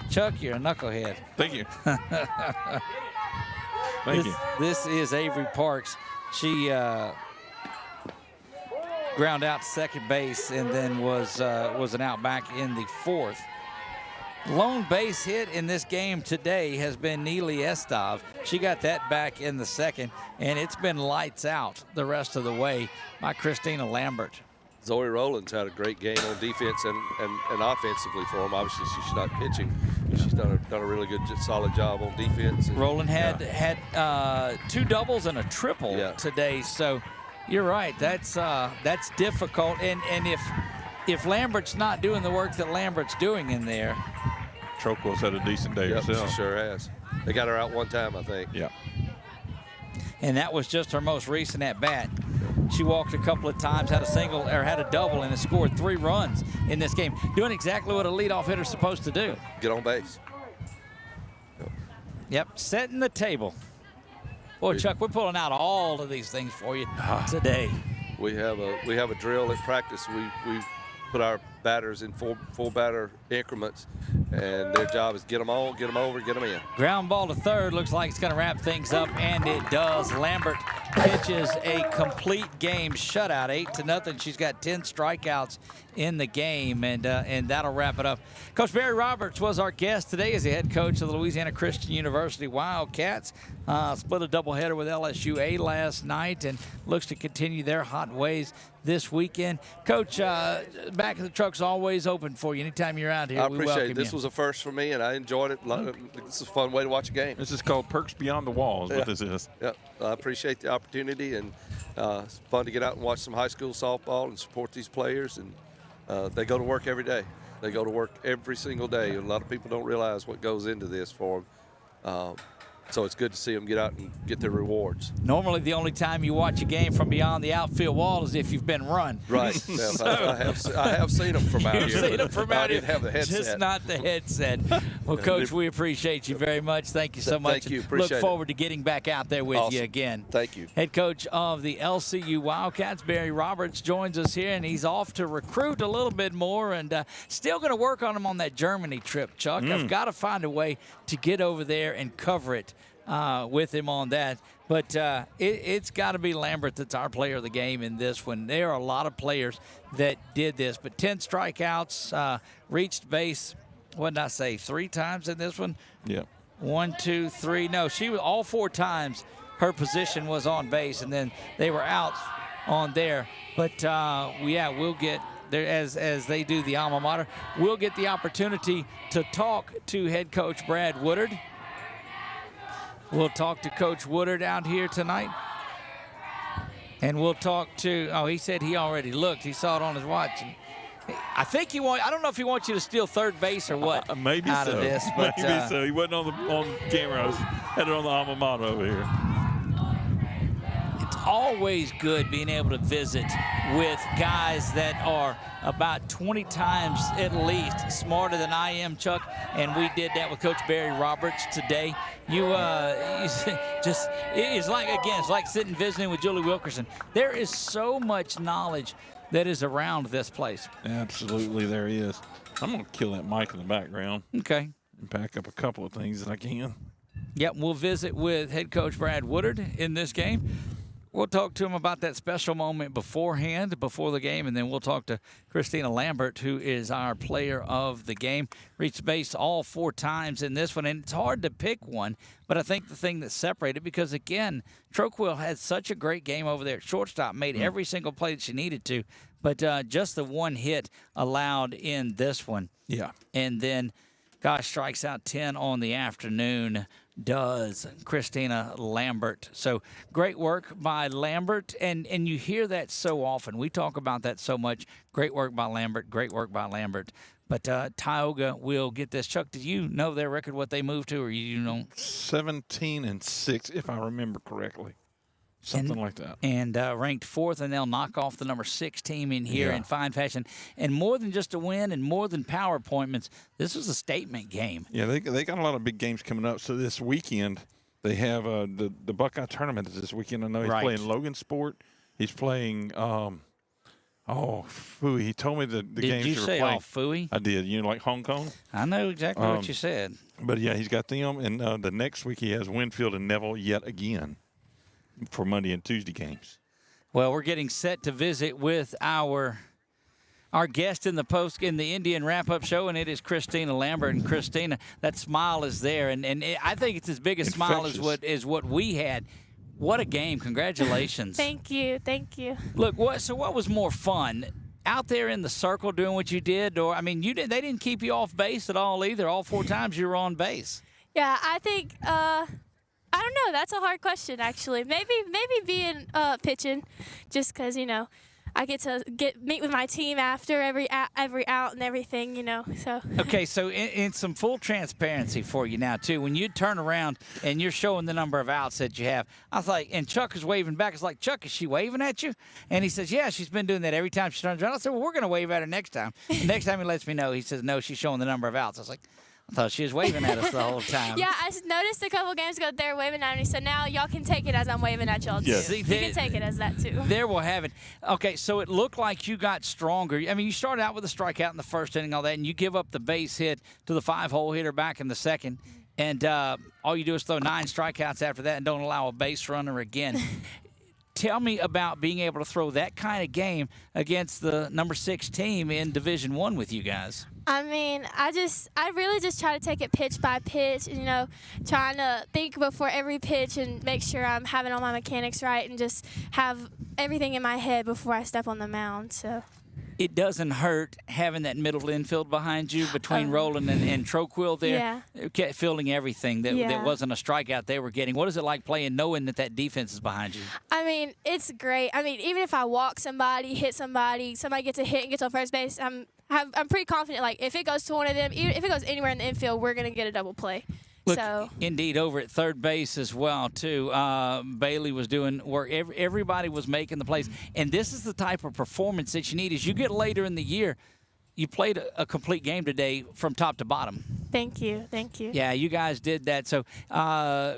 Chuck, you're a knucklehead. Thank you. Thank you. This is Avery Parks. She ground out to second base and then was an out back in the 4th. Lone base hit in this game today has been Neely Estov. She got that back in the 2nd, and it's been lights out the rest of the way by Christina Lambert. Zoe Rowland's had a great game on defense and offensively for him. Obviously, she's not pitching, but she's done a really good, solid job on defense. And, Rowland had 2 doubles and a triple today, so you're right. That's difficult, and if Lambert's not doing the work that Lambert's doing in there. Troquel's had a decent day herself. She sure has. They got her out one time, I think. Yeah. And that was just her most recent at bat. She walked a couple of times, had a single or had a double, and has scored 3 runs in this game. Doing exactly what a leadoff hitter's supposed to do. Get on base. Yep, setting the table. Boy, Chuck, we're pulling out all of these things for you today. We have a drill at practice. We put our batters in full batter increments, and their job is get them on, get them over, get them in. Ground ball to third. Looks like it's going to wrap things up, and it does. Lambert pitches a complete game shutout, 8-0. She's got 10 strikeouts in the game, and that'll wrap it up. Coach Barry Roberts was our guest today as the head coach of the Louisiana Christian University Wildcats. Split a doubleheader with LSUA last night and looks to continue their hot ways this weekend. Coach, back of the truck's always open for you. Anytime you're out here, I we appreciate welcome it. This was a first for me, and I enjoyed it. It's a fun way to watch a game. This is called Perks Beyond the Wall is what this is. Yeah, I appreciate the opportunity, and it's fun to get out and watch some high school softball and support these players. And they go to work every day. They go to work every single day. A lot of people don't realize what goes into this for them. So it's good to see them get out and get their rewards. Normally, the only time you watch a game from beyond the outfield wall is if you've been run. Right. Yeah, so, I have seen them from out here. You've seen them from out here. I didn't have the headset. Just not the headset. Well, Coach, we appreciate you very much. Thank you so much. Thank you. Appreciate Look forward to getting back out there with you again. Thank you. Head coach of the LCU Wildcats, Barry Roberts, joins us here, and he's off to recruit a little bit more and still going to work on him on that Germany trip, Chuck. I've got to find a way to get over there and cover it with him on that. But it's got to be Lambert that's our player of the game in this one. There are a lot of players that did this, but 10 strikeouts, reached base, what did I say, 3 times in this one? Yeah. 1, 2, 3. No, she was all 4 times her position was on base, and then they were out on there. But, we'll get there as they do the alma mater. We'll get the opportunity to talk to head coach Brad Woodard. We'll talk to Coach Woodard out here tonight. And we'll talk to, he said he already looked. He saw it on his watch. And I think I don't know if he wants you to steal third base or what maybe out so. of this. But, maybe so. He wasn't on camera. Had it on the alma mater over here. It's always good being able to visit with guys that are about 20 times at least smarter than I am, Chuck, and we did that with Coach Barry Roberts today. It's like sitting visiting with Julie Wilkerson. There is so much knowledge that is around this place. Absolutely, there is. I'm going to kill that mic in the background. Okay. And pack up a couple of things that I can. Yep, we'll visit with head coach Brad Woodard in this game. We'll talk to him about that special moment before the game, and then we'll talk to Christina Lambert, who is our player of the game. Reached base all 4 times in this one, and it's hard to pick one, but I think the thing that separated, because, again, Troquel had such a great game over there at shortstop, made every single play that she needed to, but just the one hit allowed in this one. Yeah. And then, strikes out 10 on the afternoon. Does Christina Lambert. So great work by Lambert, and you hear that so often. We talk about that so much. Great work by Lambert, great work by Lambert. But Tioga will get this. Chuck, did you know their record, what they moved to, or you know? 17-6, if I remember correctly. Something like that. And ranked 4th, and they'll knock off the number 6 team in here in fine fashion. And more than just a win and more than power appointments, this was a statement game. Yeah, they got a lot of big games coming up. So this weekend they have the Buckeye tournament this weekend. I know he's playing Logan Sport. He's playing Fooey. He told me the games Did you were say playing. Fooey? I did. You know, like Hong Kong? I know exactly what you said. But, yeah, he's got them. And the next week he has Winfield and Neville yet again for Monday and Tuesday games. Well, we're getting set to visit with our guest in the Indian wrap-up show, and it is Christina Lambert. And Christina, that smile is there, and I think it's as big a smile as what we had. What a game! Congratulations. Thank you. Look, what was more fun? Out there in the circle doing what you did, or they didn't keep you off base at all either. All 4 times you were on base. Yeah, I think I don't know. That's a hard question, actually. Maybe being pitching, just because I get to meet with my team after every out and everything, So Okay, so in some full transparency for you now too, when you turn around and you're showing the number of outs that you have, I thought, and Chuck is waving back. It's like, Chuck, is she waving at you? And he says, yeah, she's been doing that every time she turns around. I said, well, we're going to wave at her next time. The next time he lets me know, he says, no, she's showing the number of outs. I was like, I thought she was waving at us the whole time. Yeah, I noticed a couple games ago they were waving at me, so now y'all can take it as I'm waving at y'all, too. Yes. You can take it as that, too. There we'll have it. Okay, so it looked like you got stronger. I mean, you started out with a strikeout in the first inning, all that, and you give up the base hit to the 5-hole hitter back in the second, and all you do is throw 9 strikeouts after that and don't allow a base runner again. Tell me about being able to throw that kind of game against the number 6 team in Division I with you guys. I mean, I really just try to take it pitch by pitch, trying to think before every pitch and make sure I'm having all my mechanics right and just have everything in my head before I step on the mound. So it doesn't hurt having that middle infield behind you between Roland and Troquill there, fielding everything that wasn't a strikeout they were getting. What is it like playing knowing that defense is behind you? I mean, it's great. I mean, even if I walk somebody, hit somebody gets a hit and gets on first base, I'm pretty confident, like, if it goes to one of them, even if it goes anywhere in the infield, we're going to get a double play. Look, indeed, over at third base as well, too. Bailey was doing work. Everybody was making the plays. And this is the type of performance that you need. As you get later in the year, you played a complete game today from top to bottom. Thank you. Yeah, you guys did that. So,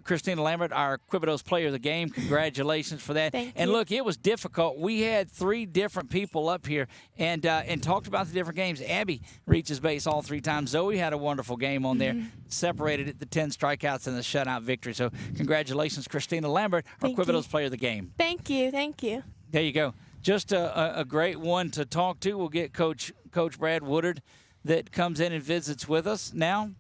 Christina Lambert, our Quibidos Player of the Game, congratulations for that. Thank and you. look, it was difficult. We had 3 different people up here and talked about the different games. Abby reaches base all 3 times. Zoe had a wonderful game on there, separated at the 10 strikeouts and the shutout victory. So, congratulations, Christina Lambert, our Quibidos Player of the Game. Thank you. There you go. Just a great one to talk to. We'll get Coach Brad Woodard that comes in and visits with us now.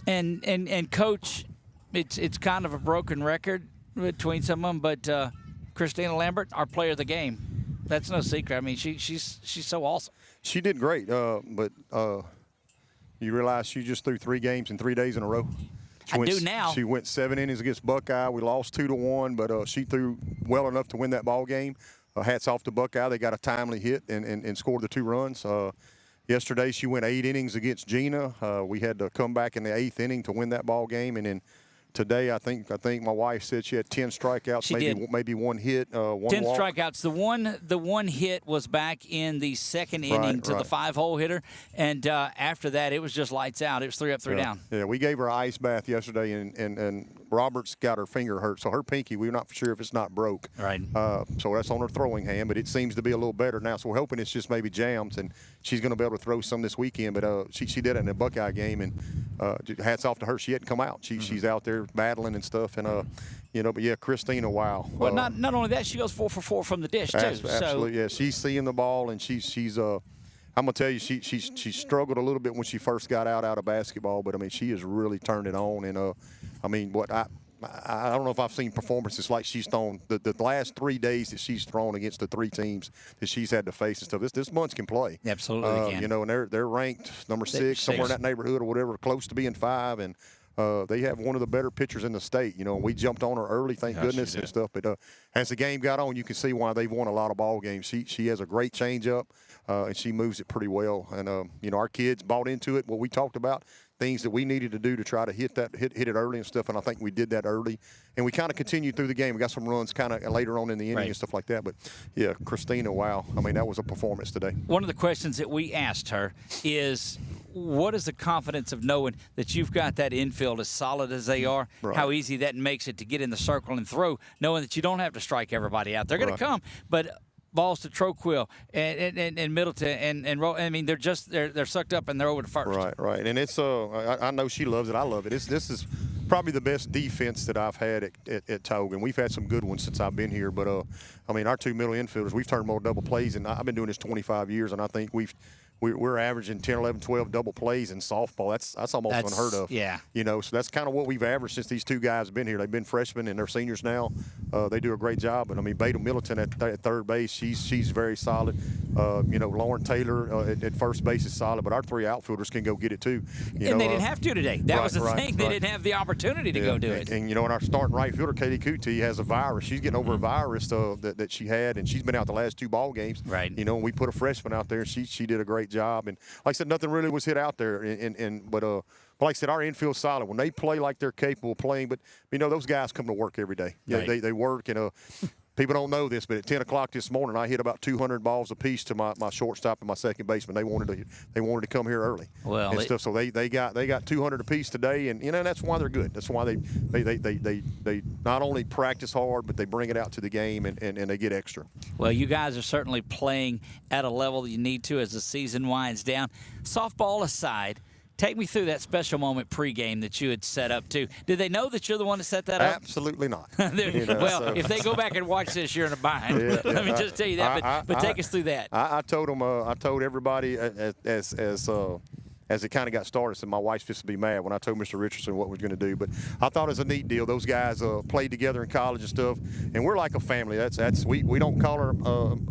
And Coach, it's kind of a broken record between some of them, but Christina Lambert, our player of the game. That's no secret. I mean, she's so awesome. She did great, but you realize she just threw 3 games in 3 days in a row. She went 7 innings against Buckeye. We lost 2-1, but she threw well enough to win that ball game. Hats off to Buckeye. They got a timely hit and scored the 2 runs. Yesterday she went 8 innings against Gina. We had to come back in the 8th inning to win that ball game, and then today I think my wife said she had 10 strikeouts, maybe 1 hit, 1 10 walk. strikeouts. The one hit was back in the 2nd inning to the 5-hole hitter, and after that it was just lights out. It was 3 up, 3 down. Yeah, we gave her an ice bath yesterday, and Robert's got her finger hurt, so her pinky, we're not sure if it's not broke. Right. So that's on her throwing hand, but it seems to be a little better now. So we're hoping it's just maybe jams, and she's going to be able to throw some this weekend. But she did it in the Buckeye game, and hats off to her. She hadn't come out. She's out there battling and stuff, and but yeah, Christina, wow. Well, not only that, she goes 4 for 4 from the dish too. Absolutely, yeah. She's seeing the ball, and she's I'm gonna tell you, she struggled a little bit when she first got out of basketball, but I mean, she has really turned it on. And I mean, I don't know if I've seen performances like she's thrown the last 3 days that she's thrown against the 3 teams that she's had to face and stuff. This bunch can play. Absolutely can. And they're ranked number 6, somewhere in that neighborhood or whatever, close to being 5, and they have one of the better pitchers in the state. We jumped on her early, thank goodness, and stuff. But as the game got on, you can see why they've won a lot of ball games. She has a great changeup, and she moves it pretty well. And our kids bought into it. What we talked about, things that we needed to do to try to hit it early and stuff, and I think we did that early. And we kind of continued through the game. We got some runs kind of later on in the inning and stuff like that. But, yeah, Christina, wow. I mean, that was a performance today. One of the questions that we asked her is, what is the confidence of knowing that you've got that infield as solid as they are, how easy that makes it to get in the circle and throw, knowing that you don't have to strike everybody out. They're going to come, but balls to Troquill and Middleton and Roll. I mean, they're sucked up and they're over to first. Right. And it's I know she loves it. I love it. This is probably the best defense that I've had at Tioga, and we've had some good ones since I've been here. But I mean, our two middle infielders, we've turned more double plays, and I've been doing this 25 years, and I think we're averaging 10, 11, 12 double plays in softball. That's almost unheard of. Yeah. You know, so that's kind of what we've averaged since these two guys have been here. They've been freshmen and they're seniors now. They do a great job. And I mean, Beta Middleton at third base, she's very solid. You know, Lauren Taylor at first base is solid, but our three outfielders can go get it too. They didn't have to today. That was the thing. They didn't have the opportunity to go do it. And you know, and our starting right fielder, Katie Kuti, has a virus. She's getting over a virus that she had, and she's been out the last two ball games. Right. You know, we put a freshman out there, and she did a great job. And like I said, nothing really was hit out there. But like I said, our infield's solid. When they play like they're capable of playing, but you know, those guys come to work every day. Yeah, they work, and people don't know this, but at 10 o'clock this morning, I hit about 200 balls apiece to my shortstop and my second baseman. They wanted to come here early. Well, and stuff. So they got 200 apiece today, and you know, that's why they're good. That's why they not only practice hard, but they bring it out to the game and they get extra. Well, you guys are certainly playing at a level that you need to as the season winds down. Softball aside, take me through that special moment pregame that you had set up, too. Did they know that you're the one that set that up? Absolutely not. If they go back and watch this, you're in a bind. Let me just tell you that. But take us through that. I told them. I told everybody as it kind of got started, said my wife's just to be mad when I told Mr. Richardson what we're going to do. But I thought it was a neat deal. Those guys played together in college and stuff, and we're like a family. We don't call her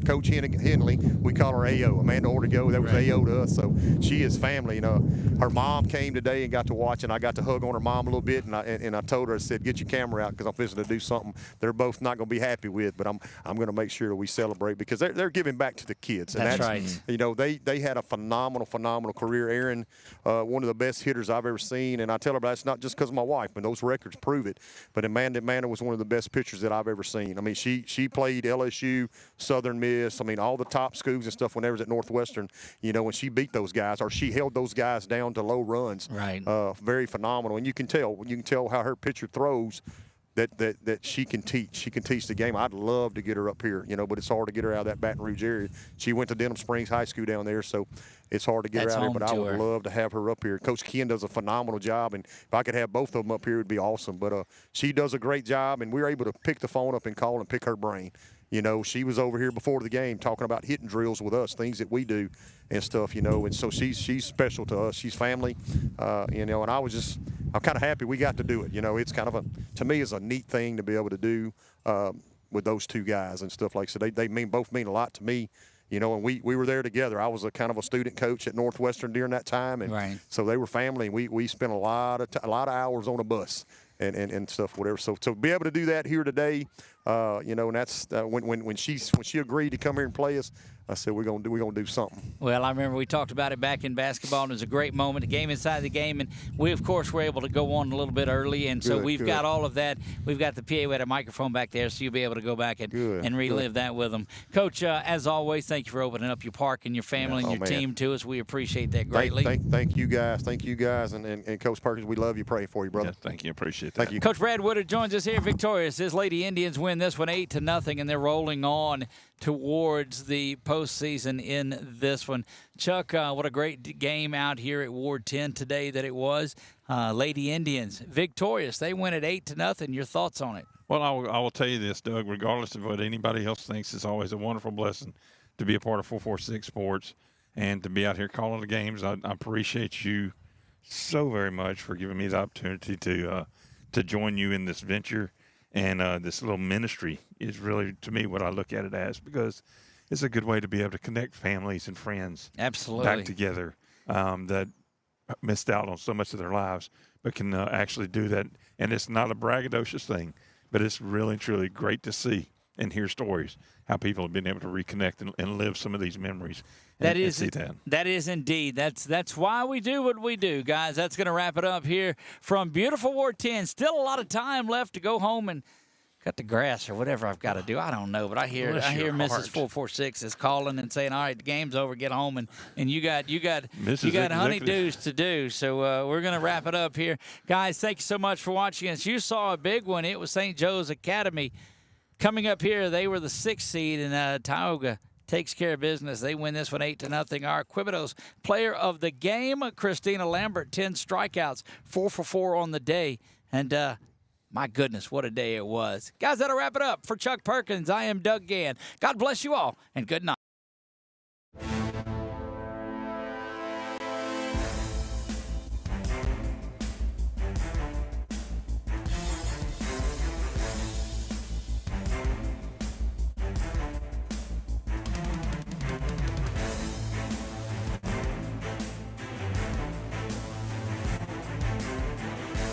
Coach Henley. We call her AO, Amanda Ortego. That was AO to us. So she is family. You know, her mom came today and got to watch, and I got to hug on her mom a little bit. And I told her, I said, get your camera out because I'm fixing to do something they're both not going to be happy with. But I'm going to make sure that we celebrate because they're giving back to the kids. And that's right. You know, they had a phenomenal career. Aaron, one of the best hitters I've ever seen, and I tell her that's not just because of my wife, but those records prove it. But Amanda was one of the best pitchers that I've ever seen. I mean, she played LSU, Southern Miss, I mean, all the top schools and stuff when they was at Northwestern, you know, when she beat those guys, or she held those guys down to low runs. Right. Very phenomenal. And you can tell how her pitcher throws that she can teach. She can teach the game. I'd love to get her up here, you know, but it's hard to get her out of that Baton Rouge area. She went to Denham Springs High School down there, so it's hard to get her out here, but I would love to have her up here. Coach Ken does a phenomenal job, and if I could have both of them up here, it would be awesome. But she does a great job, and we were able to pick the phone up and call and pick her brain. You know, she was over here before the game talking about hitting drills with us, things that we do and stuff, you know. And so she's special to us. She's family, you know, and I'm kind of happy we got to do it. You know, it's kind of to me, it's a neat thing to be able to do with those two guys and stuff like so. They both mean a lot to me. You know, and we were there together. I was a kind of a student coach at Northwestern during that time, and so they were family. And we spent a lot of hours on a bus and stuff, whatever. So to be able to do that here today, you know, and that's when she agreed to come here and play us, I said we're gonna do something. Well, I remember we talked about it back in basketball, and it was a great moment, a game inside the game, and we of course were able to go on a little bit early, and so we've got all of that. We've got the PA with a microphone back there, so you'll be able to go back and relive that with them. Coach, as always, thank you for opening up your park and your family and your team to us. We appreciate that greatly. Thank you guys, and Coach Perkins, we love you, pray for you, brother. Yeah, thank you, appreciate that. Thank you. Coach Brad Woodard joins us here victorious. His Lady Indians win this one 8-0, and they're rolling on towards the postseason in this one. Chuck, what a great game out here at Ward 10 today that it was. Lady Indians victorious. They win at 8-0. Your thoughts on it? Well, I will tell you this, Doug, regardless of what anybody else thinks, it's always a wonderful blessing to be a part of 446 Sports and to be out here calling the games. I appreciate you so very much for giving me the opportunity to join you in this venture. And this little ministry is really, to me, what I look at it as, because it's a good way to be able to connect families and friends back together that missed out on so much of their lives, but can actually do that. And it's not a braggadocious thing, but it's really, truly great to see and hear stories, how people have been able to reconnect and live some of these memories. That and is see that. That is indeed. That's why we do what we do, guys. That's going to wrap it up here from beautiful Ward 10. Still a lot of time left to go home and cut the grass or whatever I've got to do. I don't know, but I hear Mrs. 446 is calling and saying, "All right, the game's over. Get home." And you got honeydews to do. So we're going to wrap it up here, guys. Thank you so much for watching us. You saw a big one. It was St. Joe's Academy coming up here. They were the 6th seed, and Tioga takes care of business. They win this one 8-0. Our Quibidos player of the game, Christina Lambert, 10 strikeouts, 4 for 4 on the day. And my goodness, what a day it was. Guys, that'll wrap it up. For Chuck Perkins, I am Doug Gann. God bless you all, and good night.